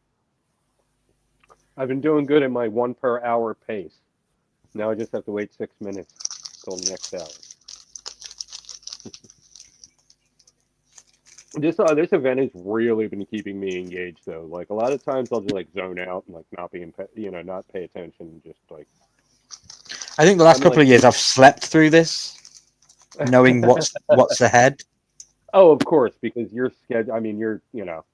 I've been doing good at my 1 per hour pace. Now I just have to wait 6 minutes till the next hour. This event has really been keeping me engaged though. Like a lot of times I'll just like zone out and like not pay attention and just like. I think the last I'm couple like, of years I've slept through this, knowing what's ahead. Oh, of course, because your schedule. I mean,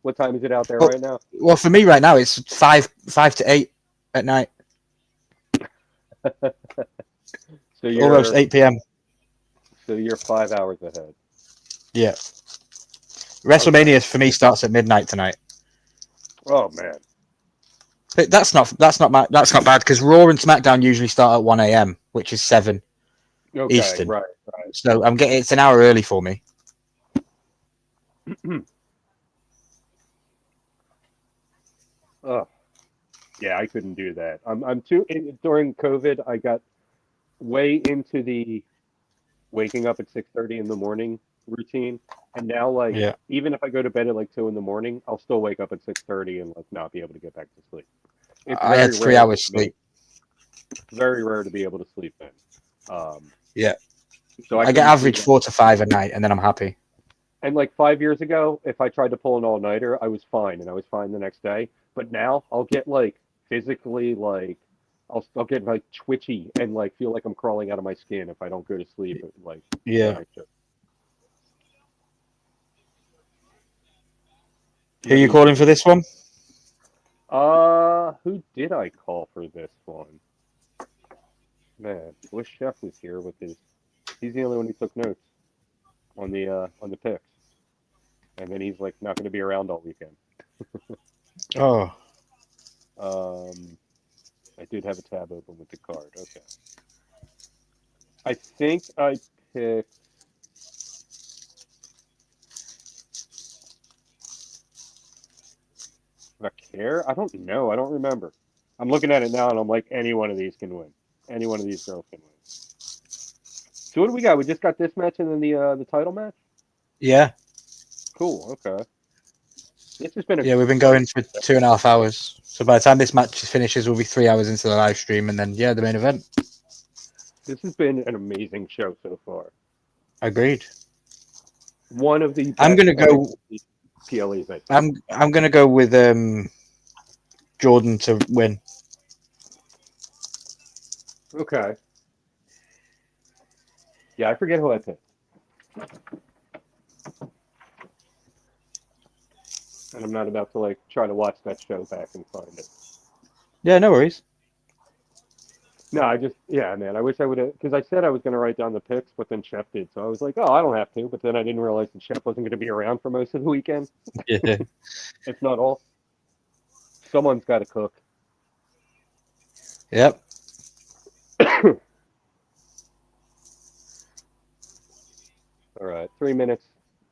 what time is it out there Well, right now? well, for me right now it's 5 to 8 at night, So almost 8 p.m. you're 5 hours ahead. Yeah. WrestleMania for me starts at midnight tonight. Oh man. But that's not bad because Raw and SmackDown usually start at 1 a.m., which is 7 Okay, Eastern. right. So it's an hour early for me. Oh, yeah, I couldn't do that. I'm too during COVID. I got way into the waking up at 6:30 in the morning routine, and now like Yeah. even if I go to bed at like 2 in the morning, I'll still wake up at 6:30 and like not be able to get back to sleep. It's I had 3 hours sleep. Very rare to be able to sleep then. Yeah. So I get average 4 to 5 a night, and then I'm happy. And like 5 years ago, if I tried to pull an all-nighter, I was fine, and I was fine the next day. But now I'll get like physically like I'll get like twitchy and like feel like I'm crawling out of my skin if I don't go to sleep. Like Yeah. Who Who are you calling for this one? Who did I call for this one? Man, wish Chef was here with his. He's the only one who took notes on the picks, and then he's like not going to be around all weekend. Oh, I did have a tab open with the card. Okay. I think I picked. Vaquer? I don't know. I don't remember. I'm looking at it now, and I'm like, any one of these can win. Any one of these girls can win. So what do we got? We just got this match and then the title match. yeah. Cool. Okay. This has been a Yeah, we've been going for 2.5 hours. So by the time this match finishes, we'll be 3 hours into the live stream, and then the main event. This has been an amazing show so far. Agreed. One of the. I'm gonna go. PLEs. I'm gonna go with Jordynne to win. Okay. Yeah, I forget who I picked. And I'm not about to like try to watch that show back and find it. Yeah, no worries. No, man. I wish I would have, because I said I was going to write down the picks, but then Chef did. So I was like, oh, I don't have to. But then I didn't realize that Chef wasn't going to be around for most of the weekend. Yeah. If not all. Someone's got to cook. Yep. All right, 3 minutes.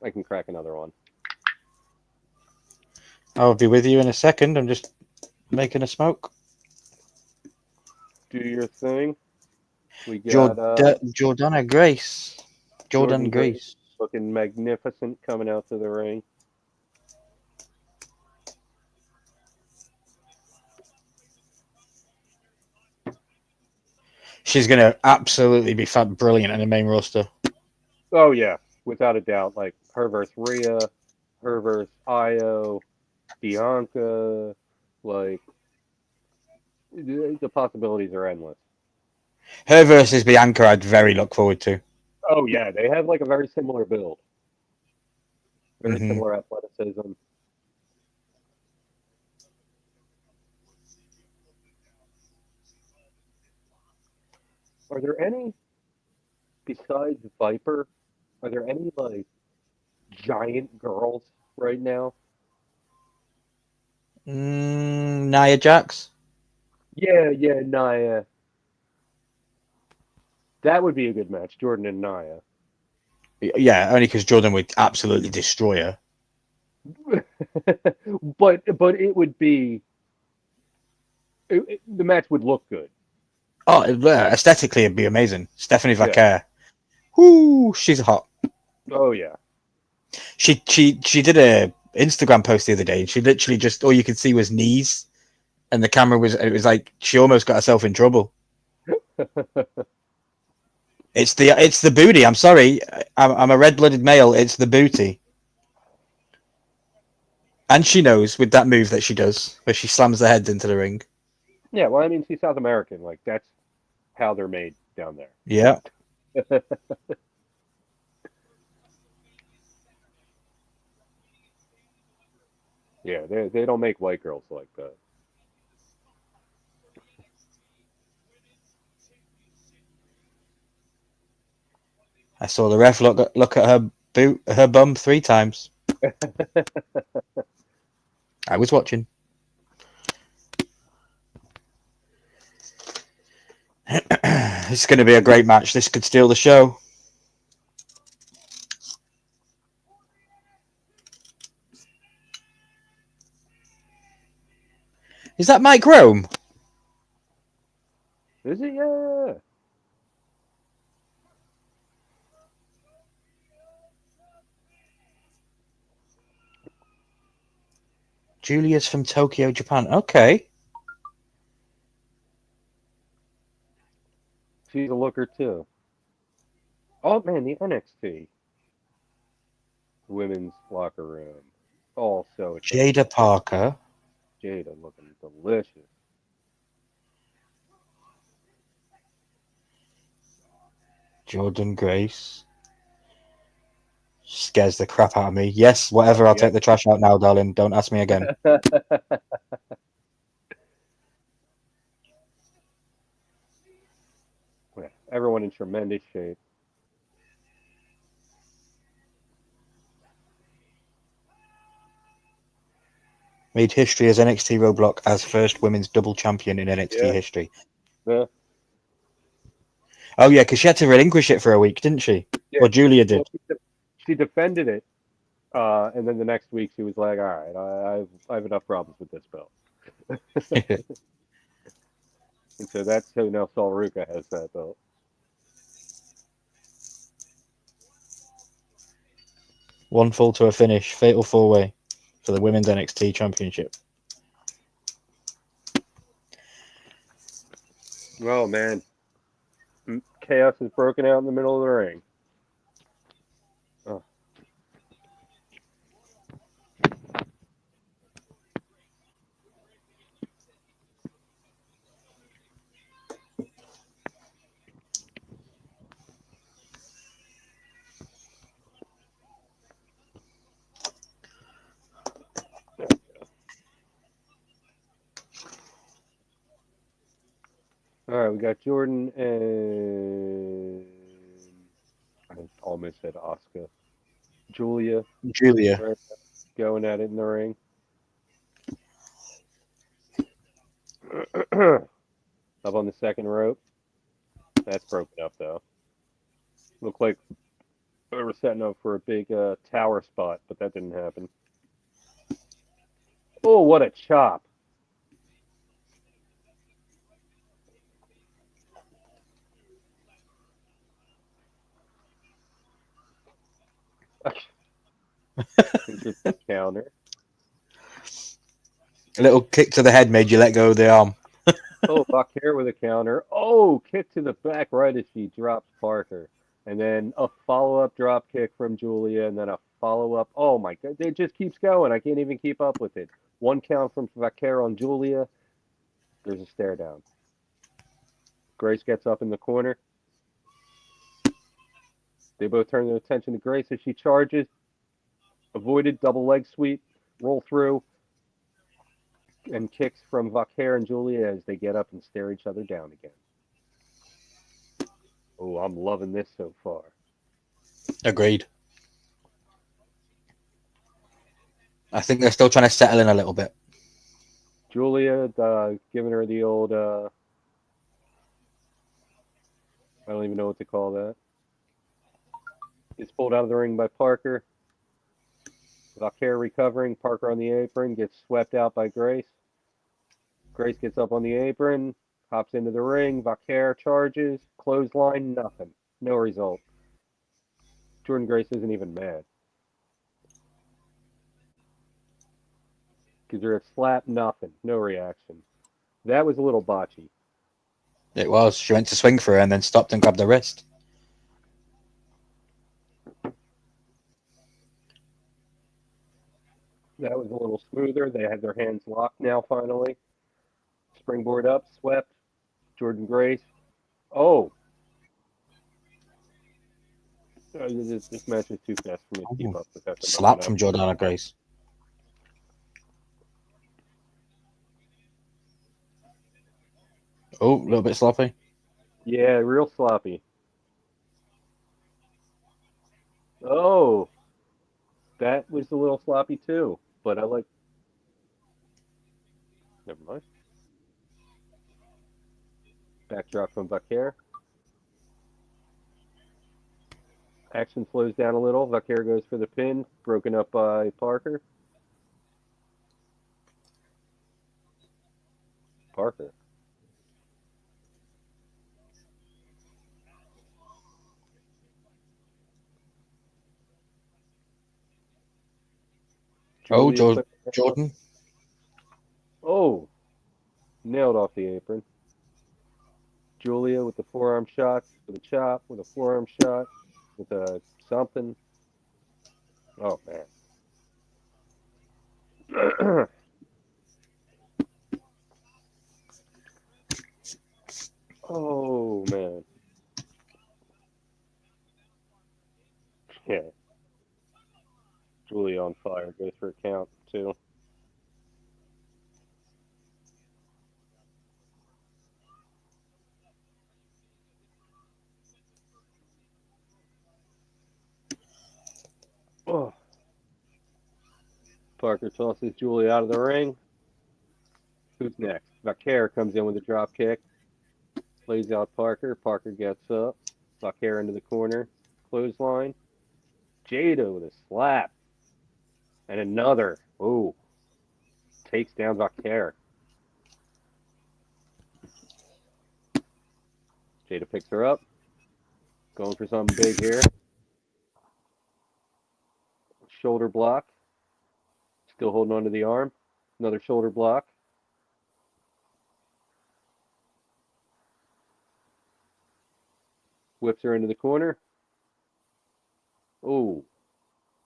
I can crack another one. I'll be with you in a second. I'm just making a smoke. Do your thing. We got Jordynne Grace. Jordynne Grace. Looking magnificent coming out to the ring. She's going to absolutely be brilliant in the main roster. Oh, yeah. Without a doubt. Like, her versus Rhea, her versus Io, Bianca. Like, the possibilities are endless. Her versus Bianca, I'd very look forward to. Oh, yeah. They have, like, a very similar build. Very similar athleticism. Are there any, besides Viper, are there any, like, giant girls right now? Nia Jax? Yeah, Nia. That would be a good match, Jordynne and Nia. Yeah, only because Jordynne would absolutely destroy her. but it would be... the match would look good. Oh, aesthetically, it'd be amazing. Stephanie Vaquer. Whoo, she's hot. Oh, yeah. She did a Instagram post the other day, and she literally just, all you could see was knees, and the camera it was like she almost got herself in trouble. It's the booty. I'm sorry, I'm a red-blooded male. It's the booty, and she knows with that move that she does, where she slams the head into the ring. Yeah, well, I mean, she's South American. Like, that's how they're made down there. Yeah. Yeah, they don't make white girls like that. I saw the ref look at her bum 3 times. I was watching. It's going to be a great match. This could steal the show. Is that Mike Rome? Is it? Yeah. Julia's from Tokyo, Japan. Okay. She's a looker, too. Oh, man, the NXT women's locker room. Also, Jaida Parker. Jaida looking delicious. Jordynne Grace. Scares the crap out of me. Yes, whatever. I'll take the trash out now, darling. Don't ask me again. Everyone in tremendous shape. Made history as NXT Roadblock as first women's double champion in NXT Yeah. history. Yeah. Oh yeah, because she had to relinquish it for a week, didn't she? Yeah. Or Julia did. Well, she defended it, and then the next week she was like, "All right, I have enough problems with this belt." And so that's how now Sol Ruca has that belt. One fall to a finish, fatal four-way for the women's NXT championship. Oh man, chaos is broken out in the middle of the ring. Oh. All right, we got Jordynne and I almost said Asuka. Julia right, going at it in the ring. Up on the second rope. That's broken up though. Looked like we were setting up for a big tower spot, but that didn't happen. Oh, what a chop! Interesting counter. A little kick to the head made you let go of the arm. Oh, Vaquer with a counter. Oh, kick to the back right as she drops Parker. And then a follow-up drop kick from Julia, and then a follow-up. Oh, my God. It just keeps going. I can't even keep up with it. One count from Vaquer on Julia. There's a stare down. Grace gets up in the corner. They both turn their attention to Grace as she charges. Avoided double leg sweep. Roll through. And kicks from Vaquer and Julia as they get up and stare each other down again. Oh, I'm loving this so far. Agreed. I think they're still trying to settle in a little bit. Julia giving her the old, I don't even know what to call that. Gets pulled out of the ring by Parker. Vaquer recovering. Parker on the apron. Gets swept out by Grace. Grace gets up on the apron. Hops into the ring. Vaquer charges. Clothesline. Nothing. No result. Jordynne Grace isn't even mad. Gives her a slap. Nothing. No reaction. That was a little botchy. It was. She went to swing for her and then stopped and grabbed the wrist. That was a little smoother. They had their hands locked now, finally. Springboard up, swept. Jordynne Grace. Oh. This match is too fast for me to keep up with that. Slap from Jordynne Grace. Oh, a little bit sloppy. Yeah, real sloppy. Oh. That was a little sloppy too, but I like. Never mind. Backdrop from Vaquer. Action slows down a little. Vaquer goes for the pin, broken up by Parker. Parker. Oh, Julia Jordynne. Oh, nailed off the apron. Julia with the forearm shot, with a chop, with a forearm shot, with a something. Oh, man. Oh, man. Yeah. Julia on fire. Goes for a count, too. Parker tosses Julia out of the ring. Who's next? Vaquer comes in with a drop kick. Lays out Parker. Parker gets up. Vaquer into the corner. Clothesline. Jaida with a slap. And another. Ooh. Takes down Vaquer. Jaida picks her up. Going for something big here. Shoulder block. Still holding onto the arm. Another shoulder block. Whips her into the corner. Oh.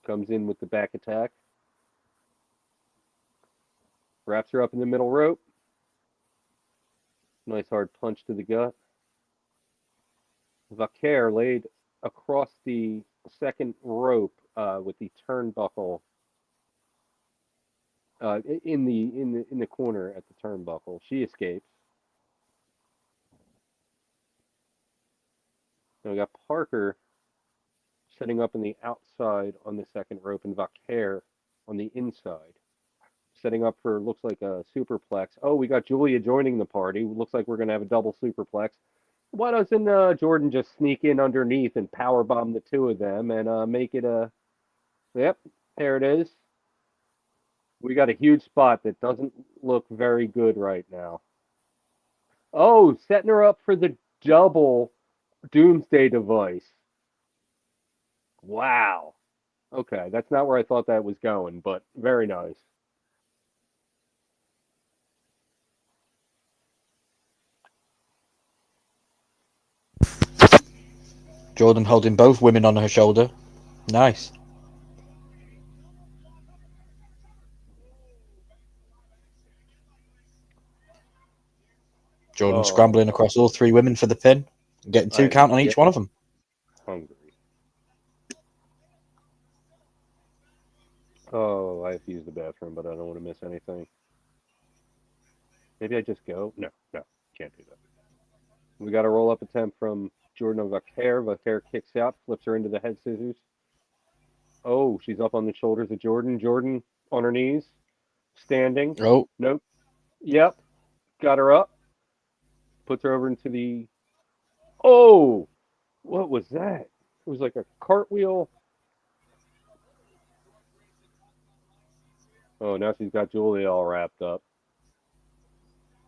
Comes in with the back attack. Wraps her up in the middle rope. Nice hard punch to the gut. Vaquer laid across the second rope with the turnbuckle in the corner at the turnbuckle. She escapes. Now we got Parker setting up on the outside on the second rope and Vaquer on the inside. Setting up for, looks like a superplex. Oh, we got Julia joining the party. Looks like we're going to have a double superplex. Why doesn't Jordynne just sneak in underneath and powerbomb the two of them and make it a... Yep, there it is. We got a huge spot that doesn't look very good right now. Oh, setting her up for the double Doomsday device. Wow. Okay, that's not where I thought that was going, but very nice. Jordynne holding both women on her shoulder. Nice. Jordynne scrambling across all three women for the pin. Getting 2 count on each one of them. Hungry. Oh, I have to use the bathroom, but I don't want to miss anything. Maybe I just go? No, can't do that. We got a roll-up attempt from Jordynne and Vaquer. Vaquer kicks out, flips her into the head scissors. Oh, she's up on the shoulders of Jordynne. Jordynne on her knees, standing. Oh. Nope. Yep. Got her up. Puts her over into the... Oh! What was that? It was like a cartwheel. Oh, now she's got Julia all wrapped up.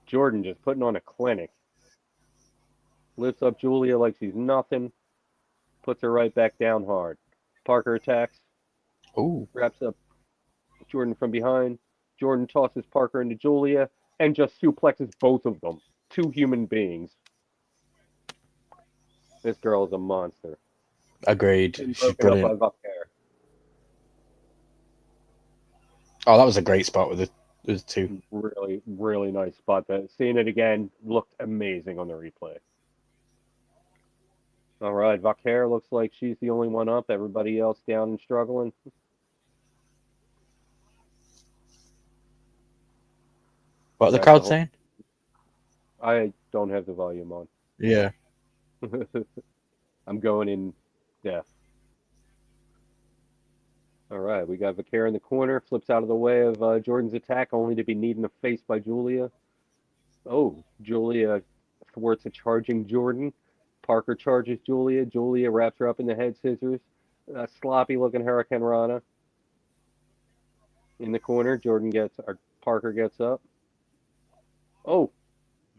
Jordynne just putting on a clinic. Lifts up Julia like she's nothing. Puts her right back down hard. Parker attacks. Ooh. Wraps up Jordynne from behind. Jordynne tosses Parker into Julia and just suplexes both of them. 2 human beings. This girl is a monster. Agreed. She's brilliant. Up by Vaquer. Oh, that was a great spot with the 2. Really, really nice spot. Seeing it again looked amazing on the replay. All right, Vaquer looks like she's the only one up. Everybody else down and struggling. What are the crowd saying? I don't have the volume on. Yeah. I'm going in deaf. All right, we got Vaquer in the corner, flips out of the way of Jordynne's attack, only to be kneed in the face by Julia. Oh, Julia thwarts a charging Jordynne. Parker charges Julia. Julia wraps her up in the head scissors. Sloppy-looking Hurricane Rana. In the corner, Parker gets up. Oh.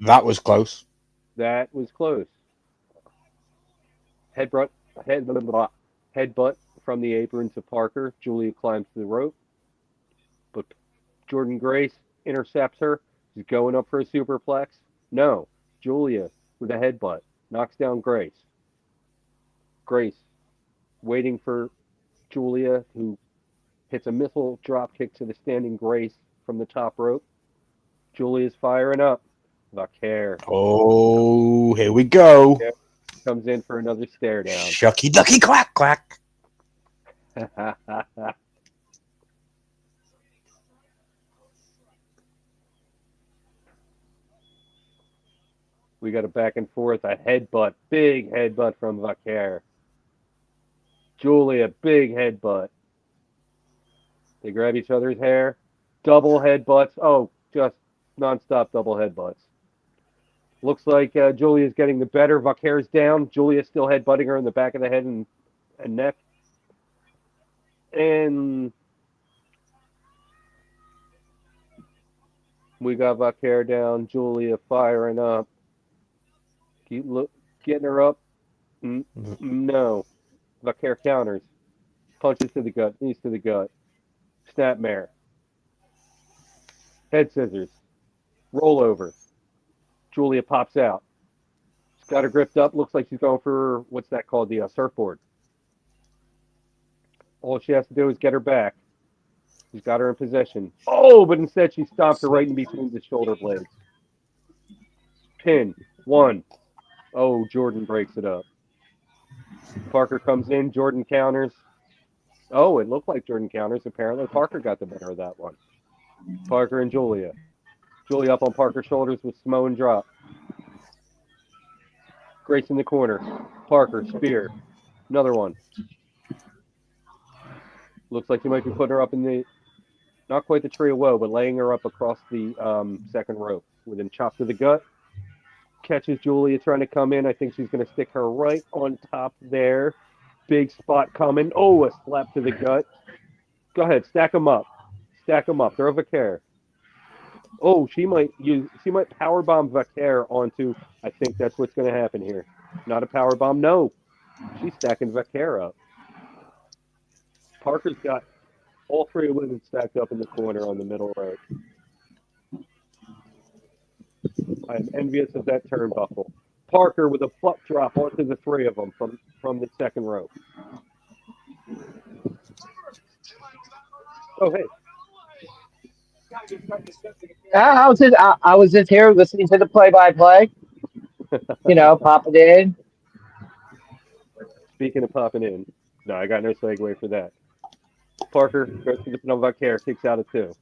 That was close. That was close. Headbutt from the apron to Parker. Julia climbs the rope. But Jordynne Grace intercepts her. She's going up for a superplex. No. Julia with a headbutt. Knocks down Grace. Grace waiting for Julia, who hits a missile drop kick to the standing Grace from the top rope. Julia's firing up. Vaquer. Oh, here we go. Vaquer comes in for another stare down. Shucky ducky quack quack. We got a back and forth, a headbutt, big headbutt from Vaquer. Julia, big headbutt. They grab each other's hair. Double headbutts. Oh, just nonstop double headbutts. Looks like Julia's getting the better. Vaquer's down. Julia's still headbutting her in the back of the head and neck. And we got Vaquer down. Julia firing up. Getting her up. No. Vaquer counters. Punches to the gut. Knees to the gut. Snapmare. Head scissors. Roll over. Julia pops out. She's got her gripped up. Looks like she's going for, what's that called? The surfboard. All she has to do is get her back. She's got her in possession. Oh, but instead she stomped her right in between the shoulder blades. Pin. 1. Oh, Jordynne breaks it up. Parker comes in. Jordynne counters. Oh, it looked like Jordynne counters. Apparently Parker got the better of that one. Parker and Julia. Julia up on Parker's shoulders with Samoan drop. Grace in the corner. Parker, spear. Another one. Looks like he might be putting her up in the, not quite the tree of woe, but laying her up across the second rope. With a chop to the gut. Catches Julia trying to come in. I think she's going to stick her right on top there. Big spot coming. Oh, a slap to the gut. Go ahead, stack them up. Stack them up. Throw Vaquer. Oh, she might powerbomb Vaquer onto, I think that's what's going to happen here. Not a powerbomb. No. She's stacking Vaquer up. Parker's got all three women stacked up in the corner on the middle rope. I am envious of that turnbuckle. Parker with a butt drop onto the three of them from the second rope. Oh, hey. I was just here listening to the play-by-play. Popping in. Speaking of popping in, no, I got no segue for that. Parker goes to the pin on Vaquer, kicks out of 2.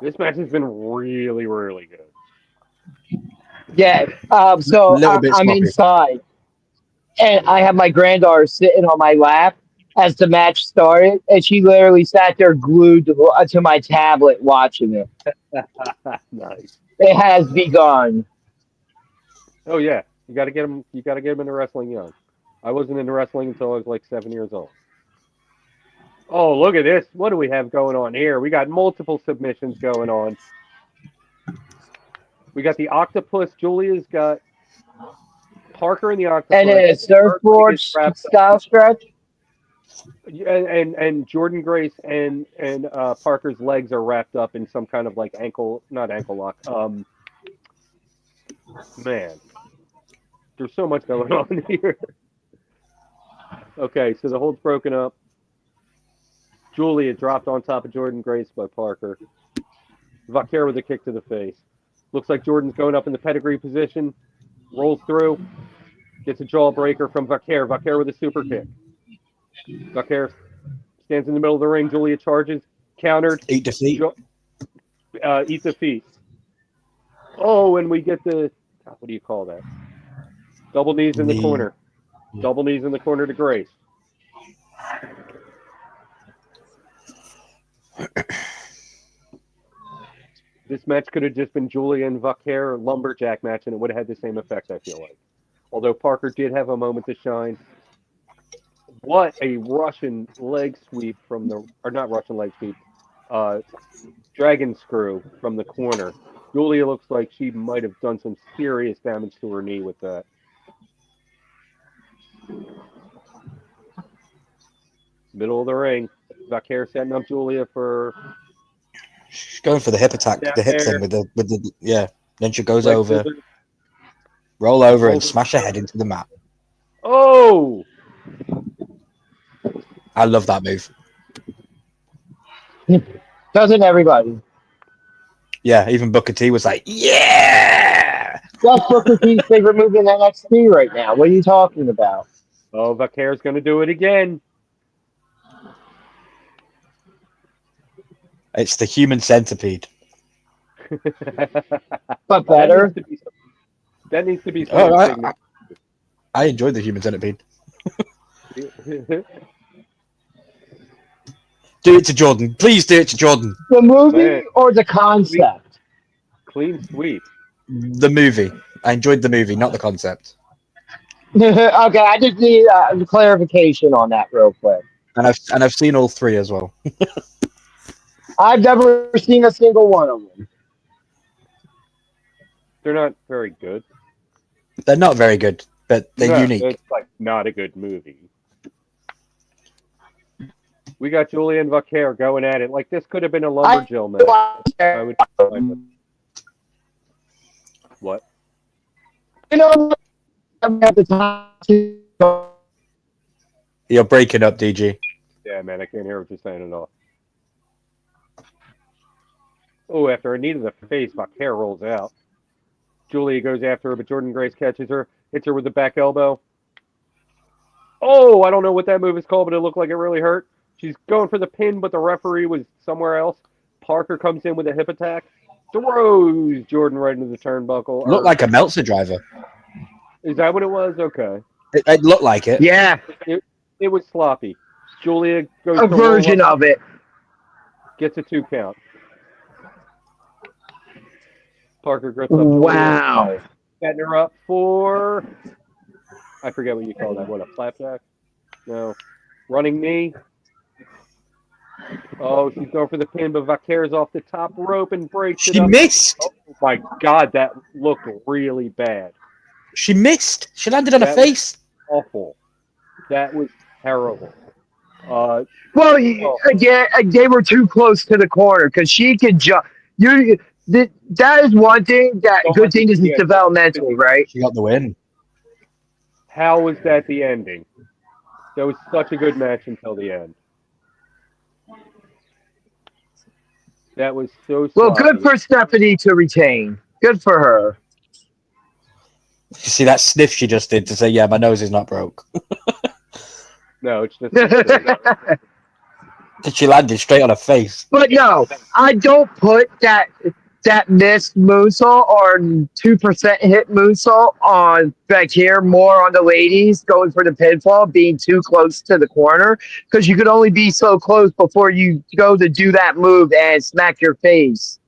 This match has been really, really good. Yeah. So I'm inside, and I have my granddaughter sitting on my lap as the match started, and she literally sat there glued to my tablet watching it. Nice. It has begun. Oh yeah, you got to get him. You got to get him into wrestling young. I wasn't into wrestling until I was like 7 years old. Oh, look at this. What do we have going on here? We got multiple submissions going on. We got the octopus. Julia's got Parker in the octopus. And a surfboard style stretch. And Jordynne Grace and Parker's legs are wrapped up in some kind of like not ankle lock. Man, there's so much going on here. Okay, so the hold's broken up. Julia dropped on top of Jordynne Grace by Parker. Vaquer with a kick to the face. Looks like Jordynne's going up in the pedigree position. Rolls through. Gets a jawbreaker from Vaquer. Vaquer with a super kick. Vaquer stands in the middle of the ring. Julia charges. Countered. Eat defeat. Eat defeat. Oh, and we get the, what do you call that? Double knees in the corner. Double knees in the corner to Grace. This match could have just been Julia and Vaquer lumberjack match, and it would have had the same effect, I feel like. Although Parker did have a moment to shine. What a Russian leg sweep not Russian leg sweep, dragon screw from the corner. Julia looks like she might have done some serious damage to her knee with that. Middle of the ring. Vaquer setting up Julia for. She's going for the hip attack, the hip thing with the yeah. Then she goes over, roll over, and smash her head into the mat. Oh! I love that move. Doesn't everybody? Yeah, even Booker T was like, yeah! That's Booker T's favorite move in NXT right now. What are you talking about? Oh, Vaquer's going to do it again. It's the human centipede. But better. That needs to be Oh, something. I enjoyed the Human Centipede. Do it to Jordynne. Please do it to Jordynne. The movie Man. or the concept? Clean sweep. The movie. I enjoyed the movie, not the concept. Okay, I just need clarification on that real quick. And I've seen all three as well. I've never seen a single one of them. They're not very good. They're not very good, but they're No, unique. it's like not a good movie. We got Julia and Vaquer going at it. Like this could have been a lumberjill match. I would what? You know, at the time. You're breaking up, DG. Yeah, man, I can't hear what you're saying at all. Oh, after a knee to the face, Vaquer rolls out. Julia goes after her, but Jordynne Grace catches her, hits her with the back elbow. Oh, I don't know what that move is called, but it looked like it really hurt. She's going for the pin, but the referee was somewhere else. Parker comes in with a hip attack, throws Jordynne right into the turnbuckle. Looked like a Meltzer driver. Is that what it was? Okay. It looked like it. Yeah, It was sloppy. Julia goes a to version roll up, of it. gets a 2 count. Parker grips up Julia, Wow. setting her up for, I forget what you call that. What, a flapjack? No. Running knee. Oh, she's going for the pin, but Vaquer's off the top rope and breaks it She up. missed. Oh my God, that looked really bad. She missed. She landed on her That face. Awful. That was terrible. Well, again, they were too close to the corner because she could jump. That is one thing. That good thing is it's developmental, right? She got the win. How was that the ending? That was such a good match until the end. That was so sloppy. Well, good for Stephanie to retain. Good for her. You see that sniff she just did to say, yeah, my nose is not broke. No, it's just. She landed straight on her face. But no, I don't put that missed moonsault or 2% hit moonsault on back here, more on the ladies going for the pinfall, being too close to the corner, because you could only be so close before you go to do that move and smack your face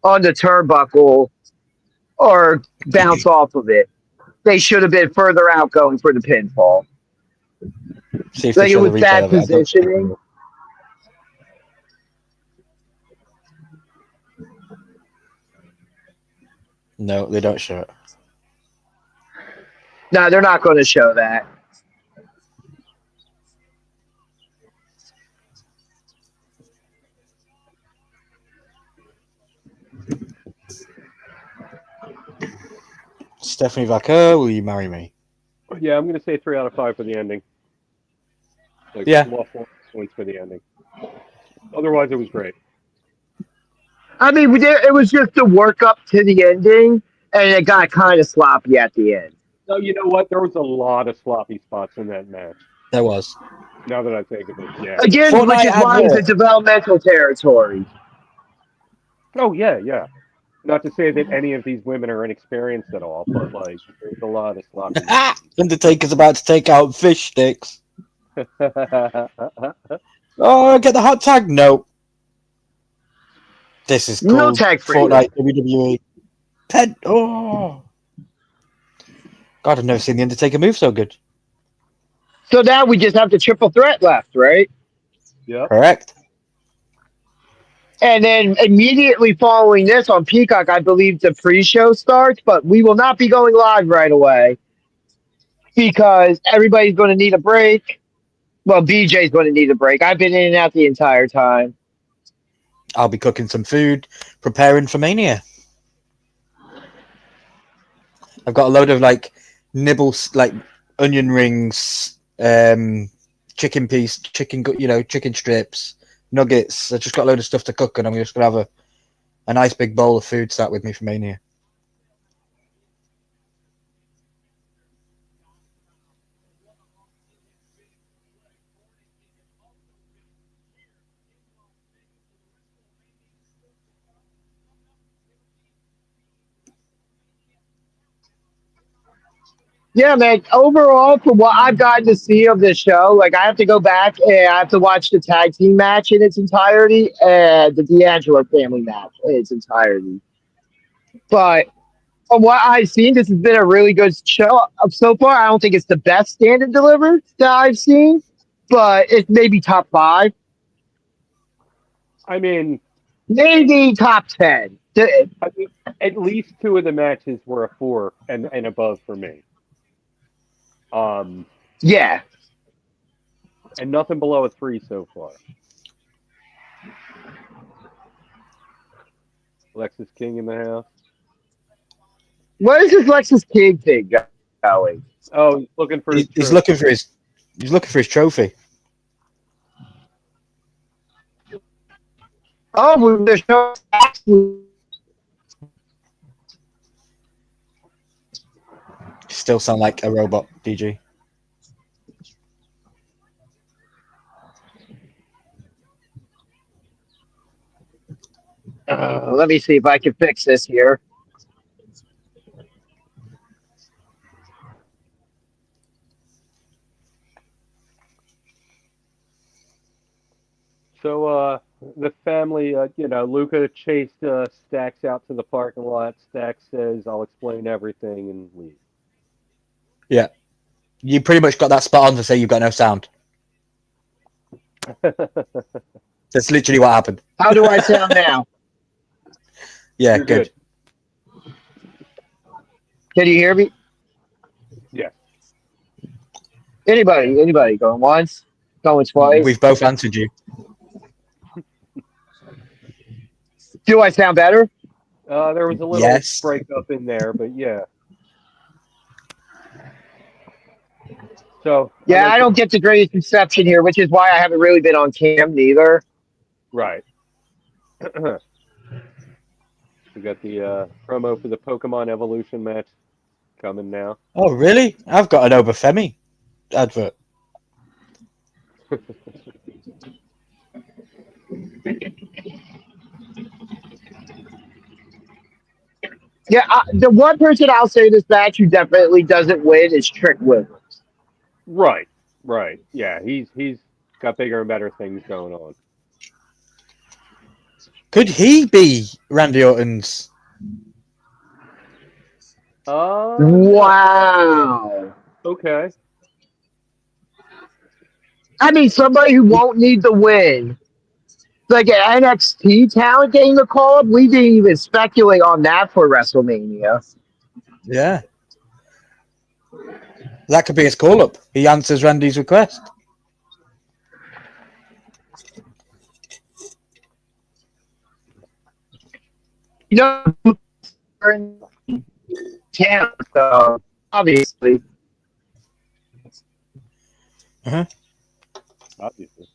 on the turnbuckle or bounce off of it. They should have been further out going for the pinfall. See if Like they it show was the bad replay of it. positioning. No, they don't show it. No, they're not going to show that. Stephanie Vaquer, will you marry me? Yeah, I'm going to say 3 out of 5 for the ending. Like, Yeah. Points for the ending. Otherwise, it was great. I mean, it was just the work up to the ending, and it got kind of sloppy at the end. So, you know what? There was a lot of sloppy spots in that match. There was. Now that I think of it, yeah. Again, Fortnite which is why it's a developmental territory. Oh, yeah. Not to say that any of these women are inexperienced at all, but, like, there's a lot of sloppy. Undertaker's about to take out fish sticks. Oh, get the hot tag? No. This is called No tag for Fortnite WWE. Oh. God, I've never seen the Undertaker move so good. So now we just have the triple threat left, right? Yep. Correct. And then immediately following this on Peacock, I believe the pre-show starts, but we will not be going live right away because everybody's going to need a break. Well, BJ's going to need a break. I've been in and out the entire time. I'll be cooking some food, preparing for Mania. I've got a load of like nibbles, like onion rings, chicken strips, nuggets. I just got a load of stuff to cook, and I'm just gonna have a nice big bowl of food sat with me for Mania. Yeah, man. Overall, from what I've gotten to see of this show, like I have to go back and I have to watch the tag team match in its entirety and the D'Angelo family match in its entirety. But from what I've seen, this has been a really good show so far. I don't think it's the best Stand and Deliver that I've seen, but it's maybe top 5, I mean, maybe top 10. at least 2 of the matches were a 4 and above for me. Yeah. And nothing below a 3 so far. Lexus King in the house. What is this Lexus King thing going? Oh, he's looking for. He's looking for his. He's looking for his trophy. Oh, the show. Still sound like a robot, DG. Let me see if I can fix this here. So the family, Luca chased Stax out to the parking lot. Stax says, "I'll explain everything," and leave. Yeah, you pretty much got that spot on to say you've got no sound. That's literally what happened. How do I sound now? Yeah, You're good. Can you hear me? Yeah. Anybody going once? Going twice? We've both answered you. Do I sound better? There was a little Yes. breakup in there, but yeah. So Yeah, I don't get the greatest reception here, which is why I haven't really been on cam neither. Right. We got the promo for the Pokemon Evolution match coming now. Oh, really? I've got an over Femi advert. Yeah, the one person I'll say this match who definitely doesn't win is Trick Williams. Right. Yeah, he's got bigger and better things going on. Could he be Randy Orton's? Wow. Okay. I mean, somebody who won't need the win. Like an NXT talent getting the call up, we didn't even speculate on that for WrestleMania. Yeah. That could be his call-up. He answers Randy's request. You know, talent, so obviously. Uh-huh. Obviously.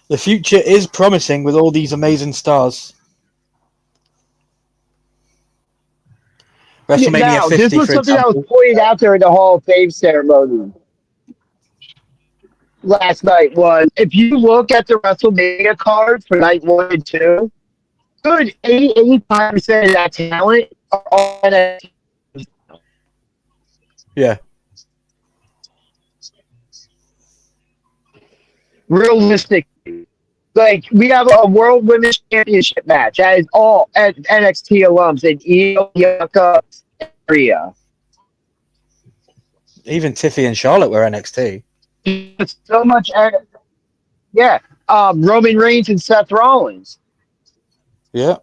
The future is promising with all these amazing stars. WrestleMania Now, 50, this was for something that was example. pointed out during the Hall of Fame ceremony last night. Was if you look at the WrestleMania card for night 1 and 2, good 85% of that talent are on NXT. Yeah. Realistically, like we have a World Women's Championship match that is all at NXT alums in Io, Yuka, and Rhea. Even Tiffy and Charlotte were NXT. It's so much. Yeah, Roman Reigns and Seth Rollins. Yeah.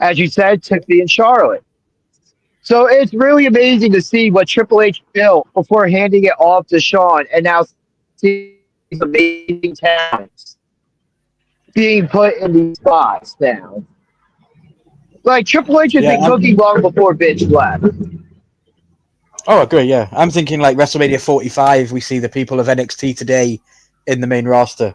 as you said, Tiffany and Charlotte. So it's really amazing to see what Triple H built before handing it off to Shawn, and now see these amazing talents being put in these spots now. Like Triple H has been cooking long before Vince left. Oh, I agree. Yeah, I'm thinking like WrestleMania 45. We see the people of NXT today in the main roster.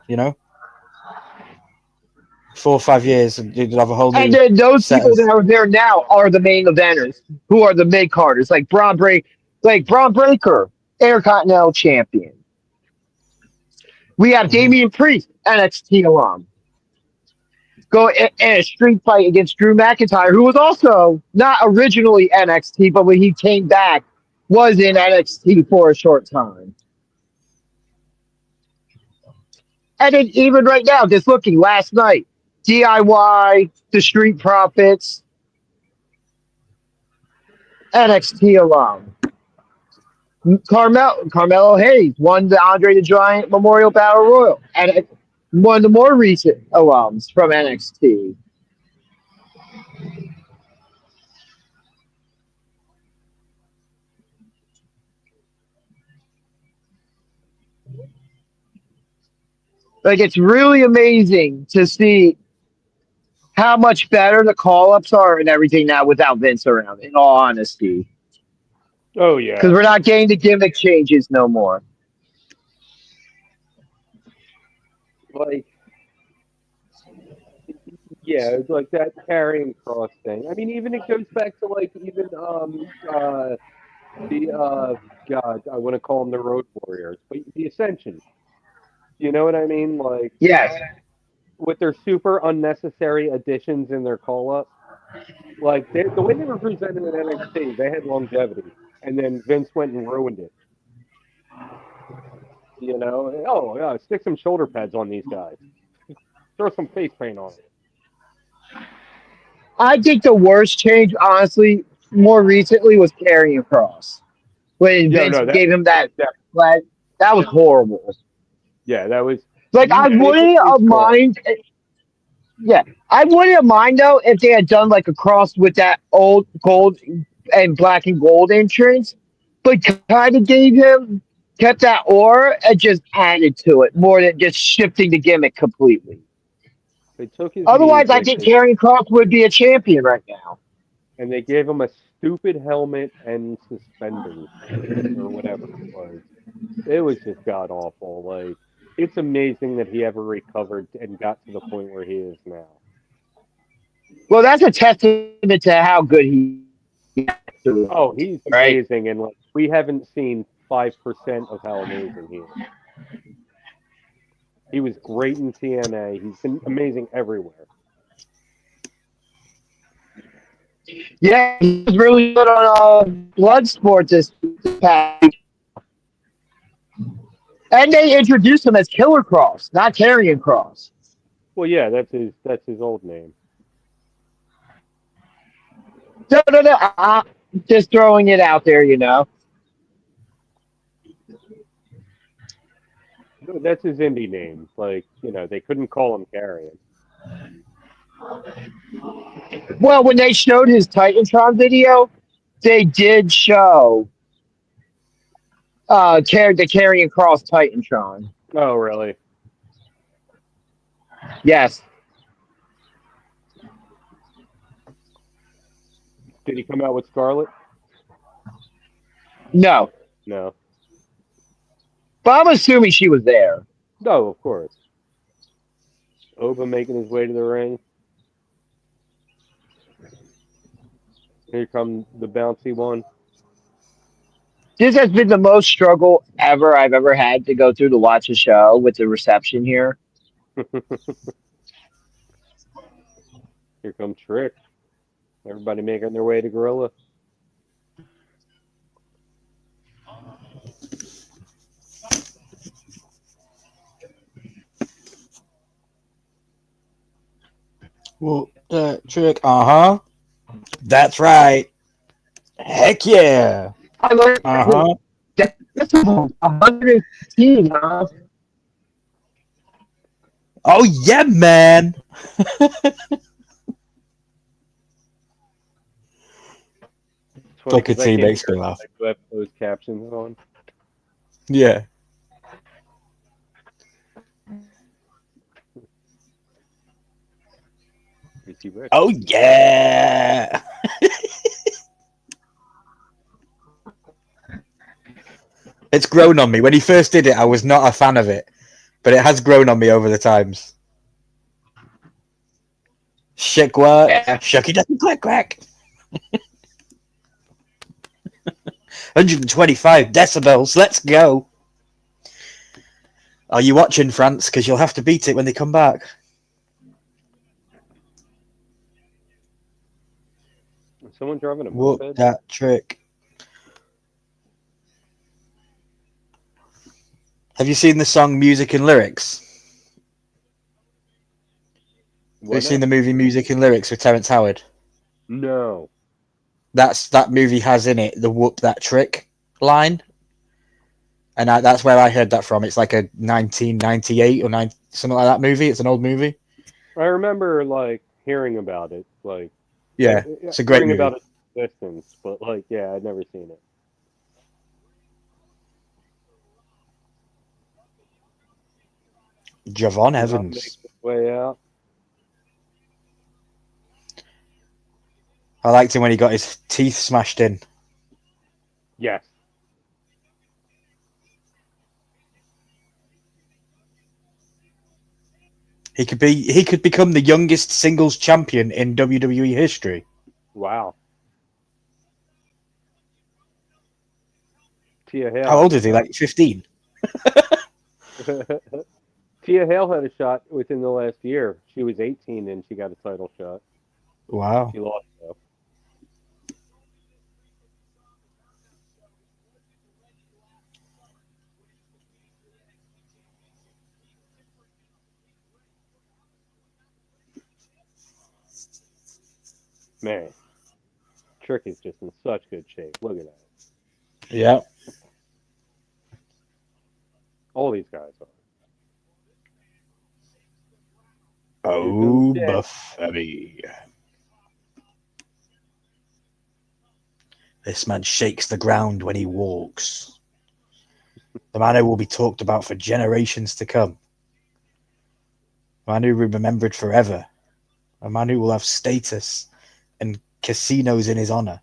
4 or 5 years, and you'd have a whole new. And then those set people of- that are there now are the main eventers, who are the mid carders, like Braun Breaker, Intercontinental Champion. We have Damian Priest, NXT alum, go in a street fight against Drew McIntyre, who was also not originally NXT, but when he came back, was in NXT for a short time. And then even right now, just looking last night, DIY, the Street Profits, NXT alum. Carmelo Hayes won the Andre the Giant Memorial Battle Royal, and one of the more recent alums from NXT. Like, it's really amazing to see how much better the call-ups are and everything now without Vince around, in all honesty. Oh, yeah. Because we're not getting the gimmick changes no more. Like, yeah, it's like that carrying cross thing. I mean, even it goes back to like even God, I want to call them the Road Warriors, but the Ascension. You know what I mean? Like, Yes. with their super unnecessary additions in their call up, like the way they were presented in NXT, they had longevity, and then Vince went and ruined it. Oh yeah, stick some shoulder pads on these guys, throw some face paint on it. I think the worst change, honestly, more recently was Karrion Kross. When Vince gave him that flag, that was horrible. Yeah, that was. Like, I wouldn't have mind. Yeah, I wouldn't have mind though if they had done like a cross with that old gold and black and gold entrance, but kind of kept that aura and just added to it more than just shifting the gimmick completely. They took his Otherwise, I music, think Karrion Kross would be a champion right now. and they gave him a stupid helmet and suspenders or whatever it was. It was just god awful. Like, it's amazing that he ever recovered and got to the point where he is now. Well, that's a testament to how good he is. Oh, he's amazing, and like we haven't seen 5% of how amazing he is. He was great in TNA. He's been amazing everywhere. Yeah, he was really good on Bloodsport this past. And they introduced him as Killer Kross, not Karrion Kross. Well, yeah, that's his old name. No. Just throwing it out there, That's his indie name. Like, they couldn't call him Karrion. Well, when they showed his Titantron video, they did show the Karrion Kross Titantron. Oh, really? Yes. Did he come out with Scarlett? No. No. But I'm assuming she was there. No, of course. Oba making his way to the ring. Here comes the bouncy one. This has been the most struggle I've ever had to go through to watch a show with the reception here. Here comes Trick. Everybody making their way to Gorilla. Well, Trick. That's right. Heck yeah. I learned that's 115, huh? Oh yeah, man. funny Booker because I T can't makes me laugh. I do have closed captions on. Yeah. Ricky Rich. Oh yeah. It's grown on me. When he first did it, I was not a fan of it, but it has grown on me over the times. Shake what? Yeah. Shucky doesn't quack quack. 125 decibels. Let's go. Are you watching, France? Because you'll have to beat it when they come back. Is someone driving a Whoop moped? that trick. Have you seen the song Music and Lyrics? Have you seen the movie Music and Lyrics with Terrence Howard? No. That movie has in it the whoop that trick line. And that's where I heard that from. It's like a 1998 or something like that movie. It's an old movie. I remember like hearing about it, like Yeah, it's a great hearing movie. about its existence, but like yeah, I'd never seen it. Javon Not Evans. make its way out. I liked him when he got his teeth smashed in. Yes. He could become the youngest singles champion in WWE history. Wow. Tia Hale. How old is he? Like 15? Tia Hale had a shot within the last year. She was 18 and she got a title shot. Wow. She lost though. Man, Trick is just in such good shape. Look at that. Yeah. All these guys are. Oh, Femi. This man shakes the ground when he walks. The man who will be talked about for generations to come. A man who will be remembered forever. A man who will have status and casinos in his honor.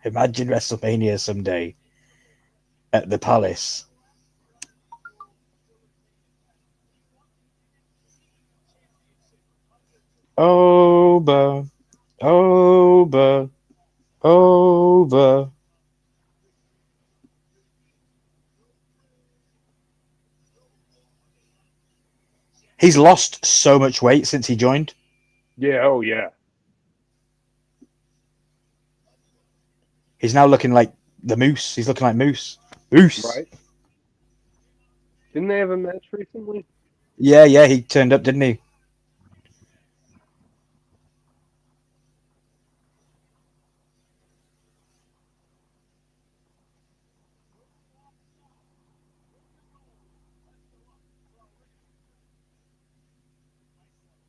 Imagine WrestleMania someday at the Palace. Over. He's lost so much weight since he joined. Yeah, oh yeah. He's now looking like the Moose. He's looking like Moose. Moose. Right. Didn't they have a match recently? Yeah, he turned up, didn't he?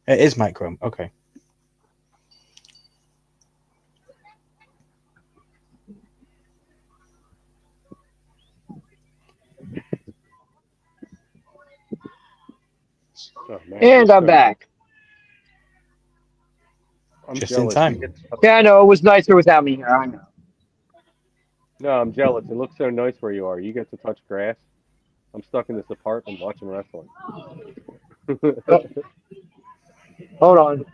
It is Mike Chrome. Okay. Oh, man, And I'm back. I'm Just jealous. in time. Yeah, I know. It was nicer without me here. I know. No, I'm jealous. It looks so nice where you are. You get to touch grass. I'm stuck in this apartment watching wrestling. Hold on.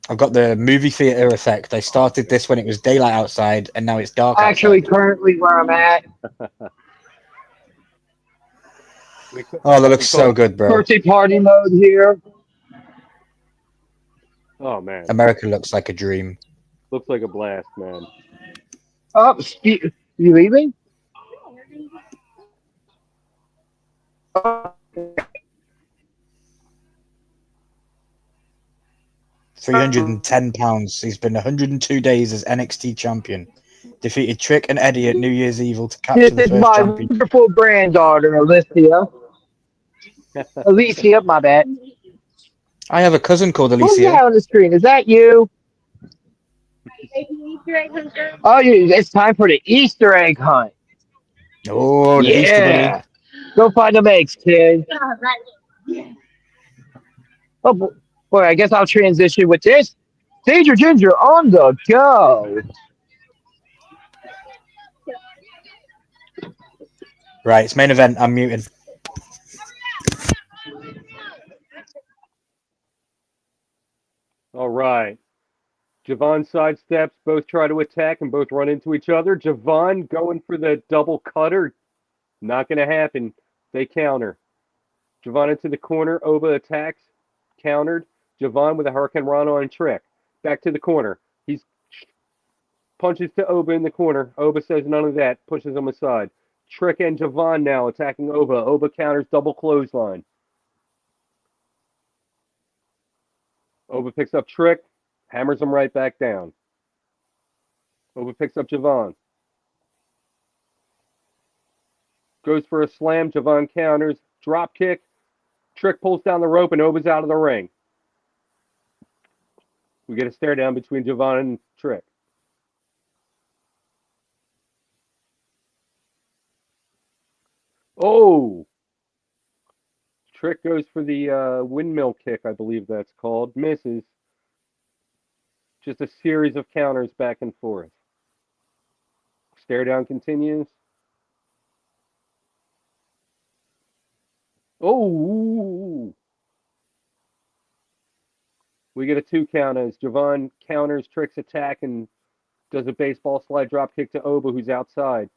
I've got the movie theater effect. I started this when it was daylight outside, and now it's dark Actually, outside. currently where I'm at. Oh, that looks so good, bro. Birthday party mode here. Oh, man. America looks like a dream. Looks like a blast, man. Oh, you leaving? 310 pounds. He's been 102 days as NXT champion. Defeated Trick and Eddie at New Year's Evil to capture This the is first my championship. wonderful granddaughter, Alicia. Alicia, my bad. I have a cousin called Who's Alicia. that on the screen? Is that you? Oh, it's time for the Easter egg hunt. Oh, the Easter Bunny. Yeah. Go find them eggs, kid. Oh, boy, I guess I'll transition with this. Danger Ginger on the go. Right, it's main event. I'm muting. All right. Javon sidesteps, both try to attack and both run into each other. Javon going for the double cutter. Not going to happen. They counter. Javon into the corner. Oba attacks. Countered. Javon with a Hurricane Rana on trick. Back to the corner. He's punches to Oba in the corner. Oba says none of that. Pushes him aside. Trick and Javon now attacking Oba. Oba counters double clothesline. Oba picks up Trick. Hammers him right back down. Oba picks up Javon. Goes for a slam. Javon counters. Drop kick. Trick pulls down the rope and Oba's out of the ring. We get a stare down between Javon and Trick. Oh! Trick goes for the windmill kick, I believe that's called. Misses. Just a series of counters back and forth. Stare down continues. Oh! We get a 2 count as Javon counters Trick's attack and does a baseball slide drop kick to Oba, who's outside.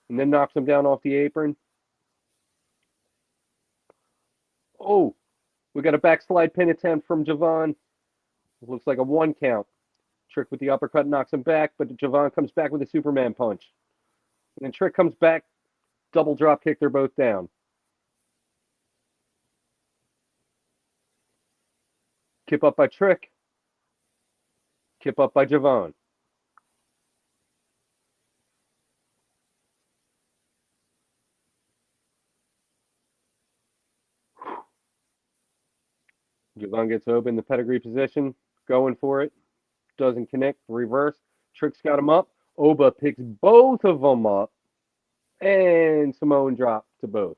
And then knocks him down off the apron. Oh! We got a backslide pin attempt from Javon. It looks like a 1 count. Trick with the uppercut knocks him back, but Javon comes back with a Superman punch. And then Trick comes back, double drop kick, they're both down. Kip up by Trick. Kip up by Javon. Javon gets Oba in the pedigree position, going for it. Doesn't connect, reverse. Trick's got him up. Oba picks both of them up. And Samoan drop to both.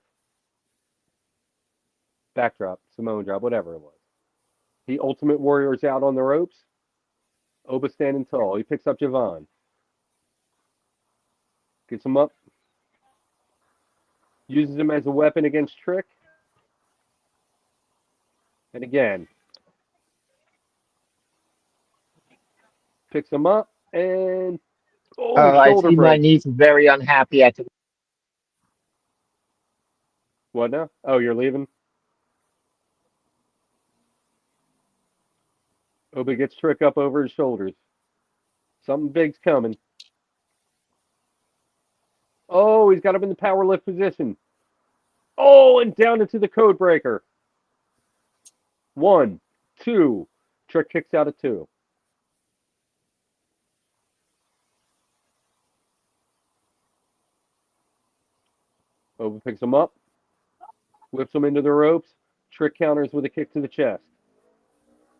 Backdrop, Samoan drop, whatever it was. The Ultimate Warrior's out on the ropes. Oba standing tall. He picks up Javon. Gets him up. Uses him as a weapon against Trick. And again. Picks him up and I shoulder see my break. niece is very unhappy at the. What now? Oh, you're leaving? Oba gets Trick up over his shoulders. Something big's coming. Oh, he's got him in the power lift position. Oh, and down into the code breaker. 1, 2. Trick kicks out at 2. Oba picks him up. Whips him into the ropes. Trick counters with a kick to the chest.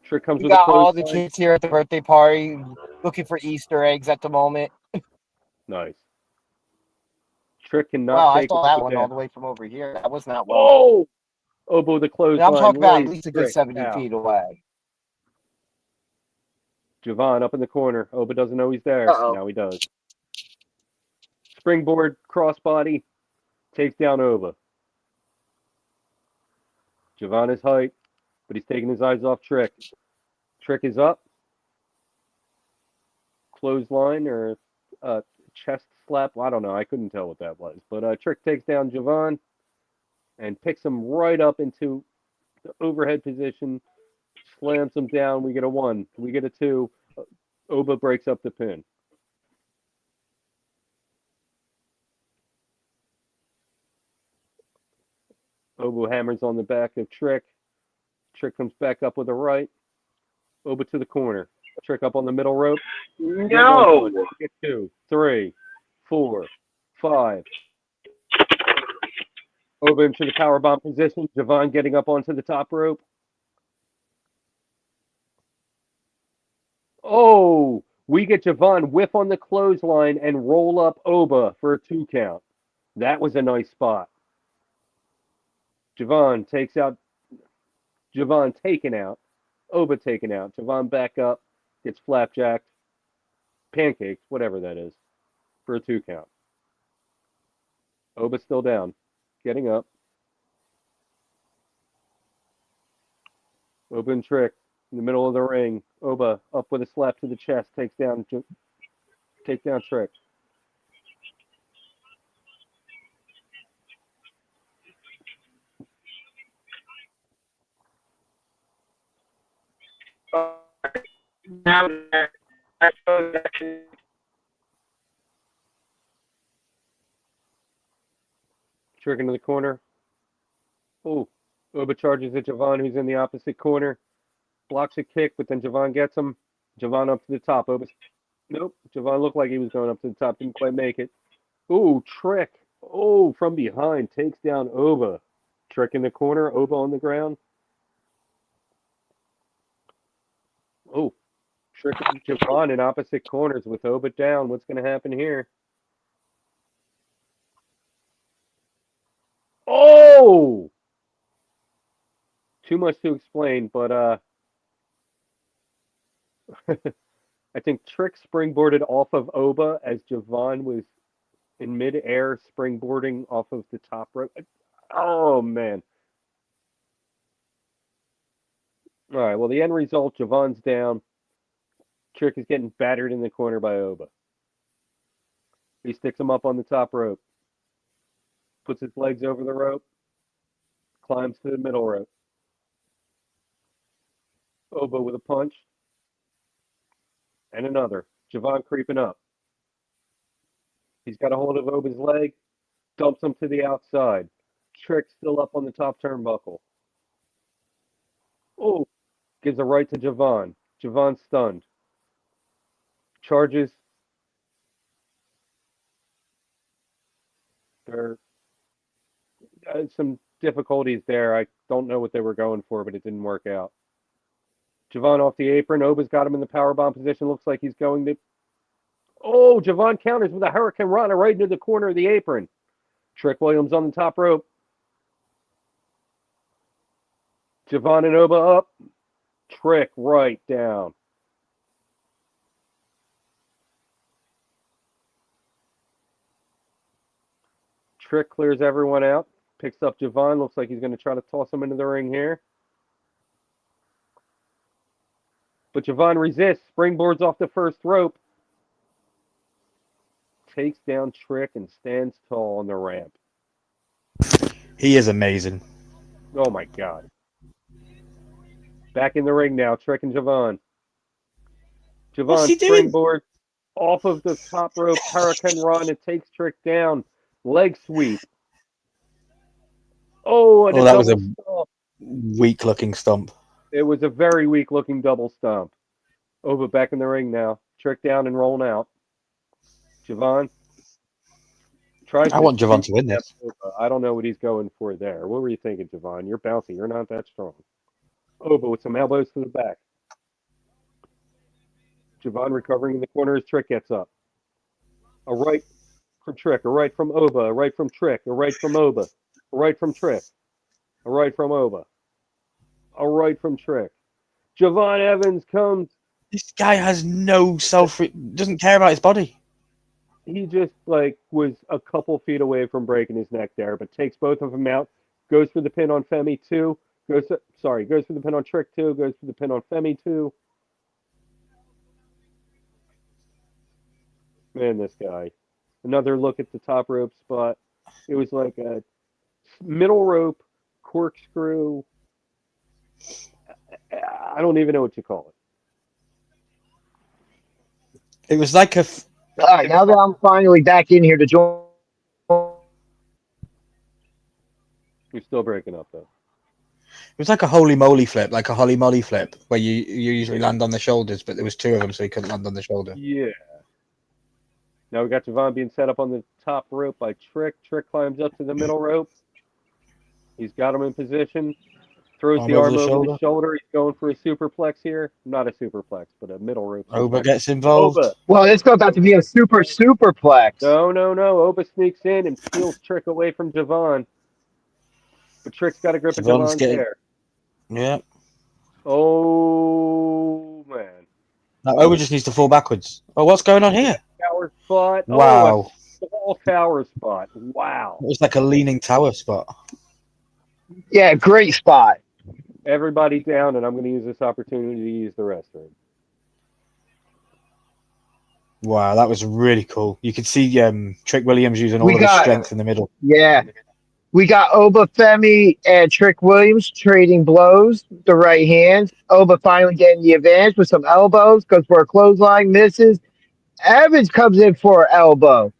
Trick comes We with a got all the clothesline. kids here at the birthday party looking for Easter eggs at the moment. Nice. Trick cannot Wow, I take saw it that with one that. all the way from over here. That was not well. Oh! Oba with the And clothesline. I'm talking about at lays least a good Trick 70 out. feet away. Javon up in the corner. Oba doesn't know he's there. Uh-oh. Now he does. Springboard crossbody takes down Oba. Javon is height, but he's taking his eyes off Trick. Trick is up. Clothesline or chest slap. I don't know. I couldn't tell what that was. But Trick takes down Javon and picks him right up into the overhead position. Slams him down. We get a 1. We get a 2. Oba breaks up the pin. Oba hammers on the back of Trick. Trick comes back up with a right. Oba to the corner. Trick up on the middle rope. No. Get 2, 3, 4, 5. Over into the powerbomb position. Javon getting up onto the top rope. Oh, we get Javon whiff on the clothesline and roll up Oba for a 2 count. That was a nice spot. Javon taken out. Oba taken out. Javon back up. Gets flapjacked. Pancakes, whatever that is, for a 2 count. Oba still down. Getting up. Oba and Trick in the middle of the ring. Oba up with a slap to the chest. Takes down Trick. Now I suppose Trick into the corner. Oh, Oba charges at Javon, who's in the opposite corner. Blocks a kick, but then Javon gets him. Javon up to the top. Nope. Javon looked like he was going up to the top. Didn't quite make it. Oh, Trick. Oh, from behind. Takes down Oba. Trick in the corner. Oba on the ground. Oh, Trick and Javon in opposite corners with Oba down. What's going to happen here? Oh! Too much to explain, but I think Trick springboarded off of Oba as Javon was in midair springboarding off of the top rope. Oh, man. All right, well, the end result, Javon's down. Trick is getting battered in the corner by Oba. He sticks him up on the top rope. Puts his legs over the rope. Climbs to the middle rope. Oba with a punch. And another. Javon creeping up. He's got a hold of Oba's leg. Dumps him to the outside. Trick still up on the top turnbuckle. Oh, gives a right to Javon. Javon stunned. Charges. There are some difficulties there. I don't know what they were going for, but it didn't work out. Javon off the apron. Oba's got him in the powerbomb position. Looks like he's going to... Oh, Javon counters with a Hurricane Rana right into the corner of the apron. Trick Williams on the top rope. Javon and Oba up. Trick right down. Trick clears everyone out. Picks up Javon. Looks like he's going to try to toss him into the ring here. But Javon resists. Springboards off the first rope. Takes down Trick and stands tall on the ramp. He is amazing. Oh, my God. Back in the ring now. Trick and Javon. Javon springboard off of the top rope. Hurricane Run. It takes Trick down. Leg sweep. Oh, and that was a stomp. weak-looking stomp. It was a very weak-looking double stomp. Oba back in the ring now. Trick down and rolling out. Javon tries. I want Javon to win this. I don't know what he's going for there. What were you thinking, Javon? You're bouncy. You're not that strong. Oba with some elbows to the back. Javon recovering in the corner as Trick gets up. A right from Trick, a right from Oba, a right from Trick, a right from Oba, a right from Trick, a right from Oba, a right from Trick. Javon Evans comes. This guy has no doesn't care about his body. He just was a couple feet away from breaking his neck there, but takes both of them out. Goes for the pin on Femi 2. Goes for the pin on Trick 2. Goes for the pin on Femi 2. Man, this guy. Another look at the top rope spot. It was like a middle rope corkscrew. I don't even know what you call it. It was like a... All right, now that I'm finally back in here to join. You're still breaking up, though. It was like a holy moly flip, like a holly molly flip, where you usually land on the shoulders, but there was two of them, so he couldn't land on the shoulder. Yeah. Now we got Javon being set up on the top rope by Trick. Trick climbs up to the middle rope. He's got him in position. Throws Arm the over arm the over shoulder. the shoulder. He's going for a superplex here. Not a superplex, but a middle rope. Oba suplex. gets involved. Oba. Well, this goes out to be a superplex. No. Oba sneaks in and steals Trick away from Javon. But Trick's got a grip of Javon's Javon's getting- hair. Yeah. Oh, man. Now Oba just needs to fall backwards. Oh, what's going on here? Tower spot. Wow. Oh, a small tower spot. Wow. It's like a leaning tower spot. Yeah, great spot. Everybody down, and I'm going to use this opportunity to use the restroom. Wow, that was really cool. You could see Trick Williams using all We of his got- strength in the middle. Yeah. We got Oba, Femi, and Trick Williams trading blows, the right hand. Oba finally getting the advantage with some elbows, goes for a clothesline, misses. Evans comes in for an elbow.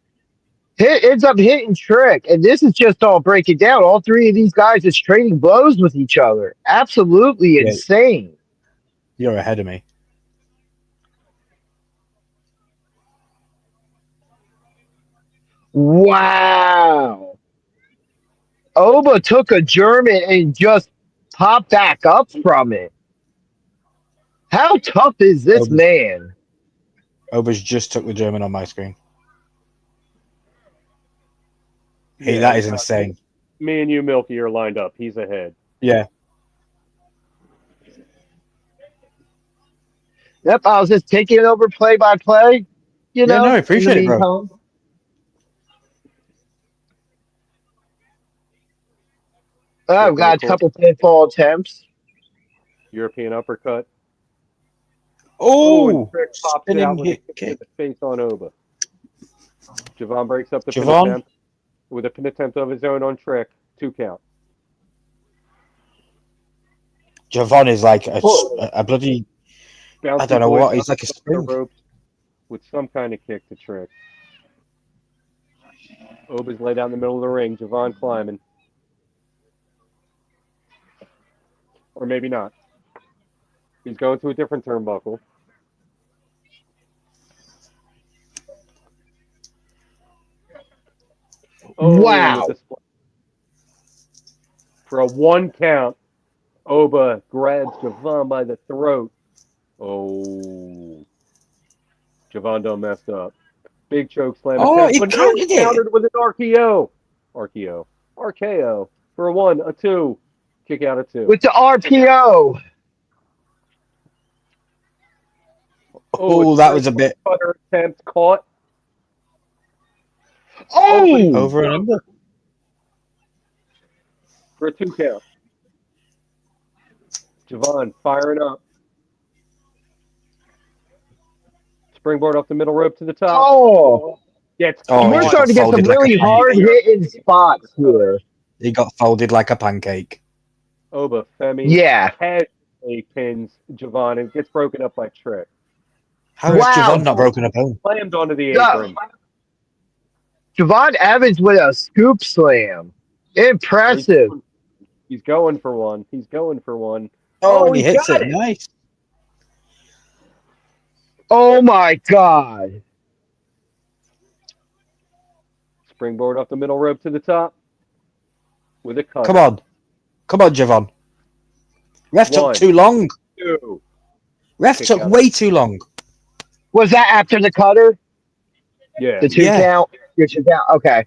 Ends up hitting Trick, and this is just all breaking down. All three of these guys is trading blows with each other. Absolutely Yeah. insane. You're ahead of me. Wow. Oba took a German and just popped back up from it. How tough is this Oba. man? Oba's just took the German on my screen. Hey, that is insane. Me and you, Milky, are lined up. He's ahead. Yeah. Yep, I was just taking it over play by play. You know, no, I appreciate in the it, bro. meantime. I've got a couple pinfall attempts. European uppercut. Oh, and Trick pops spinning out with hit a kick. face on Oba. Javon breaks up the pin Javon? attempt with a pin attempt of his own on Trick. 2 count. Javon is like a bloody. Bouncy I don't know boy what. He's bounces like a off the spring. ropes with some kind of kick to Trick. Oba's laid out in the middle of the ring. Javon climbing. Or maybe not. He's going to a different turnbuckle. Wow. with the split. For a 1 count, Oba grabs Javon by the throat. Oh. Javon done messed up. Big choke slam. Oh, attempt, he but no, counted it. countered with an RKO. RKO. For a 1, a 2. Kick out a 2. With the RPO. Oh, that was a bit Cutter attempt caught. Oh! over and under. For a 2 count. Javon firing up. Springboard off the middle rope to the top. Oh! Gets Oh, We're he starting to get some folded like a really pancake. hard-hitting spots here. He got folded like a pancake. Oba, Femi, Yeah. casually pins Javon and gets broken up by Trick. How is Wow. Javon not broken up home? Slammed onto the Yeah. apron. Javon Evans with a scoop slam. Impressive. He's going for one. Oh, and he he hits got it. it. Nice. Oh my God. Springboard off the middle rope to the top. With a cut. Come on, Javon. Ref took 1, too long. 2. Ref Kick took out. way too long. Was that after the cutter? Yeah. The 2 Yeah. count? Your 2 count? Okay.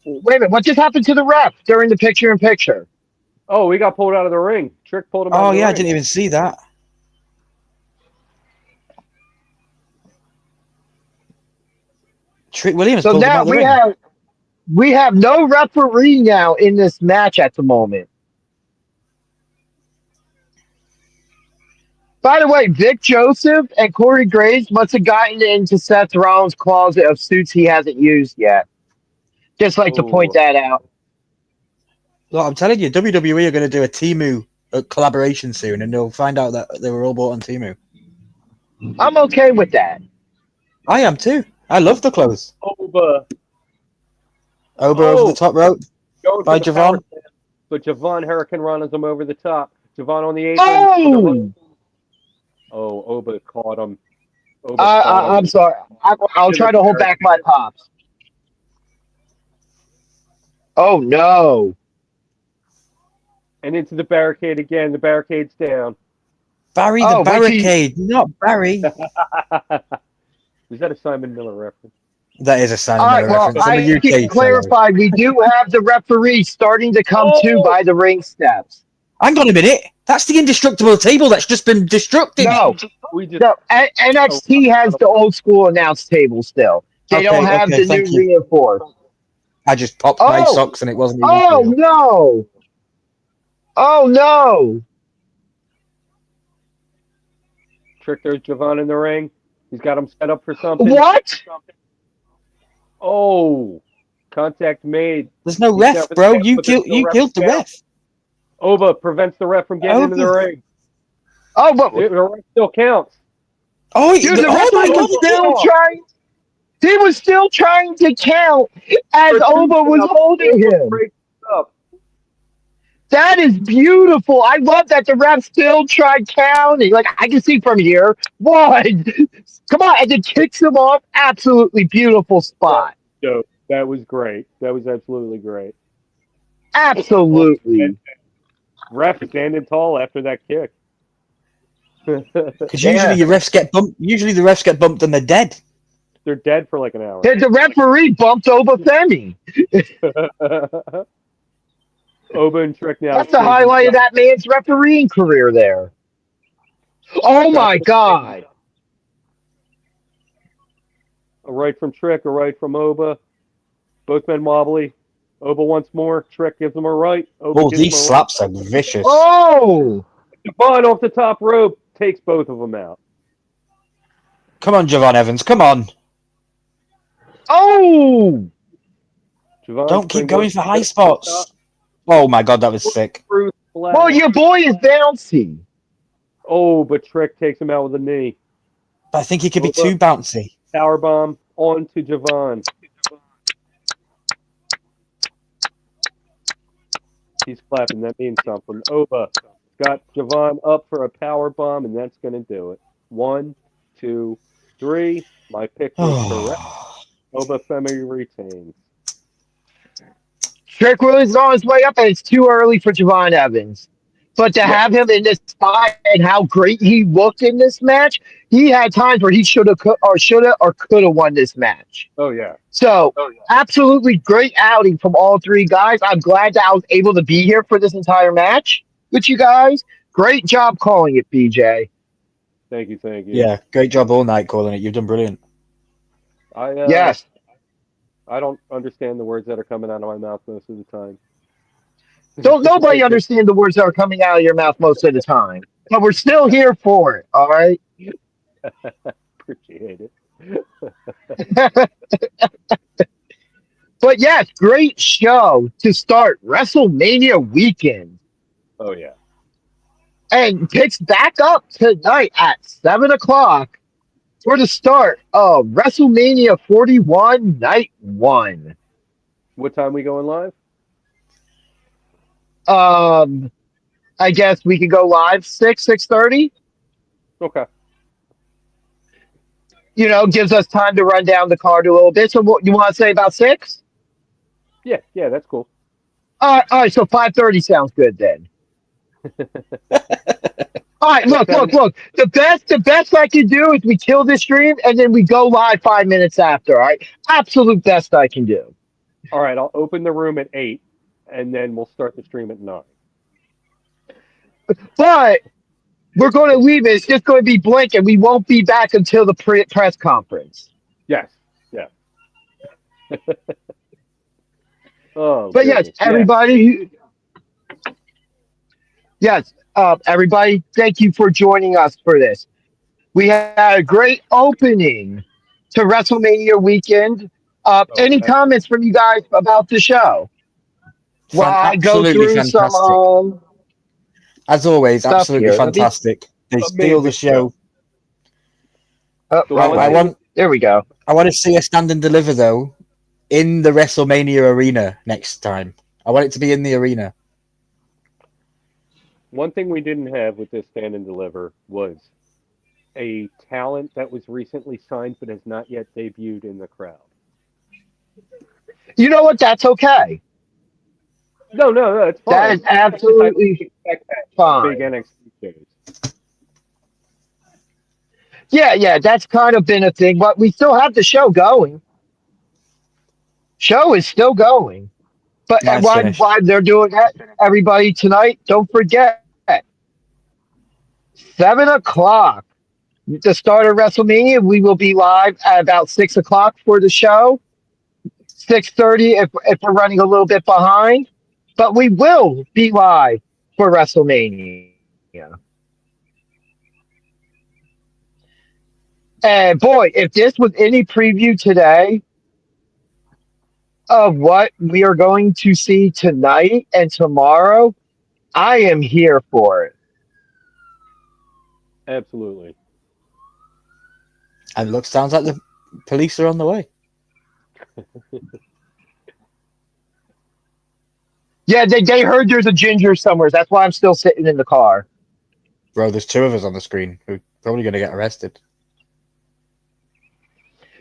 Wait a minute. What just happened to the ref during the picture-in-picture? Oh, he got pulled out of the ring. Trick pulled him out Oh of the yeah, I ring. didn't even see that. Trick Williams So pulled him now out of the ring. we have no referee now in this match at the moment. By the way, Vic Joseph and Corey Graves must have gotten into Seth Rollins' closet of suits he hasn't used yet. Just like to point that out. Look, I'm telling you, WWE are going to do a Temu collaboration soon, and they'll find out that they were all bought on Temu. I'm okay with that. I am too. I love the clothes. Oba. Oba over the top rope. Going By for the Javon. power slam, but Javon Hurricane runs him over the top. Javon on the apron. Oh! Oba caught him. Oba caught him. I'm sorry. I'll try to hold back my pops. Oh no! And into the barricade again. The barricade's down. Barry Oh, the wait till you- Barricade, not Barry. Is that a Simon Miller reference? That is a Simon All right, Miller well, reference. I'm a I UK can fellow. clarify. We do have the referee starting to come to by the ring steps. Hang on a minute. That's the indestructible table that's just been destructed. No, We just no. NXT has the old school announce table still. They don't have the thank new you. reinforced. I just popped my socks and it wasn't even Oh real. no! Oh no! Trick, there's Javon in the ring. He's got him set up for something. What? Oh, contact made. There's no He's ref, down for the bro. count, You but there's no killed the count. ref. Oba prevents the ref from getting into the Oba. ring. Oh, but The ref still counts. Oh, dude, the oh my referee god! was still trying. He was still trying to count as Oba was holding him. Breaks up. That is beautiful. I love that the ref still tried counting. Like I can see from here. One. Come on, and then kicks him off. Absolutely beautiful spot. So that was great. That was absolutely great. Absolutely. Ref standing tall after that kick. Because usually the refs get bumped. Usually the refs get bumped and they're dead. They're dead for like an hour. The referee bumped over Femi. Oba and Trick now. That's the highlight of that man's refereeing career there. Oh my God. A right from Trick, a right from Oba. Both men wobbly. Oba once more. Trick gives him a right. Oba Oh, gives these him a slaps are vicious. Oh. right. Javon off the top rope takes both of them out. Come on, Javon Evans. Come on. Oh. Javon Don't keep springboard going for high spots. Oh my god, that was sick. through flat. Well, your boy is bouncy. Oh, but Trick takes him out with a knee. But I think he could be Oba. too bouncy. Powerbomb on to Javon. He's clapping. That means something. Oba got Javon up for a power bomb, and that's going to do it. 1, 2, 3. My pick was correct. Oba Femi retains. Trick Williams is on his way up, and it's too early for Javon Evans. But to have him in this spot and how great he looked in this match, he had times where he should have or could have won this match. Oh, yeah. So, absolutely great outing from all three guys. I'm glad that I was able to be here for this entire match with you guys. Great job calling it, BJ. Thank you. Yeah, great job all night calling it. You've done brilliant. Yes. I don't understand the words that are coming out of my mouth most of the time. Don't nobody understand the words that are coming out of your mouth most of the time. But we're still here for it, all right? Appreciate it. But yes, great show to start WrestleMania weekend. Oh, yeah. And picks back up tonight at 7 o'clock for the start of WrestleMania 41 Night 1. What time we going live? I guess we could go live 6:30. Okay. You know, gives us time to run down the card a little bit. So what you want to say about 6? Yeah, that's cool. All right, so 5:30 sounds good then. All right, look. The best I can do is we kill this stream and then we go live 5 minutes after. All right, absolute best I can do. All right, I'll open the room at 8, and then we'll start the stream at 9. But we're going to leave it. It's just going to be blank, and we won't be back until the press conference. Yes. Yeah. Oh. But yes, goodness. everybody. Yes, everybody. Thank you for joining us for this. We had a great opening to WrestleMania weekend. Any comments from you guys about the show? Well, I go Absolutely through fantastic. some. As always, stuff absolutely here. fantastic. They steal the show. There we go. I want to see a stand and deliver though in the WrestleMania arena next time. I want it to be in the arena. One thing we didn't have with this Stand and Deliver was a talent that was recently signed but has not yet debuted in the crowd. You know what? That's okay. No, it's fine. That is absolutely Expect that fine. big NXT shows. Yeah, that's kind of been a thing, but we still have the show going. Show is still going. But Nice why finish. they're doing that, everybody tonight, don't forget, 7 o'clock, the start of WrestleMania. We will be live at about 6 o'clock for the show. 6:30 if we're running a little bit behind. But we will be live for WrestleMania. And boy, if this was any preview today of what we are going to see tonight and tomorrow, I am here for it. Absolutely. And it sounds like the police are on the way. Yeah, they heard there's a ginger somewhere. That's why I'm still sitting in the car. Bro, there's 2 of us on the screen who are probably going to get arrested.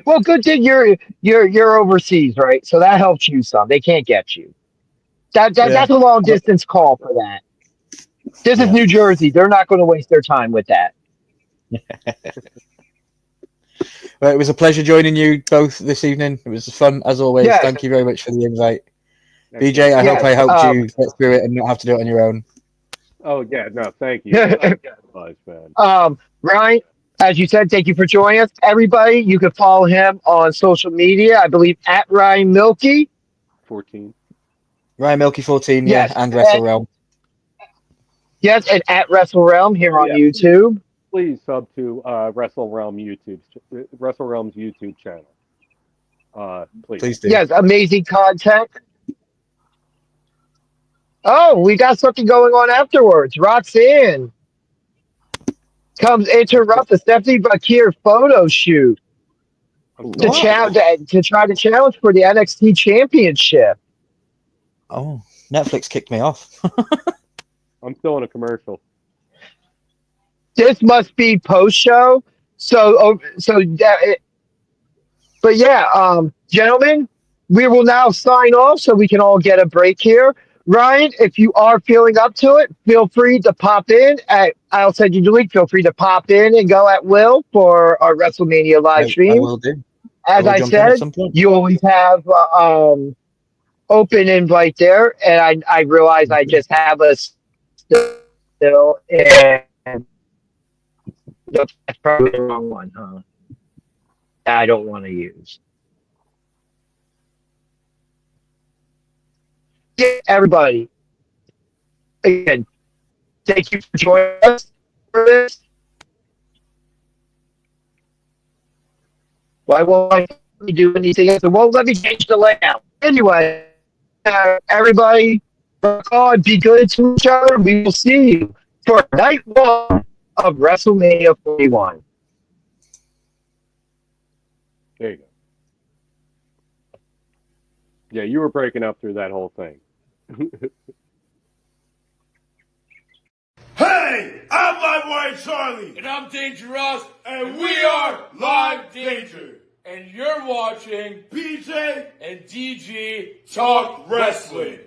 Well, good thing you're overseas, right? So that helps you some. They can't get you. That's a long distance call for that. This is New Jersey. They're not going to waste their time with that. Well, it was a pleasure joining you both this evening. It was fun as always. Yes. Thank you very much for the invite. BJ, I hope I helped you get through it and not have to do it on your own. Oh yeah, no, thank you. Nice, man. Ryan, as you said, thank you for joining us. Everybody, you can follow him on social media. I believe at Ryan Milky. 14. Ryan Milky 14, Yes. and WrestleRealm. Yes, and at WrestleRealm here on YouTube. Please sub to WrestleRealm's YouTube channel. Please do. Yes, amazing content. Oh, we got something going on afterwards. Roxanne comes interrupt the Stephanie Vaquer photo shoot to try to challenge for the NXT Championship. Oh, Netflix kicked me off. I'm still in a commercial. This must be post show. But yeah, gentlemen, we will now sign off so we can all get a break here. Ryan, if you are feeling up to it, feel free to pop in. I'll send you the link. Feel free to pop in and go at will for our WrestleMania live stream. I will do. As I said, you always have open invite there, and I realize I just have a still, and that's probably the wrong one, huh? I don't want to use. Yeah, everybody, again, thank you for joining us for this. Why won't I do anything else? It won't let me change the layout. Anyway, everybody, rock on, be good to each other. We will see you for night 1 of WrestleMania 41. There you go. Yeah, you were breaking up through that whole thing. Hey, I'm Livewire Charlie. And I'm Dangerous. And we are Live Danger. And you're watching BJ and DG Talk Wrestling.